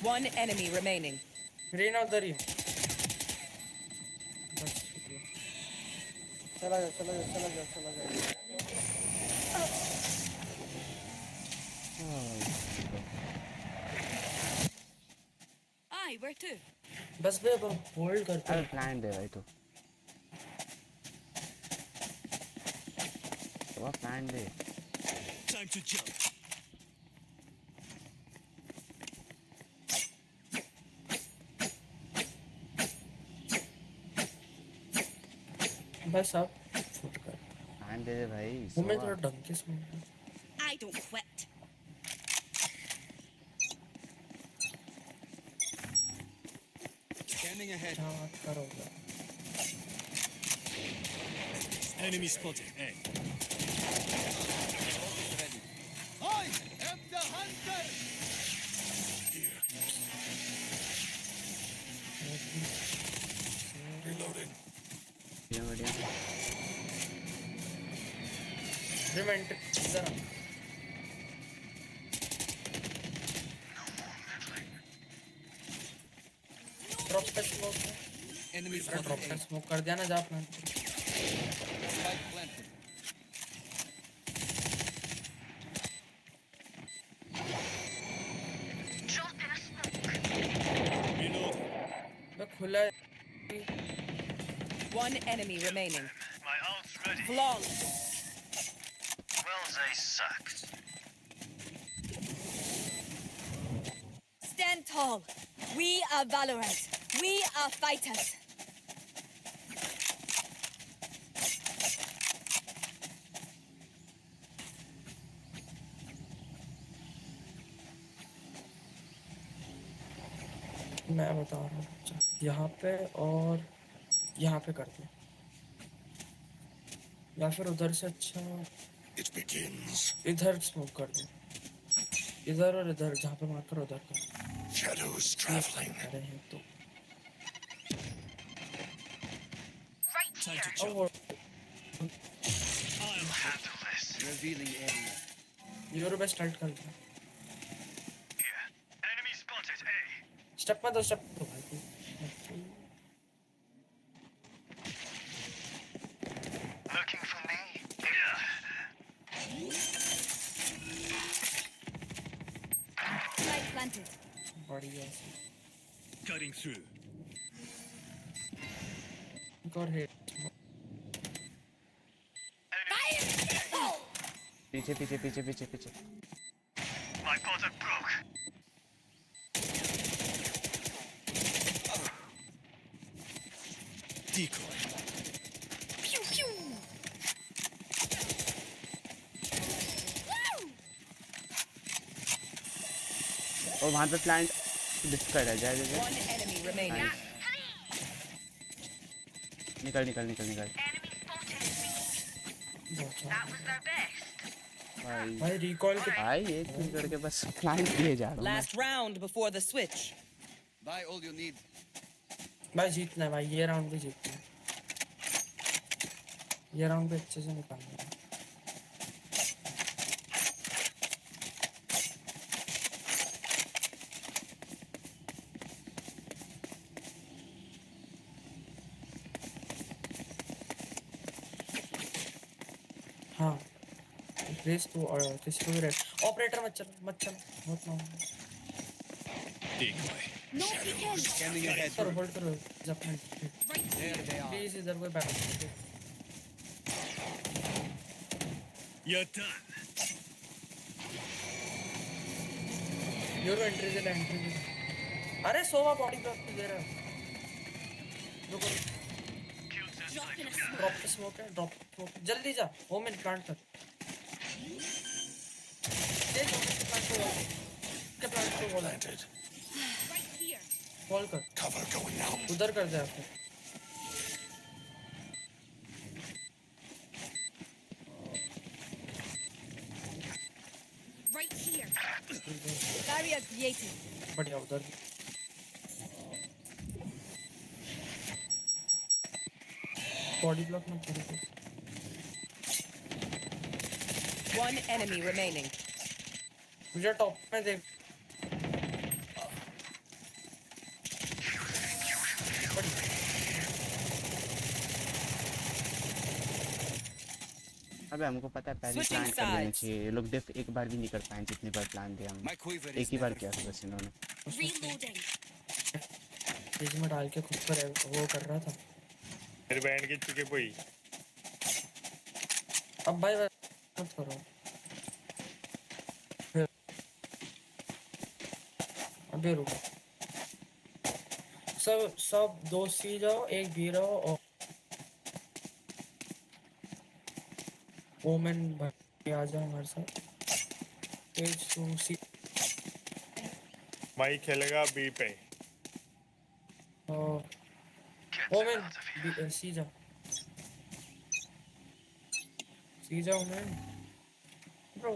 One enemy remaining. रेना उधर ही. चला जा. Aye, where to? बस बे होल्ड करते. अरे प्लांट दे भाई तू. तो plant they. Time to jump. बस अब फुट कर. प्लांट दे दे भाई. वो मैं थोड़ा ढंग के smoke. I don't quit. Scanning ahead. हाँ करोगे. Enemy spotted. Hey. I am the hunter. Here. बढ़िया। इधर ड्रॉप पे स्मोक एनिमी ड्रॉप पे स्मोक कर दिया ना जा अपना मैं खुला है। One enemy remaining. My ult's ready. Flawless. Well, they sucked. Stand tall. We are Valorant. We are fighters. मैं बता रहा हूँ यहाँ पे और यहाँ पे करते हैं या फिर उधर से अच्छा It begins. इधर स्मोक कर दो इधर और इधर जहाँ पे मारकर उधर कर Shadows traveling. अरे हैं तो Time to अब jump. वो I'll handle this. revealing area euro पे स्टार्ट कर दो Here. Enemy spotted. A. Step में दो स्टेप तो भाई Looking for me? Yeah. Spike planted. बढ़िया Cutting through. गॉड हिट पीछे पीछे पीछे पीछे पीछे। My bottom broke. Decoy. Pew pew. और वहाँ पे प्लांट डिस्कर्ड है जाए जाए। One enemy remaining. निकल निकल निकल निकल। भाई रिकॉल के भाई एक मिनट करके बस प्लांट दिए जा रहा हूँ। Last round before the switch. Buy all you need. भाई जीतना है भाई ये राउंड भी जीतना है ये राउंड भी अच्छे से निकालना है हाँ रेस तो और किसी को भी रेस ऑपरेटर मत चल बहुत ना Decoy. No peeking. Scanning ahead करो होल्ड करो जापान प्लीज इधर कोई बैठ You're done. यूरो एंट्री अरे सोवा बॉडी ब्लॉक दे रहा है ड्रॉप पे स्मोक है ड्रॉप स्मोक जल्दी जा ओमेन प्लांट कर तेज ओमेन के प्लांट को बोला कॉल कर Cover going out. उधर कर दे आपने Right here. Barrier created. बढ़िया उधर बॉडी ब्लॉक मत करो One enemy remaining. मुझे टॉप में देख अबे हमको पता है पहले प्लान कर लेना चाहिए ये लोग डिफ एक बार भी नहीं कर पाए जितनी बार प्लान दिया हमने एक ही बार किया था बस इन्होंने Reloading. फ्रिज में डाल के खुद पर वो कर रहा था मेरे बैंड के चुके कोई अब भाई मत करो अबे रुको सब दो सी जाओ एक बी रहो और ओमेन भाई आ जाओ हमारे साथ एच टू सी भाई खेलेगा बी पे ओमेन सी जाओ ओमेन ब्रो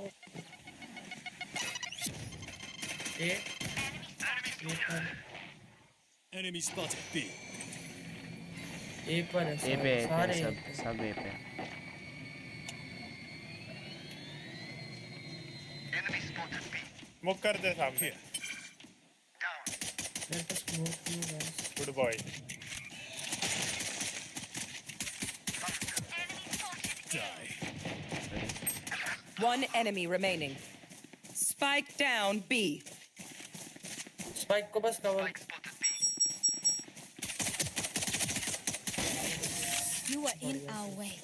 ए Enemy spotted. B. ए पर है ए पे सारे सब A पे। सब ए पे। मुक कर दे सामने। मेरे पास स्मोक नहीं है guys। Good boy. One enemy remaining. Spike down B. Spike को बस cover. You are in our way.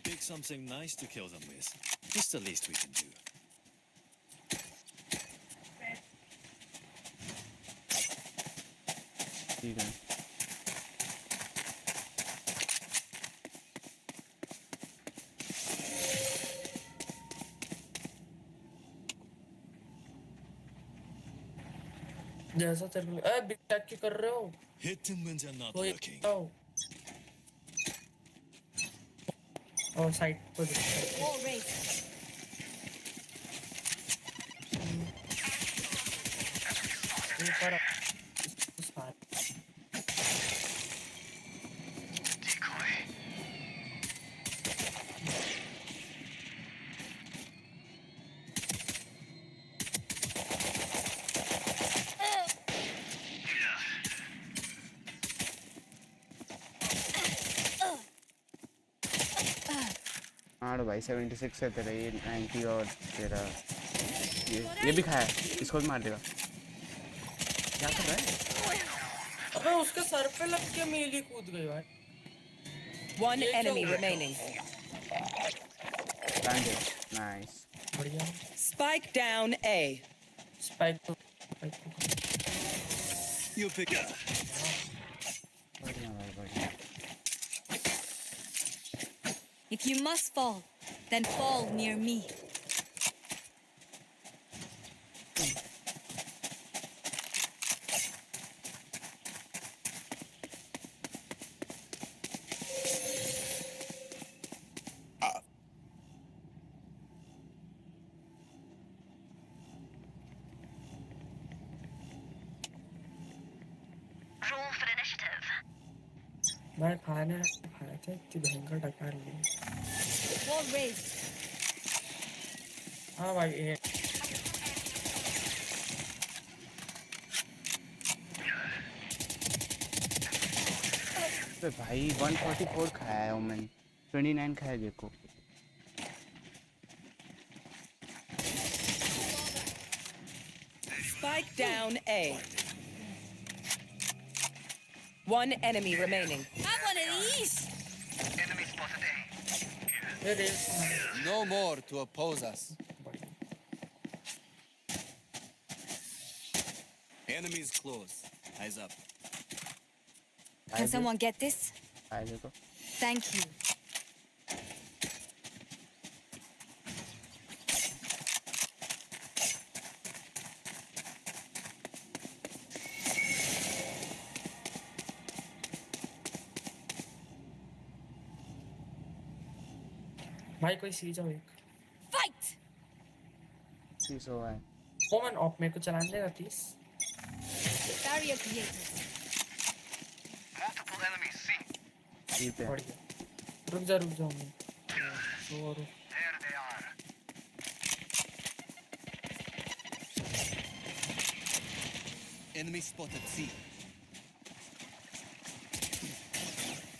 Pick something nice to kill them with. It's the least we can do. ठीक है। जैसा तेरे को ए बिग टैक क्यों कर रहे हो? Hit them when they're not कोई looking. आओ। और साइड पर देखो। All raised. ये पर हाँ भाई 76 है तेरा, ये 90 और तेरा ये भी खाया, इसको भी मार देगा। क्या कर रहा है? अबे उसके सर पे लग के मेली कूद गई भाई। One enemy remaining. Nice. बढ़िया। Spike down A. स्पाइक को You pick up. बढ़िया भाई बढ़िया। If you must fall, then fall near me. Roll for initiative. मैं खाया था इतनी भयंकर डकार ली। Wall raised. हाँ भाई ये अबे भाई 144 खाया है ओमन, 29 खाया देखो। Spike down A. One enemy remaining. Have one of these. Enemy spotted A. it is No more to oppose us. Enemies close. Eyes up. Can someone get this? खाया देखो। Thank you. भाई कोई सी जाओ एक। Fight. सीस हुआ है। ओमन of मेरे को चलाने देगा please. Barrier created. Multiple enemies C. ठीक है। बढ़िया। रुक जा ओमन। और There they are. Enemy spotted C.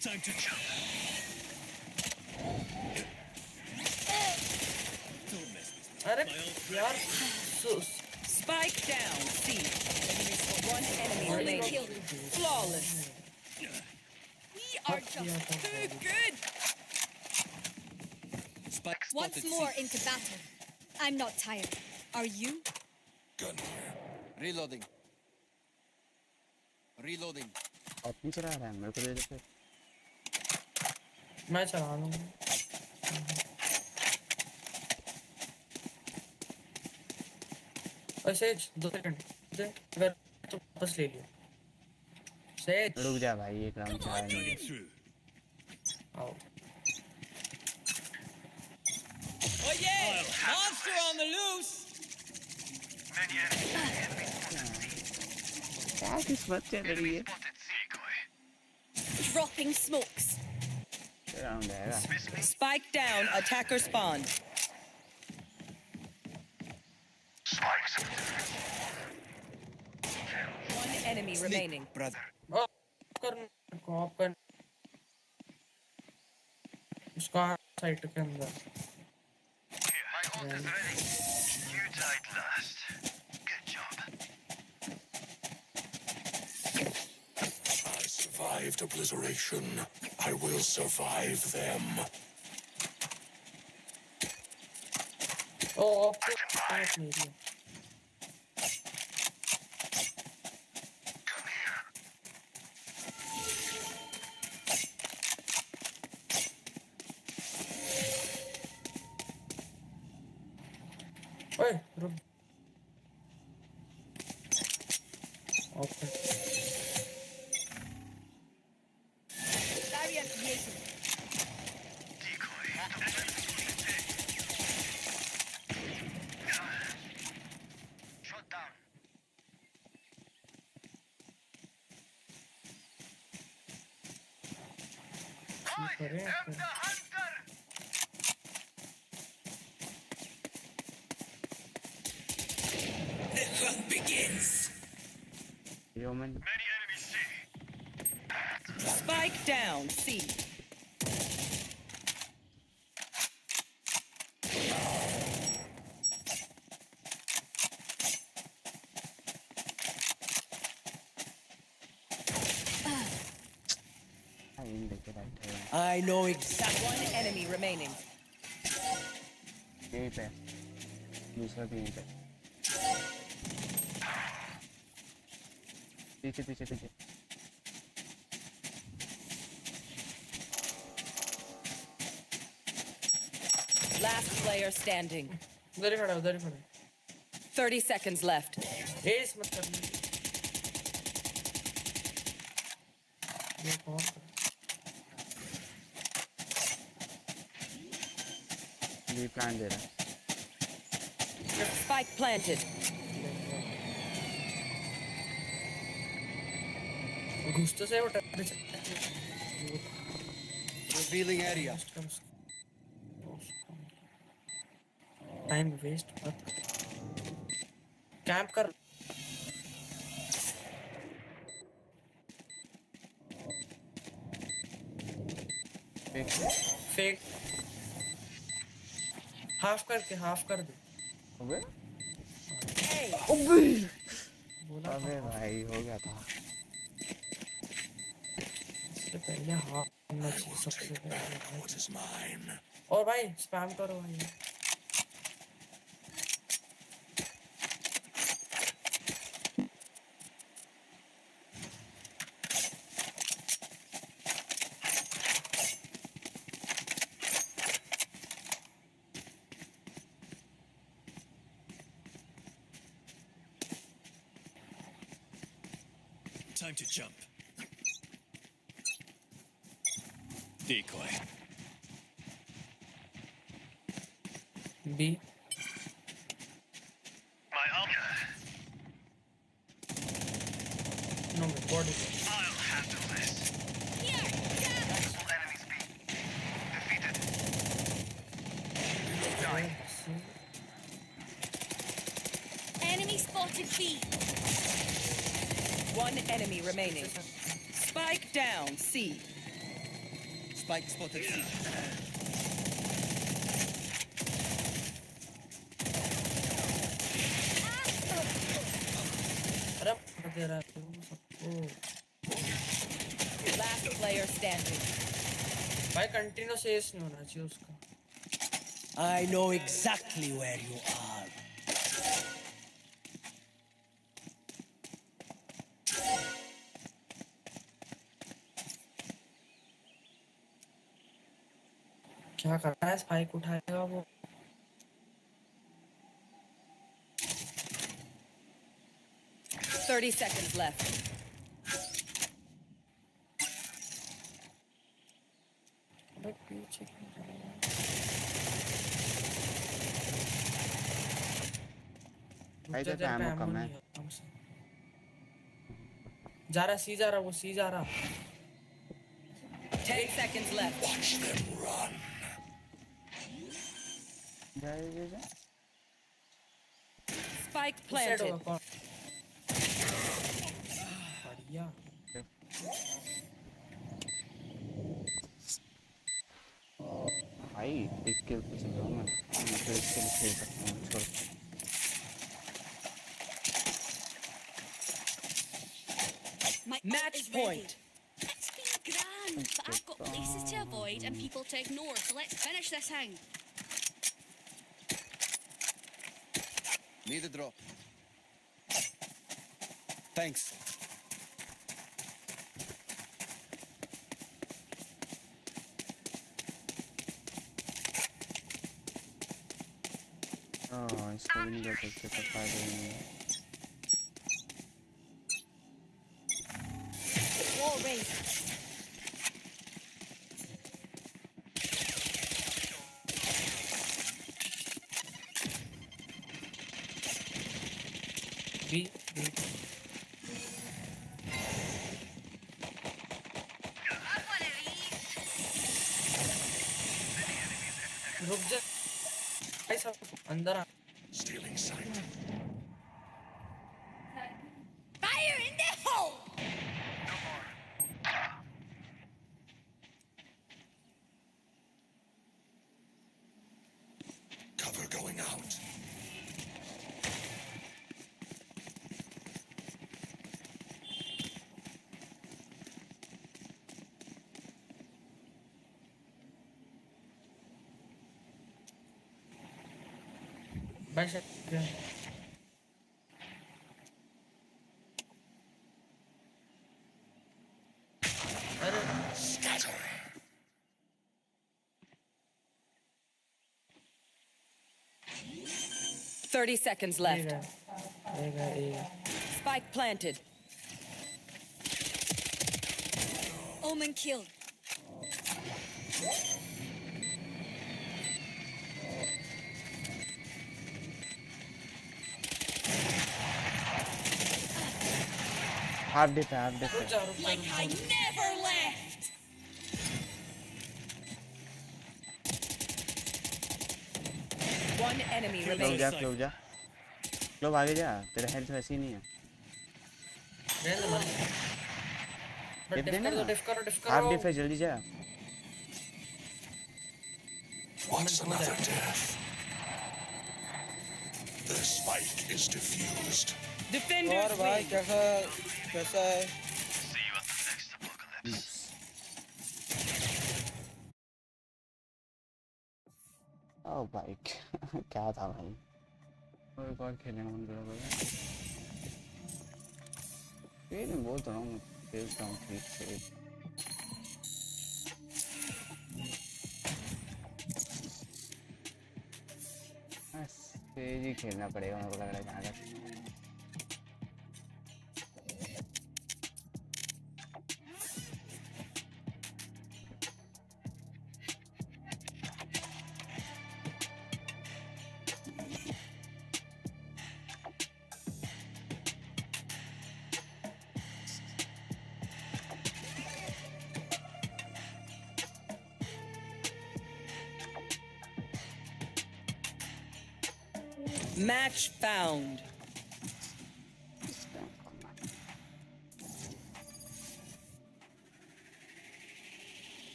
Time to jump. Don't mess with me. अरे यार Spike down C. One enemy remaining. Flawless. We are just too good. Spike Once spotted more C. into battle. I'm not tired. Are you? Reloading. Reloading. और नहीं चला रहा है, मेरे को दे दे फिर। मैं चला लूंगा। ऐसे 2 सेकंड दे, अगर तो वापस ले लियो। सेज रुक जा भाई, एक राउंड चला नहीं। आओ। Oh yeah! Monster on the loose! Many enemies. क्या किस्मत चल रही है? Dropping smokes. Around there. Spike down. Attacker spawn. One enemy remaining. Brother. कर उसका साइट के अंदर I survived obliteration. I will survive them. Oh, Oi, रुक. Okay. The hunt begins. Human. Spike down. C. I know exactly. One enemy remaining. यहीं पे दूसरा भी यहीं पे पीछे पीछे पीछे Last player standing. उधर ही खड़ा 30 seconds left. एस मत करना ये कौन भी प्लान दे रहा है Spike planted. घुस तो सही उठा Revealing area. टाइम वेस्ट मत कैंप कर फेक हाफ कर दे अबे अबे भाई हो गया था इससे पहले हाफ करना चाहिए सबसे पहले What is mine? और भाई स्पैम करो भाई Time to jump. Decoy. B. No, my body. I'll handle this. All enemies be defeated. Die. Enemy spotted B. One enemy remaining. Spike down. C. Spike spotted C. Last player standing. भाई continuous S नहीं होना चाहिए उसका I know exactly where you are. क्या करना है spike उठाएगा वो 30 seconds left. I think ammo कम है जा रहा सी जा रहा वो सी जा रहा 10 seconds left. Watch them run. जा Spike सेट planted. होगा कौन बढ़िया भाई एक किल तो चल रहा हूँ मैं तो इसके लिए खेल सकता हूँ छोड़ Match point. It's been grand, but I've got places to avoid and people to ignore, so let's finish this thing. Need a drop. Thanks. इसको भी नहीं कर सकते तो फायदा ही नहीं है Wall raised. बी रुक जा ऐसा अंदर आ Stealing sight. Fire in the hole! Cover going out. बस अरे Scatter. 30 seconds left. एक Spike planted. Omen killed. Half diff है हाफ डिफ रुक है जा रुक जा Like I never left! One enemy clove remains. जा क्लोव जा क्लोव आगे जा तेरा हेल्थ वैसे ही नहीं है रहने मत डिफ डिफ देना कर दो डिफ करो हाफ डिफ है जल्दी जा What's another death? The spike is diffused. Defenders और भाई win. कैसा कैसा है ओ भाई क्या था भाई और एक और खेलने का मन कर रहा है ये नहीं बोल तो रहा हूँ मैं खेलता हूँ ठीक से तेज ही खेलना पड़ेगा मेरे को लग रहा है जहाँ तक Match found.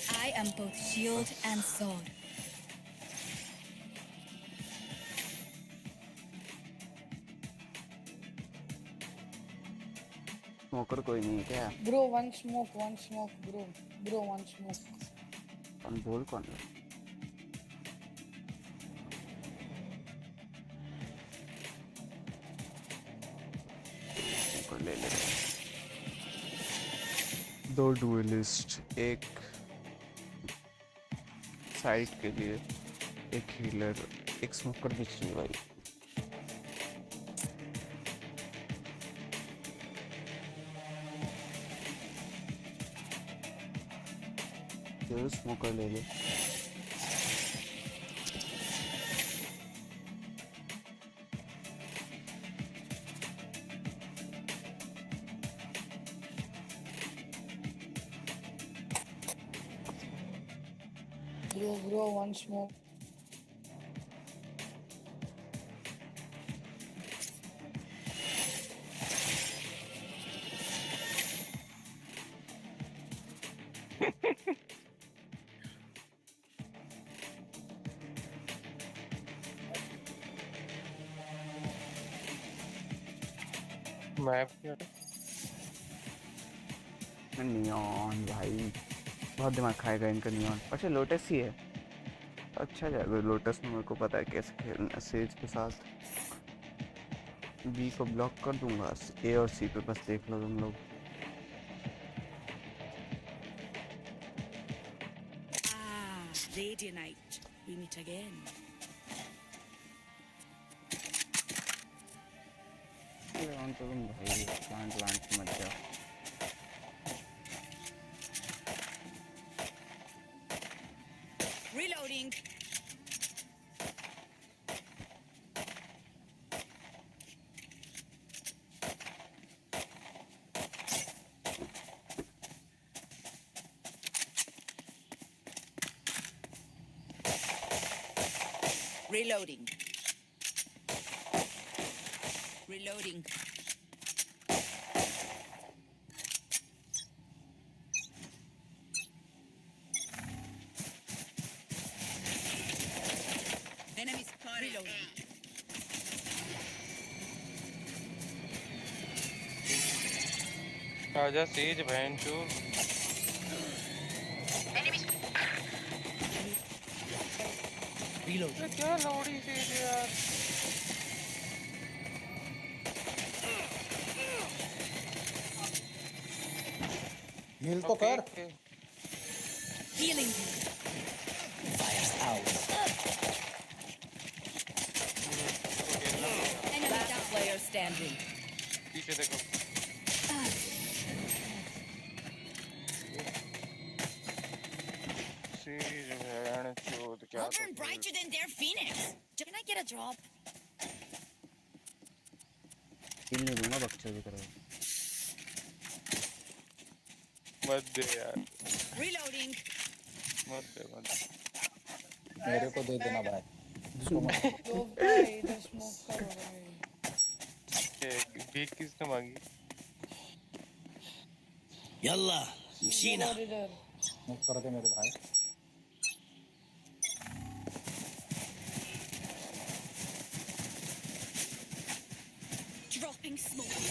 I am both shield and sword. Smoker कोई नहीं है क्या bro one smoke bro one smoke कौन बोल कौन है स्मोकर ले ले दो डुएलिस्ट एक साइड के लिए एक हीलर एक स्मोकर भी चाहिए भाई स्मोकर ले ले Bro, one smoke. मैप क्या नियॉन भाई बहुत दिमाग खाएगा इनका नियॉन। अच्छा लोटस ही है, अच्छा जाएगा लोटस में। मेरे को पता है कैसे खेलना सेज के साथ। बी को ब्लॉक कर दूंगा, ए और सी पे बस देख लो तुम लोग। Lady night, we meet again. तो तुम भाई प्लांट मत जाओ। Reloading. Reloading. Reloading. Enemy spotted. Reloading. आजा सेज भैंचो Reload. क्या लोड़ी सेज यार हील तो कर। Healing. Fires out. Last player standing. पीछे देखो सेज भैंचो क्या I'll burn brighter than their phoenix. Can I get a drop? हिल नहीं दूंगा बच्चों की तरह। मत दे यार Reloading. मत दे मेरे को दे देना भाई। तो भाई इधर स्मोक करो भाई। भीख किसने मांगी Yalla, Machina. इधर स्मोक कर दे मेरे भाई। Dropping smoke.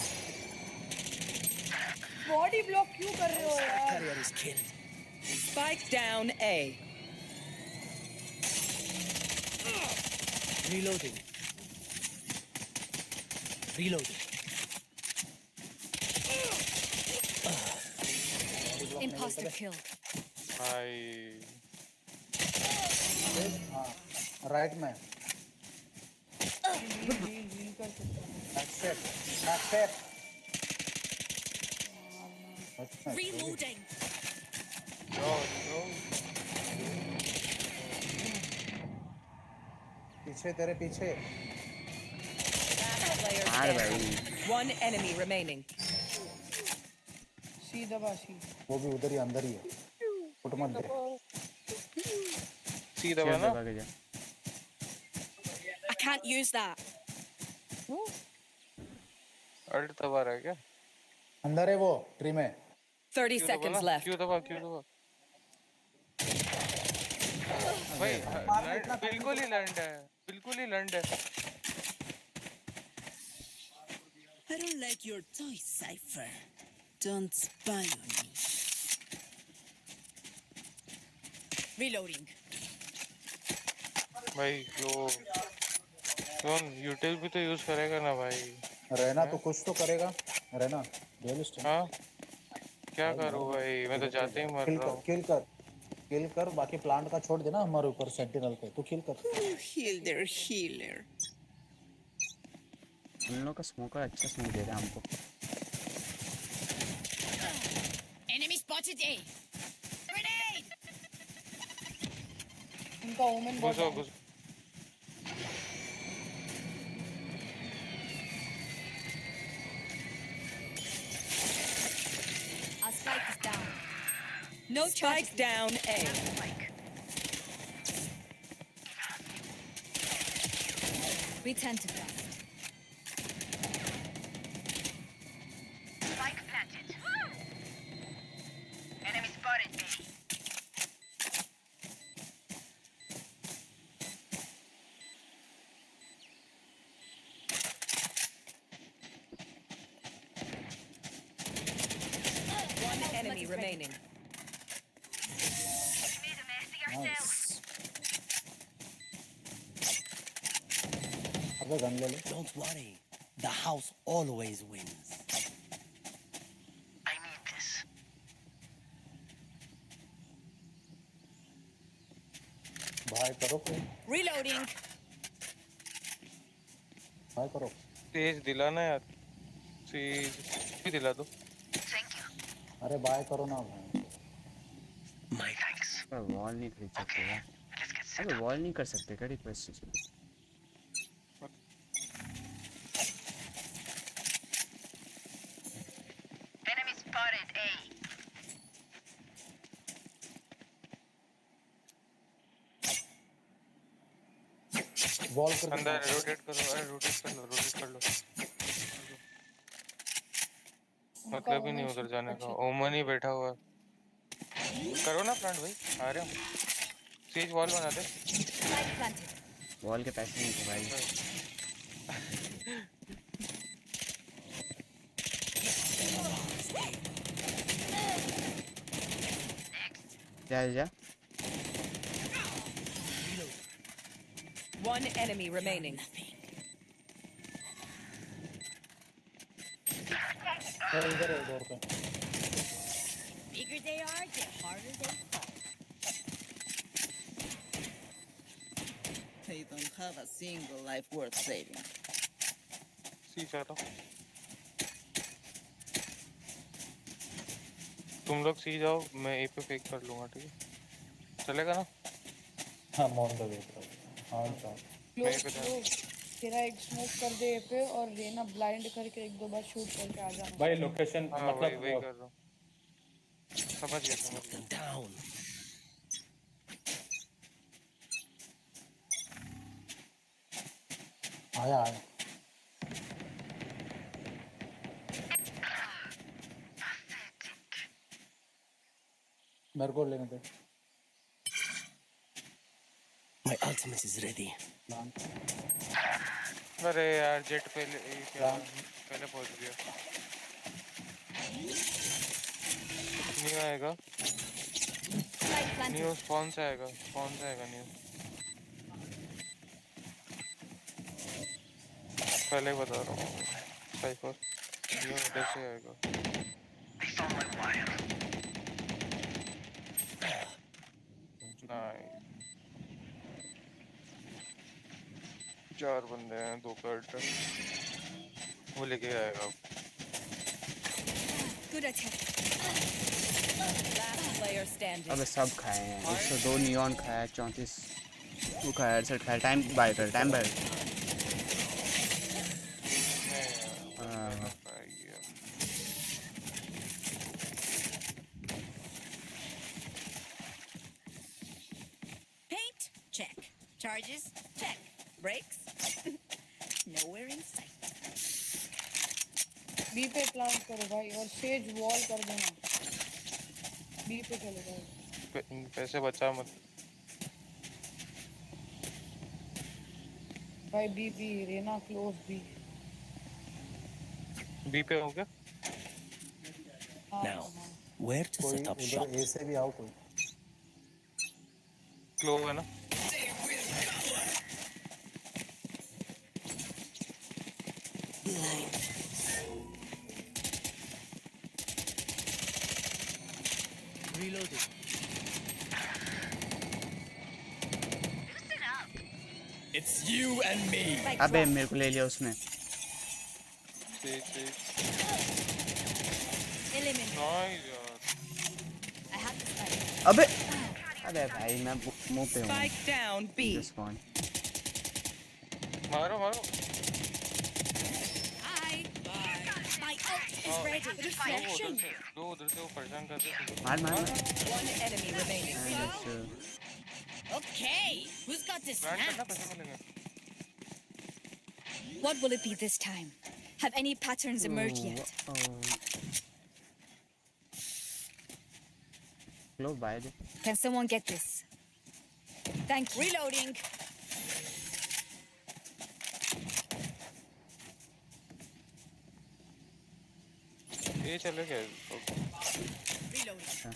बॉडी ब्लॉक क्यों कर रहे हो यार? Carrier is killed. Spike down A. Reloading. Reloading. Imposter kill. भाई हाँ राइट में। हील कर सकता हूँ। एक्सेप्ट। Reloading. पीछे तेरे पीछे। Player standing. One enemy remaining. सीधा बासी। वो भी उधर ही अंदर ही है। फुट मत दे। सीधा बना I can't use that. Alt दबा रहा है क्या अंदर है वो ट्री में। 30 seconds left. क्यों दबा भाई बिल्कुल ही लैंड है बिल्कुल ही लैंड है I don't like your toy, Cypher. Don't spy on me. Reloading. भाई कौन यूटिल भी तो यूज करेगा ना भाई रहना तो कुछ तो करेगा रहना रियलिस्ट। हाँ क्या करूँ भाई मैं तो जाते ही मर रहा हूँ किल कर बाकी प्लांट का छोड़ देना हमारे ऊपर सेंटिनल पे तू किल कर। Heal their healer. उन लोगों का स्मोकर अच्छा स्मोक दे रहा है हमको। Enemy spotted A. Grenade. इनका women घुसो Our spike is down. No spike down A. We tend to best. Spike planted. Enemy spotted B. One enemy remaining. Nice. Don't worry. The house always wins. I need this. भाई करो कोई Reloading. भाई करो तेज दिला ना यार, तेज भी दिला दो। अरे बाय करो ना भाई My thanks. वॉल नहीं खरीद सकते यार। अबे वॉल नहीं कर सकते क्या request? Enemy spotted A. Wall कर अंदर रोटेट करो, अरे रोटेट कर लो, रोटेट कर लो। मतलब ही नहीं उधर जाने का, ओमन ही बैठा हुआ है। करो ना प्लांट भाई, आ रहे हम। सीज वॉल बना दे। वॉल के पैसे नहीं थे भाई। जा One enemy remaining. इधर है डोर पे Bigger they are, the harder they fall. They don't have a single life worth saving. सी चलो। तुम लोग सी जाओ, मैं ए पे फेक कर लूंगा, ठीक है? चलेगा ना? हाँ मॉन द वे हाँ चल तेरा एक स्मोक कर दे ए पे और रेना ब्लाइंड करके एक दो बार शूट करके आ जाना भाई लोकेशन हाँ, मतलब वही कर रहा हूँ। समझ गया, समझ गया। Down. आया आया मेरे को लेने दे My ultimate is ready. अरे यार जेट पहले पहले पहुंच गया। नहीं आएगा, न्यूज़ कौन सा आएगा, न्यूज़ पहले ही बता रहा हूँ। साइफर न्यूज़ उधर से आएगा। नाइस, 4 बंदे हैं, 2 कार्ड वो लेके आएगा। Good attack. Last player standing. अबे सब खाए हैं। 102 नियॉन खाया, 34 वो खाया, 68 खाया। टाइम बाय कर, time buy. Paint? Check. Charges? Check. Brakes? Nowhere in sight. B पे प्लांट करो भाई और सेज वॉल कर देना बी पे चले जाओ पैसे बचा मत। भाई B B Reyna close B B पे हो गया। Now, where to set up shop? ए से भी आओ कोई क्लो है ना? Reloading. It's you and me. अबे मेरे को ले लिया उसने। अबे भाई मैं मुंह पे हूँ। Spike down B. मारो मारो। My ult is ready. Reflection. दो उधर से वो परेशान कर रहे हैं। मार मार। One enemy remaining. Okay, who's got this plant करना, snack? पैसे मिलेंगे। What will it be this time? Have any patterns emerged yet? Glow by the. Can someone get this? Thank you. Reloading. ये चले गए Reloading.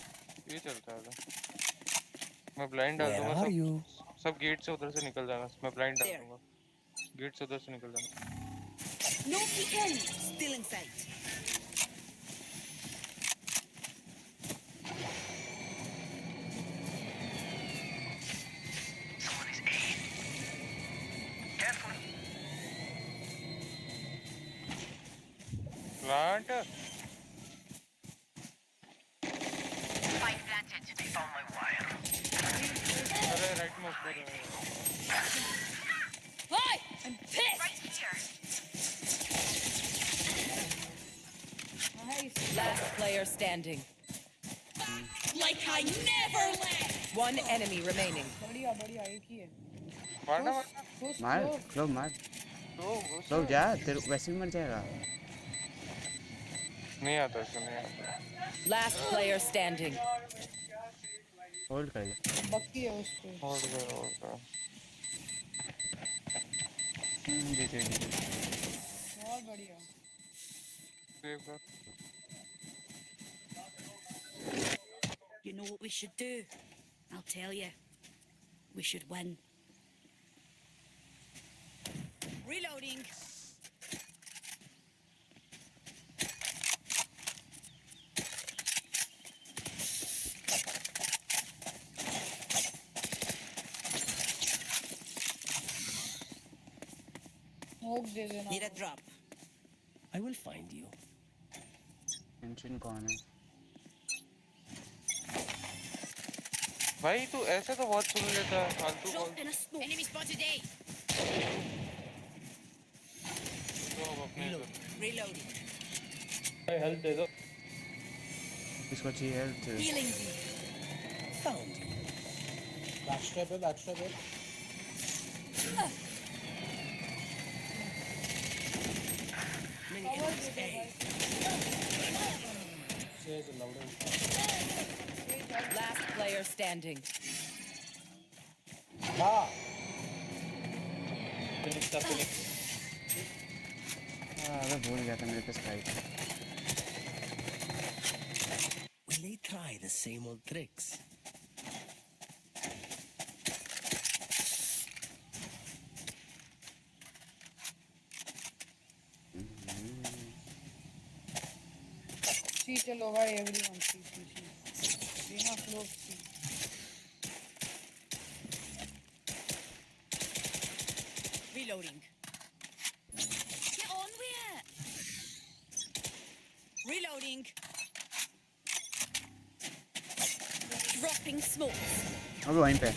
ये चलता है मैं ब्लाइंड डाल दूंगा सब गेट से उधर से निकल जाना मैं ब्लाइंड डाल दूंगा गेट से उधर से निकल जाना No peeking. Still in sight. Plant Spike planted. They found my wire. अरे राइट में ऊपर Hi! I'm pissed! Right here. Last player standing. Like I never left. One enemy remaining. बढ़िया बढ़िया एक ही है मारना मार ग्लो मार ग्लो जा तेरे वैसे भी मर जाएगा नहीं आता इसको नहीं आता Last player standing. होल्ड कर ले बाकी है उसको होल्ड कर जी बहुत बढ़िया सेव कर You know what we should do? I'll tell you. We should win. Reloading. Smoke दे देना Need a drop. I will find you. Tension कौन है भाई तू ऐसे तो बहुत सुन लेता है फालतू Drop call in a smoke. Enemy spotted A. तो अब अपने Reloading. हेल्थ दे दो इसको चाहिए health Healing you. Found you. Backstep है Many enemies A. Last player standing. हाँ अबे भूल गया था मेरे पे strike Will they try the same old tricks? C चलो भाई एवरीवन सी बिना float C Reloading. Get on with it. Reloading. Dropping smokes. अबे वहीं पे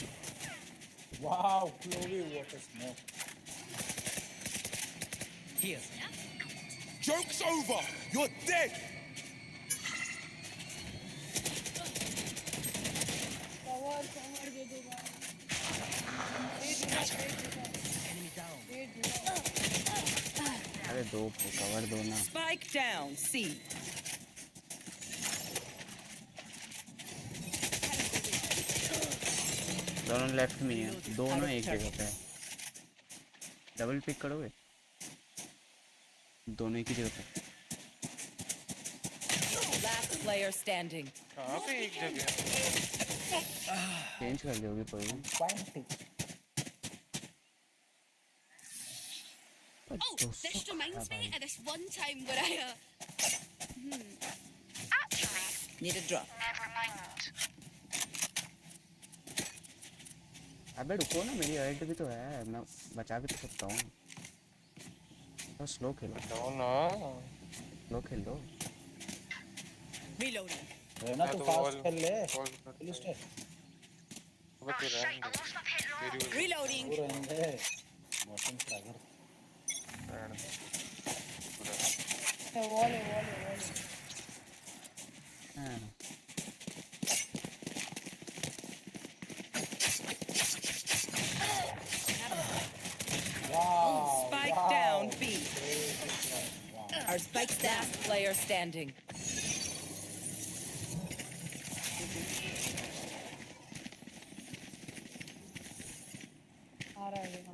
वाओ फ्लोरी water smoke Here. Joke's over! You're dead! Cover दे दो Enemy down. अरे दो कवर दो ना Spike down. C. दोनों लेफ्ट में है दोनों एक जगह पे है डबल पिक करोगे दोनों एक ही जगह पे Last player standing. कहाँ पे एक जगह चेंज कर दोगे कोई Oh, this reminds me of this one time where I Actually, Need a drop. never mind. अबे रुको ना मेरी अल्ट भी तो है मैं बचा भी तो सकता हूँ तो स्लो खेलो ना स्लो खेल लो Reloading. ना तो फास्ट खेल ले police Oh shit, I lost my pit low. Reloading. रहेंगे मौसम फ्रैगर वॉल हाँ Spike down. down B. Our spike's down. Last player standing. आ रहा है देखो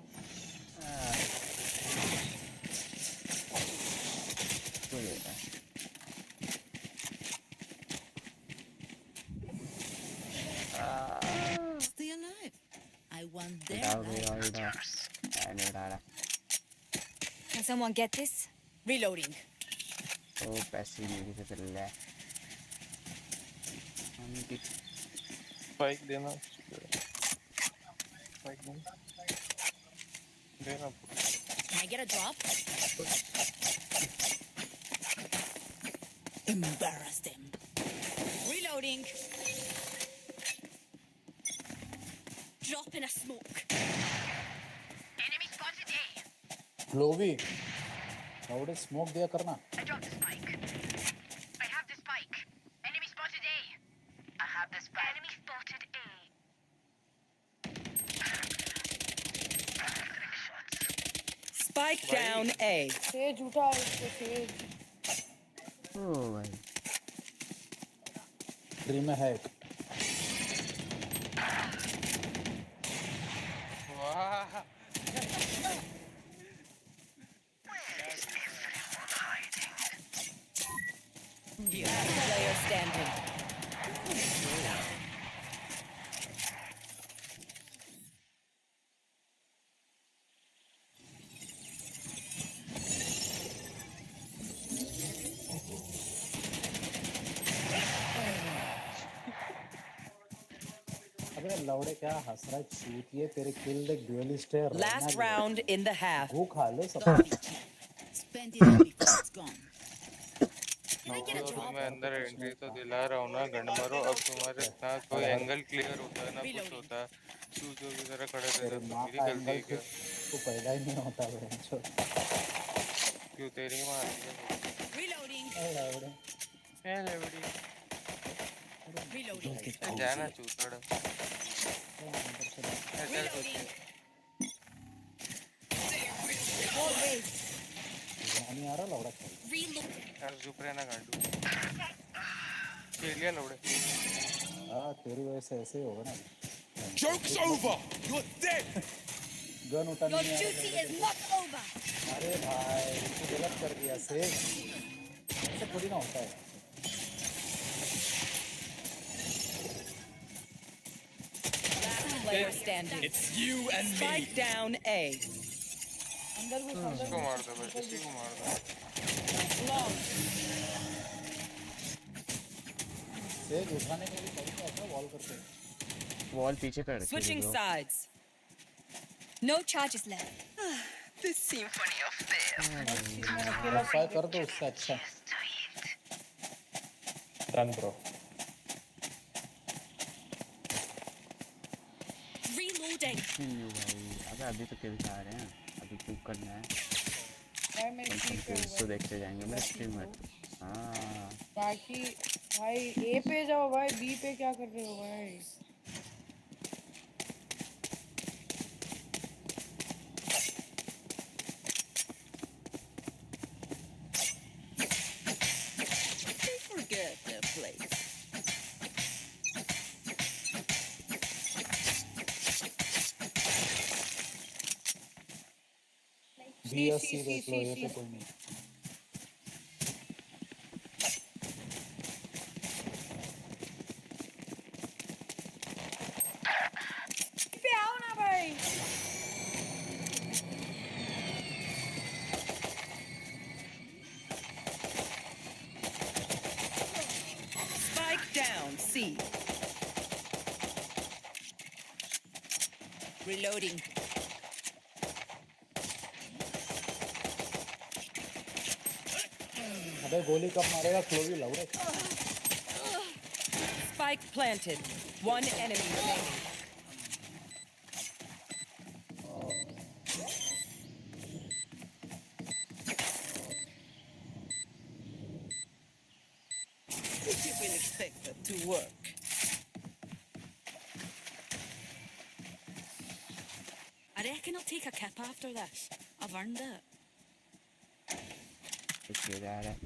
Stay alive. I want their डाल दे life. और डाल नहीं डाला Can someone get this? Reloading. तो पैसे मेरी से चल रहा है स्पाइक देना स्पाइक देना Can I get a drop? Embarrass them. Reloading. Drop in a smoke. Enemy spotted A. Glowy. Loud smoke दिया करना. I dropped the spike. I have the spike. Enemy spotted A. I have the spike. Enemy spotted A. Spike down A. Says उठा इसको says ओ भाई Dream में है एक. वाह Last player standing. अबे लौड़े क्या हंस रहा है चूतिए तेरे किल देख ड्यूलिस्ट है. Last round in the half. वो खा ले सब. Spend it all before it's gone. मैं अंदर एंट्री तो दिला रहा हूँ ना गंड मारो अब तुम्हारे ना कोई एंगल क्लियर होता है ना कुछ होता है तू जो की तरह खड़े रहते तो मेरी गलती है क्या तो पैदा ही नहीं होता है क्यों तेरी माँ आती है Reloading. Reloading. जाना चूतड़ Reloading. नहीं आ रहा लौड़ा. Reload. यार चुप रहना गांडू खेल लिया लौड़े हाँ तेरी वजह से ऐसे ही होगा ना. Joke's over! You're dead! Gun उठाने Your नहीं आ duty रहा. is not over. अरे भाई तू गलत कर दिया से. ऐसे थोड़ी ना होता है. Last player standing. It's you and me! Spike down A. अंदर घुस अंदर इसको मार दो भाई इसी को मार दो सेज उठाने के लिए तरीका होता है वॉल करके. वॉल पीछे कर रखी है Switching bro. sides. No charges left. The symphony of fail. Try कर दो उससे अच्छा. Done bro. Reloading. भाई अबे अभी तो किल आ रहे हैं अभी क्यों करना है भाई मेरे ठीक है kills तो देखते जाएंगे मेरे स्ट्रीम में हाँ ताकि भाई ए पे जाओ भाई बी पे क्या कर रहे हो भाई Forget the place. BSC देख लो ये तो कोई नहीं. पे आओ ना भाई Spike down C. Reloading. अबे गोली कब मारेगा क्लोवी लौड़े. Spike planted. One enemy remaining. You will expect that to work. I reckon I'll take a kip after this. I've earned it. कुछ किया जा रहा है।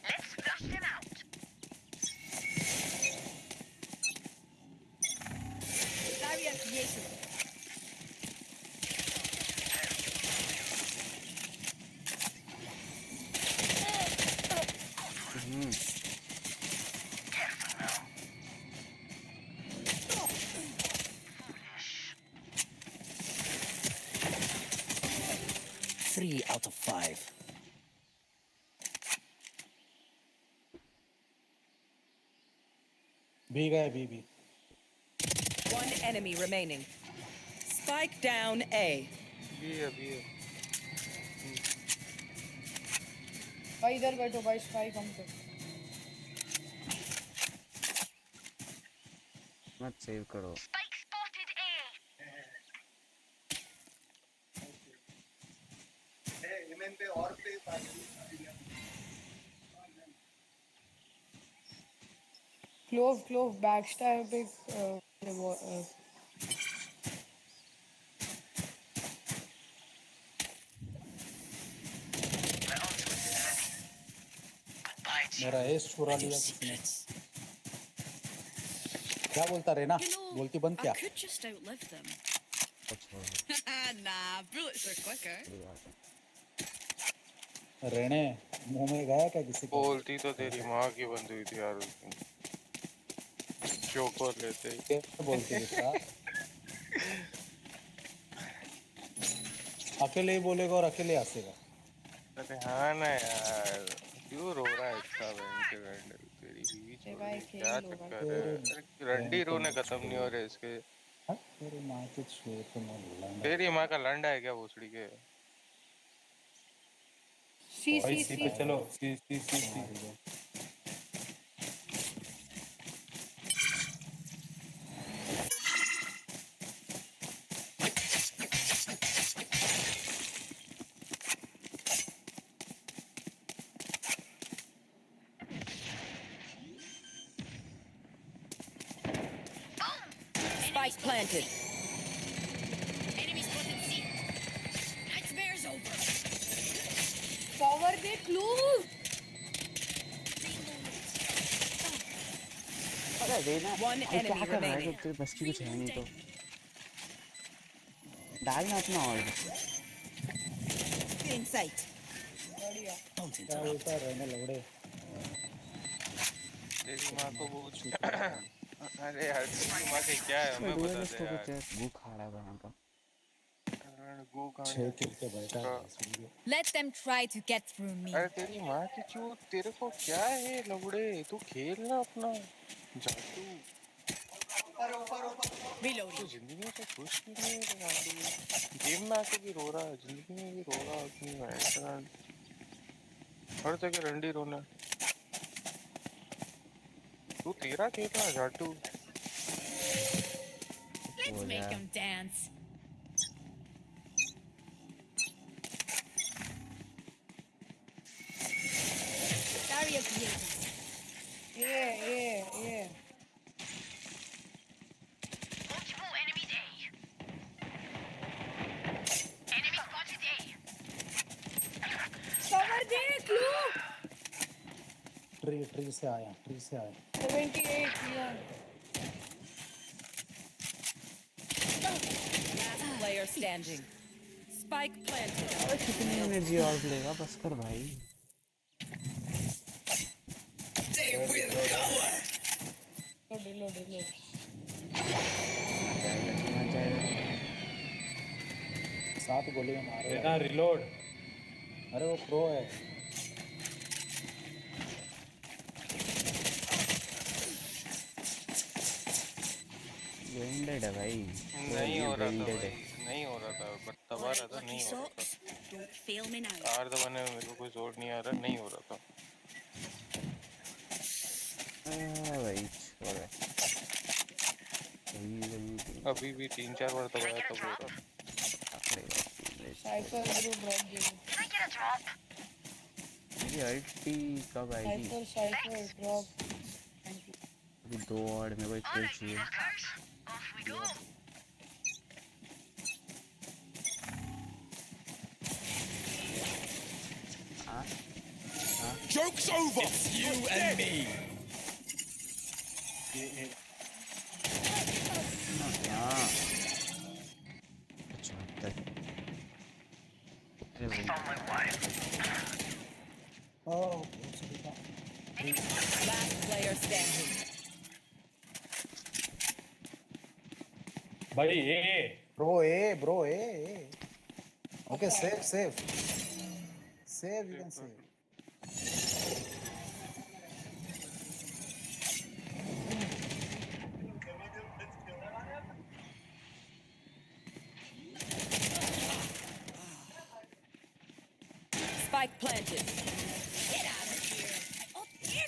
Let's flush them out. Barrier created. Three out of five. B गए B. One enemy remaining. Spike down A. B है. भाई इधर बैठो भाई, स्पाइक हम पे। मत सेव करो। Spike spotted A. Clove backstabbing मेरा एस चुरा लिया किसने? क्या बोलता रे ना? बोलती बंद क्या? I could just outlive them. Nah, bullets are quicker. रहने मुंह में गया क्या किसी को? बोलती तो तेरी माँ की बंद हुई थी यार उस दिन। चोको लेते ही। क्या बोलती है इसका? अकेले ही बोलेगा और अकेले हंसेगा। अरे हाँ ना यार, क्यों रो रहा है इतना वेंटिलेटर? तेरी बीवी छोड़ गई, क्या चक्कर है? रंडी रोने खत्म नहीं हो रहे इसके। तेरी माँ की चोट में लंडा। तेरी माँ का लंडा है क्या भोसड़ी के? सी पे चलो C Spike planted. Enemy spotted C. Nightmare's over. Power दे क्लोव। अरे देना। One क्या enemy कर रहा है? remaining. तेरे बस की कुछ है नहीं तो डालना अपना और। In sight. बढ़िया। क्या होता है रहने लौड़े? तेरी माँ को पूछ। अरे यार तेरी माँ के क्या है हमें बता दे यार। गू खा रहा है वहाँ का। गू छह किल पे बैठा है। Let them try to get through me. अरे तेरी माँ की चूत, तेरे को क्या है लौड़े? तू खेलना अपना जादू। Reloading. तो जिंदगी में तो खुश भी नहीं है यार। गेम में आके भी रो रहा है, जिंदगी में भी रो रहा है अपनी भैंस। हर जगह रंडी रोना। तू तेरा खेलना जादू। Let's make them dance. Barrier created. Yeah. Multiple enemies A. Enemy spotted A. Power दे क्लोव। ट्री से आया 78 yeah. Last player standing. Spike planted. अरे कितनी एनर्जी और लेगा बस कर भाई। Reload. सात गोली मारे ना रिलोड। अरे वो प्रो है। ब्रेंडेड है भाई। नहीं हो रहा था भाई, नहीं हो रहा था, बट दबा रहा था, नहीं हो रहा था। Don't fail me now. तार दबाने में मेरे को कोई जोर नहीं आ रहा, नहीं हो रहा था। भाई छोड़। अभी भी 3-4 बार दबाया तब हो रहा। Cipher bro drop they. Can I get a drop? मेरी अल्टी कब आएगी? Cipher drop. अभी 2 और मेरे को एक किल चाहिए। Off we go. Joke's over! It's you and me. Oh. Last player standing. भाई ए Bro, A. Okay, save. Save, you can save. Spike planted.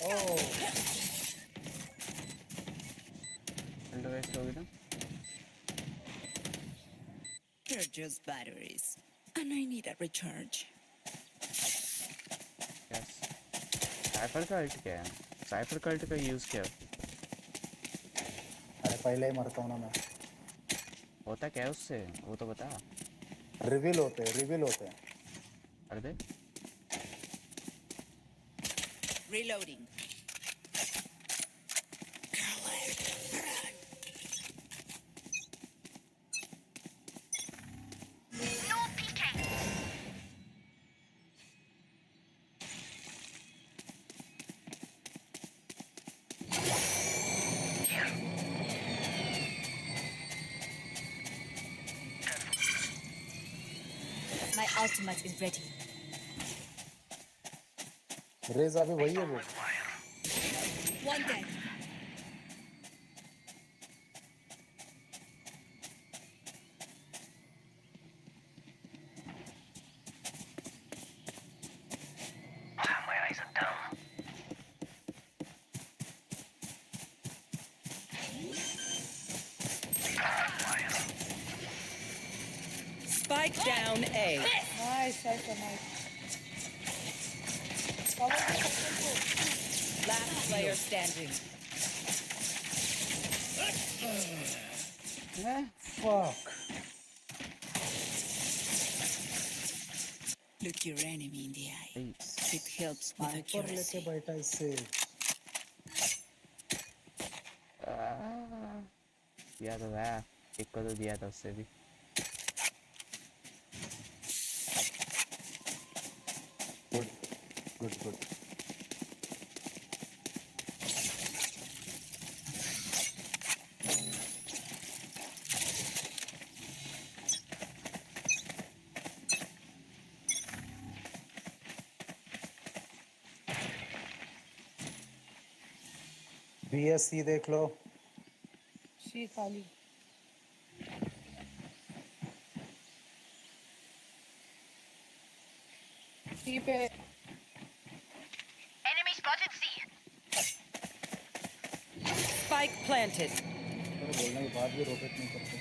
Oh. अंडरवेस्ट हो गई ना? They're just batteries, and I need a recharge. Yes. Cipher का alt क्या है? Cipher का alt का use क्या है? अरे पहले ही मरता हूँ ना मैं। होता क्या है उससे? वो तो बता। रिवील होते हैं। अरे दे। Reloading. No peeking. My ultimate is ready. Raze अभी वही है वो। One dead. My eyes are down. Spike down A. Nice, Cypher, nice. Last player standing. Fuck. Look your enemy in the eye. It helps with Cypher लेके accuracy. बैठा इससे। दिया तो है, एक को तो दिया था उससे भी। Good. BSC देख लो। सी खाली। सी पे Enemy spotted C. Spike planted. अरे बोलने के बाद भी रोटेट नहीं करते।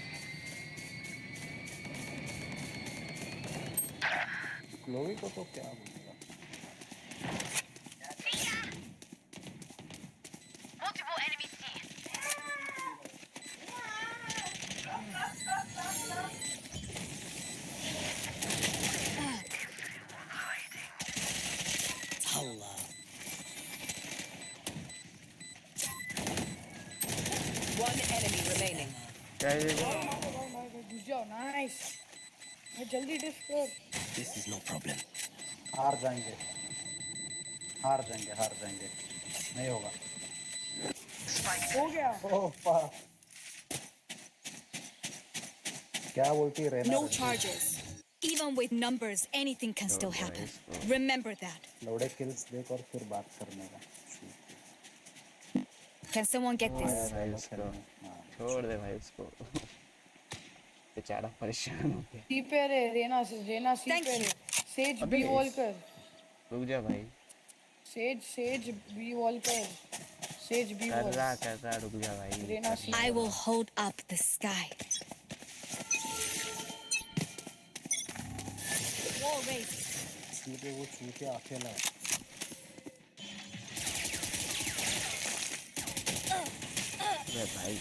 ग्लोवी को तो क्या बोलेगा? Multiple enemy C. Allah. One enemy remaining. क्या है ये? घुस जाओ। नाइस। जल्दी डिफ कर। This is no problem. हार जाएंगे। नहीं होगा। हो गया। ओह fuck. क्या बोलती है Raina? No charges. Even with numbers, anything can still happen. Remember that. Lode kills देख और फिर बात करने का। Can someone get this? भाई उसको छोड़ दे भाई उसको। बेचारा परेशान हो गया। सी पे रे रेना सी पे रे। सेज बी वॉल कर। रुक जा भाई। सेज बी वॉल कर। Sage B wall. कर रहा रुक जा भाई। रेना सी। I will hold up the sky. raised. सी पे वो चूतिया अकेला है। अरे भाई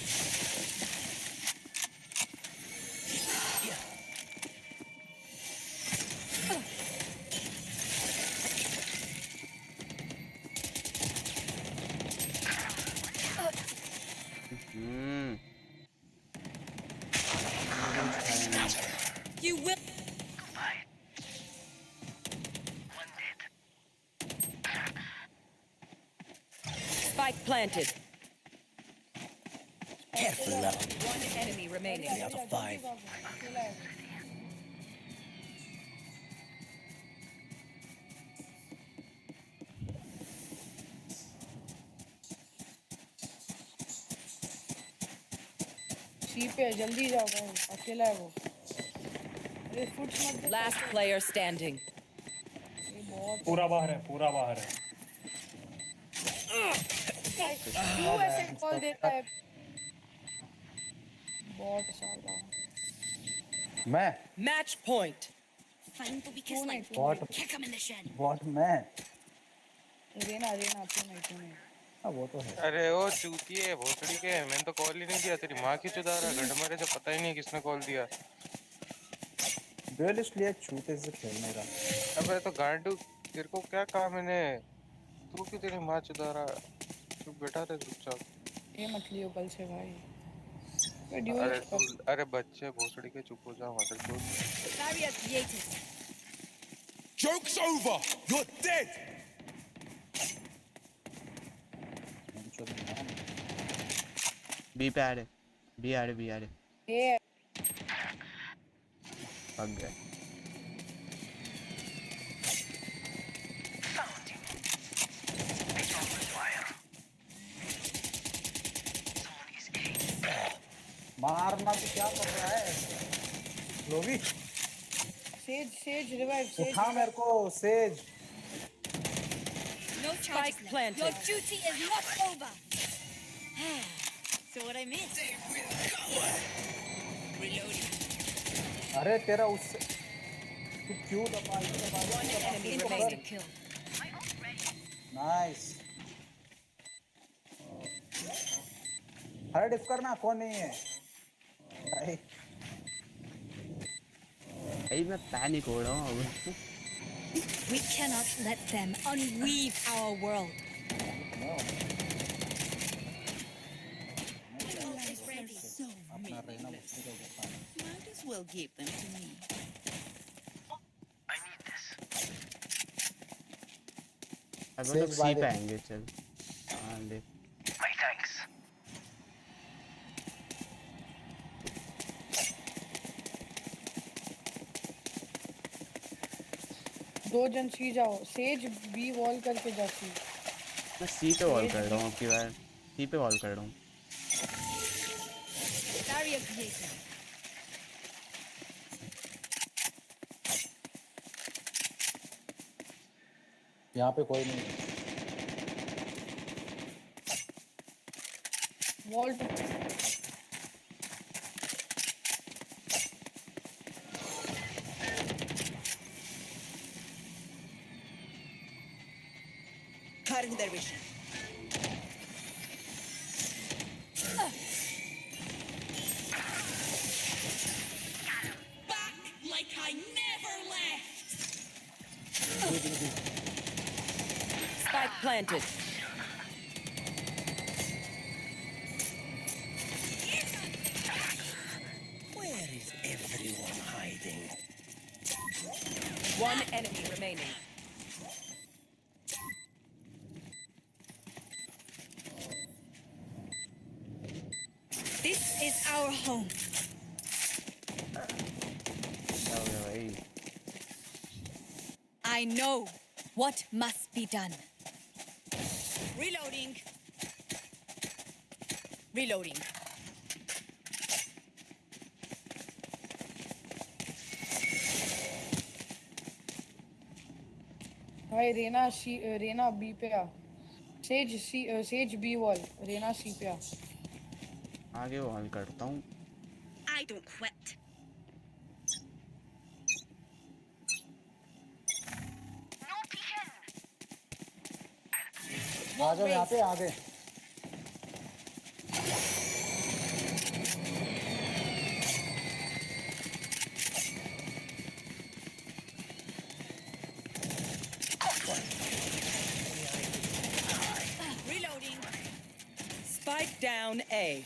You will. Spike planted. Careful now. One enemy remaining. 3 out of 5. सी पे जल्दी जाओ भाई, अकेला है वो। अरे फुट मत दे। Last player standing. ये बहुत पूरा बाहर है, पूरा बाहर है। क्यों ऐसे कॉल देता है? बहुत सारा। मैं Match point. Fighting to be kissed like What? kick him in the shin. बहुत मैं रेना रेना तू नहीं। हाँ वो तो है। अरे ओ चूतिए भोसड़ी के, मैंने तो कॉल ही नहीं दिया, तेरी माँ की चुदारा गंडमरे से पता ही नहीं किसने कॉल दिया। डुएलिस्ट लिए चूते से खेलने का। अबे तो गांडू, तेरे को क्या काम है ने? तू क्यों तेरी माँ चुदारा? तू बैठा रहे चुपचाप। ये मत लियो कल से भाई। अरे बच्चे भोसड़ी के, चुप हो जाओ मदर चोद। Barrier created. Joke's over! You're dead! B पे आ रहे, बी आ रहे। ये भाग गए। मारना तो क्या कर रहा है? Loewi says revive says. उठा मेरे को says. No Spike planted. Your duty is not over. So what I missed? Reloading. अरे तेरा उससे तू क्यों दबा One enemy remaining. Kill. Nice. अरे डिफ करना, कौन नहीं है? भाई मैं पैनिक हो रहा हूँ अब। We cannot let them unweave our world. अपना रहना मुश्किल होता है। Might as well give them to me. अब लोग सी पे आएंगे, चल हाँ ले। दो जन सी जाओ, सेज बी वॉल करके जाती। मैं सी पे वॉल कर रहा हूँ अब की बार, सी पे वॉल कर रहा हूँ। Barrier created. यहाँ पे कोई नहीं है। Wall Cutting their vision. Back like I never left. Spike planted. Where is everyone hiding? One enemy remaining. This is our home. I know what must be done. Reloading. Reloading. भाई Raina B पे आ। Says B wall, Raina सी पे आ। आगे wall करता हूँ। I don't quit. आ जाओ यहाँ पे आगे। Reloading. Spike down A.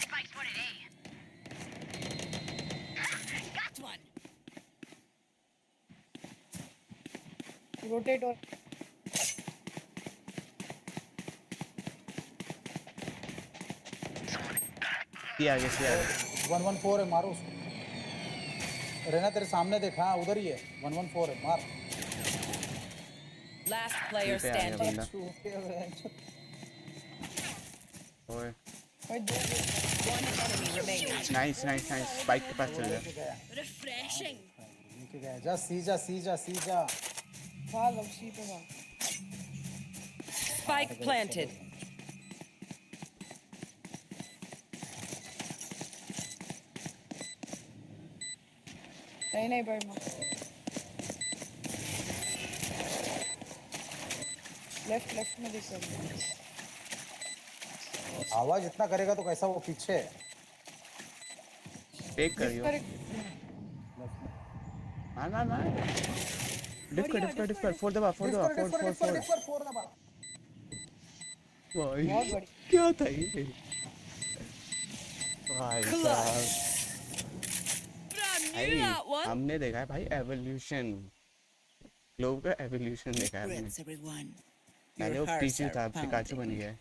Spike spotted A. Got one. Rotate और आगे 114 है, मारो उसको। रहना तेरे सामने देखा, हाँ उधर ही है। 114 है, मार। Last player standing. ओए One enemy remaining. Nice nice nice, spike के पास चल जा। Refreshing. नीचे गया, जा सीजा सीजा सीजा। भाग अब सी पे भाग। Spike planted. नहीं भाई मत। लेफ्ट में दिख रहा है। आवाज इतना करेगा तो कैसा वो पीछे है। टेक करियो। ना डिस्कर फोर दबा फोर दबा। भाई क्या था ये भाई साहब। हमने देखा है भाई एवोल्यूशन, ग्लोब का एवोल्यूशन देखा है हमने। पहले वो पीछे था, पिकाचू बन गया है।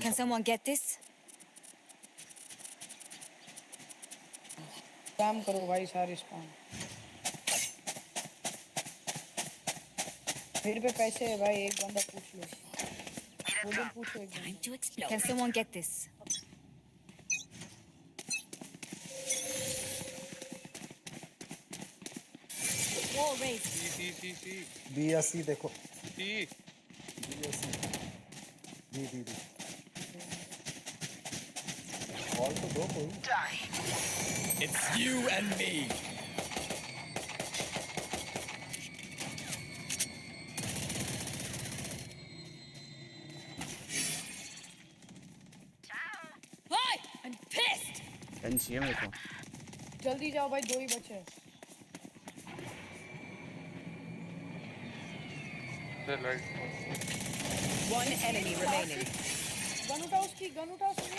Can someone get this? काम करो भाई सारे स्पॉन। मेरे पे पैसे है भाई, एक बंदा पूछ लो। वो पूछो एक बंदा। Can someone get this? Wall raised. C B या सी देखो। सी बी या सी। बी। बॉल तो दो कोई। It's you and me. Hi, I'm pissed. Gun चाहिए मेरे को। जल्दी जाओ भाई, दो ही बचे हैं। One enemy remaining. गन उठाओ उसकी, गन उठाओ उसकी।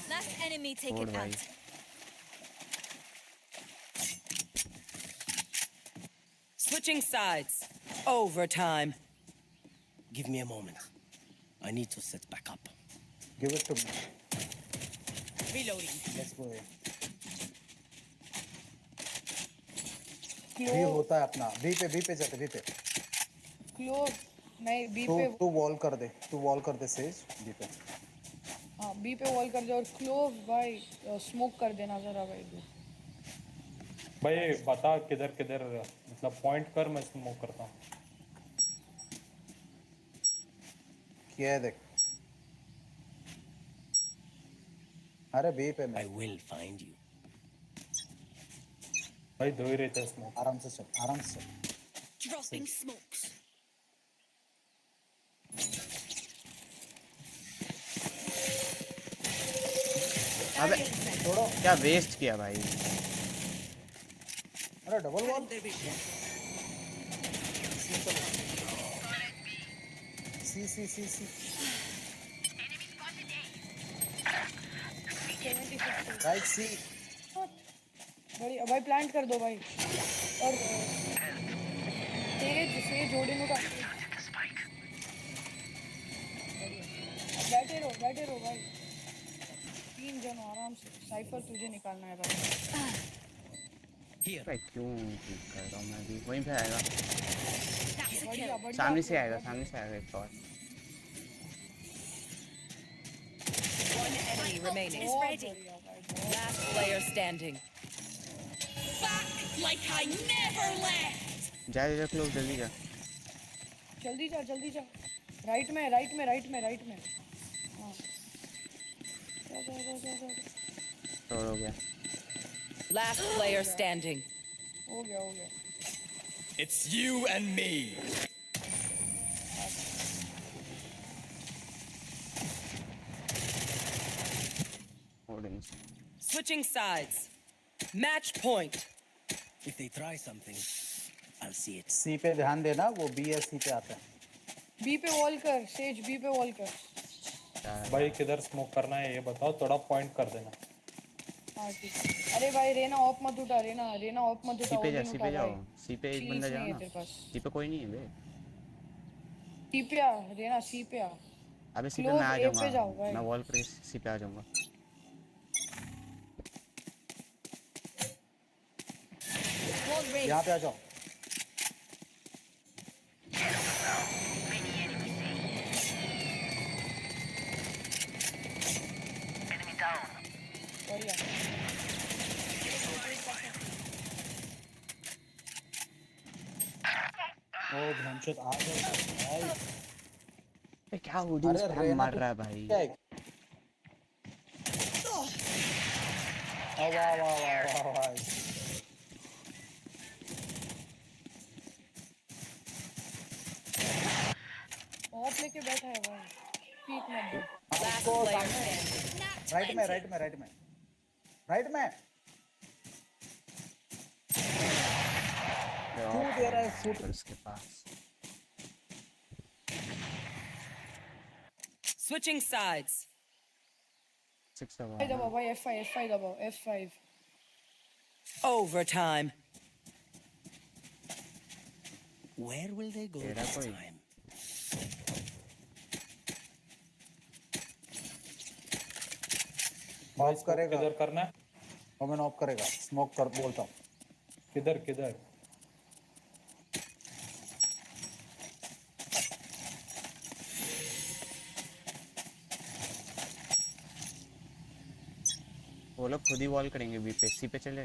Last enemy taken out. Switching sides. Overtime. Give me a moment. I need to set back up. Give it to me. Reloading. Let's go. B होता है अपना। बी पे जाते, B पे। क्लोज नहीं, बी पे। तू वॉल कर दे, सेज बी पे। हाँ बी पे वॉल कर दे और क्लोज भाई स्मोक कर देना जरा भाई। भाई बता किधर मतलब पॉइंट कर, मैं स्मोक करता हूँ। क्या है देख। अरे बी पे मैं। I will find you. भाई दो ही रहते हैं स्मोक। आराम से चल। Dropping smokes. अबे क्या वेस्ट किया भाई। अरे डबल वॉल। सी। राइट सी। भाई प्लांट कर दो भाई। और तेज जोड़े में बैठे रहो भाई। 3 जन आराम से। साइफर तुझे निकालना है भाई। भाई क्यों कर रहा हूँ मैं भी। वहीं पे आएगा, बढ़िया सामने से आएगा एक और। One enemy remaining. Last player standing. Back like I never left. जा क्लोज, जल्दी जा। जल्दी जा। राइट में। हाँ। जा। और हो गया। Last player standing. हो गया It's you and me. Switching sides. Match point. If they try something, I'll see it. सी पे ध्यान देना, वो बी या सी पे आता है। बी पे वॉल कर, सेज बी पे वॉल कर। भाई किधर स्मोक करना है ये बताओ, थोड़ा पॉइंट कर देना। हाँ ठीक है। अरे भाई रेना ऑफ मत उठा, रेना ऑफ मत उठा, सी पे जाओ, सी पे एक बंदा जाओ ना। सी पे कोई नहीं है बे। सी पे आ रेना, सी पे आ। अबे सी पे मैं आ जाऊंगा, मैं वॉल पर सी पे आ जाऊंगा। यहाँ पे आ जाओ। ओ भंचोद आ गए भाई। क्या हुडी स्पैम मार रहा है भाई। वाह वाह वाह वाह। ऑफ लेके बैठा है भाई, पीक मत दो। राइट में क्यों दे रहा है फुट उसके पास। Switching sides. दबाओ भाई, F5 दबाओ, F5। Overtime. Where will they go this time? Of करेगा। किधर करना है? ओमेन ऑफ करेगा, स्मोक कर बोलता हूँ। किधर वो लोग खुद ही वॉल करेंगे बी पे, सी पे चले।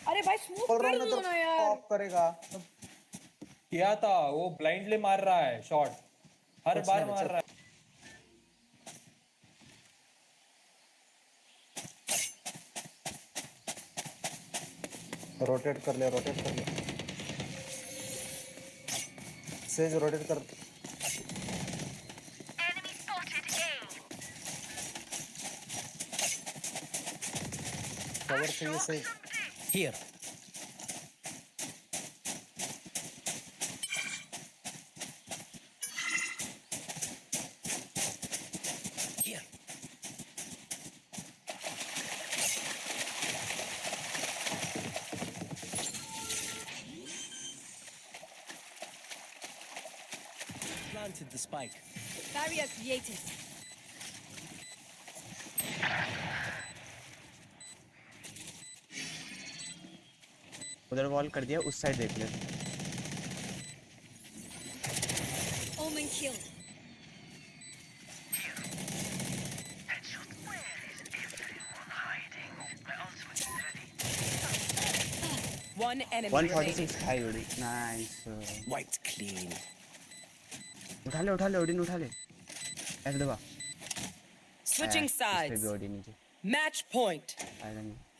अरे भाई स्मोक कर दो ना यार। ऑफ करेगा। किया था वो, ब्लाइंडली मार रहा है शॉट, हर बार मार रहा है। रोटेट कर ले। सेज रोटेट कर। कवर चाहिए says. Here. Planted the spike. Barrier created. उधर वॉल कर दिया, उस साइड देख ले। Omen kill. One enemy 146 high उड़ी, नाइस। Wiped clean. उठा ले ओडिन उठा ले, ऐसे दबा। Switching sides. Match point.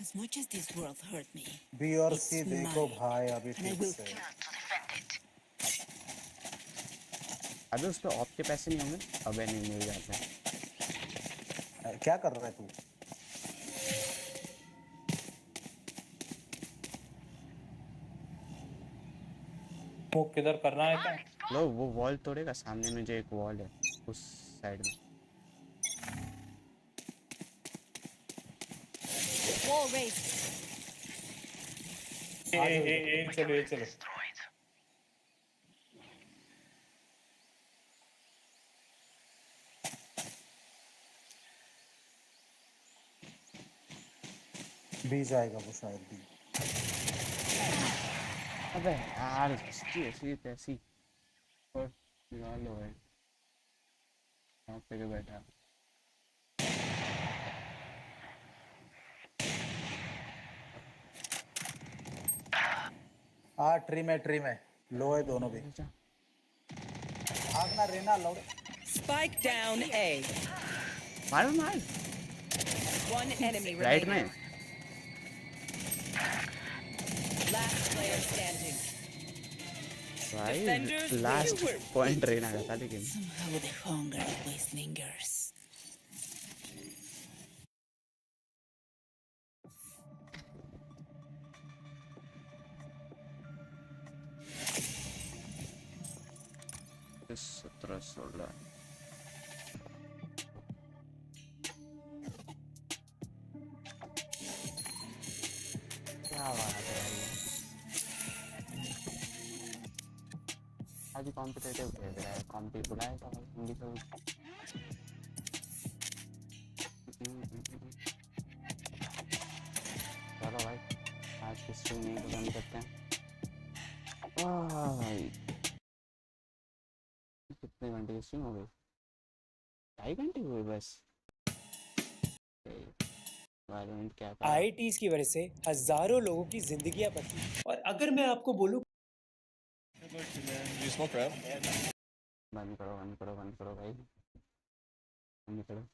As much as this world hurt me, B और सी देखो भाई अभी ठीक से। अबे उस पे ऑफ के पैसे नहीं होंगे। अबे नहीं मिल जाते। क्या कर रहा है तू? वो किधर करना है क्या? लो वो वॉल तोड़ेगा, सामने में जो एक वॉल है उस साइड में। Wall raised. चलो बी जाएगा वो शायद भी। अबे यार ऐसी तैसी और लो है यहाँ पे जो बैठा। ट्री में लो है दोनों भी। आगना रेना लो। Spike down A. मार मार One enemy राइट remaining. में Last player standing. भाई Defenders लास्ट win. पॉइंट रहना था लेकिन Somehow the hunger always lingers. इस 17-16 क्या बात है भाई आज कॉम्पिटिटिव खेल रहा है कॉम्पी बुलाया था भाई हिंदी को चलो भाई आज की स्ट्रीम यहीं पे बंद करते हैं भाई कितने घंटे की स्ट्रीम हो गई 2.5 घंटे हुए बस वैलोरेंट क्या था आईआईटीज की वजह से हजारों लोगों की जिंदगियां बदली और अगर मैं आपको बोलूं बंद करो भाई बंद करो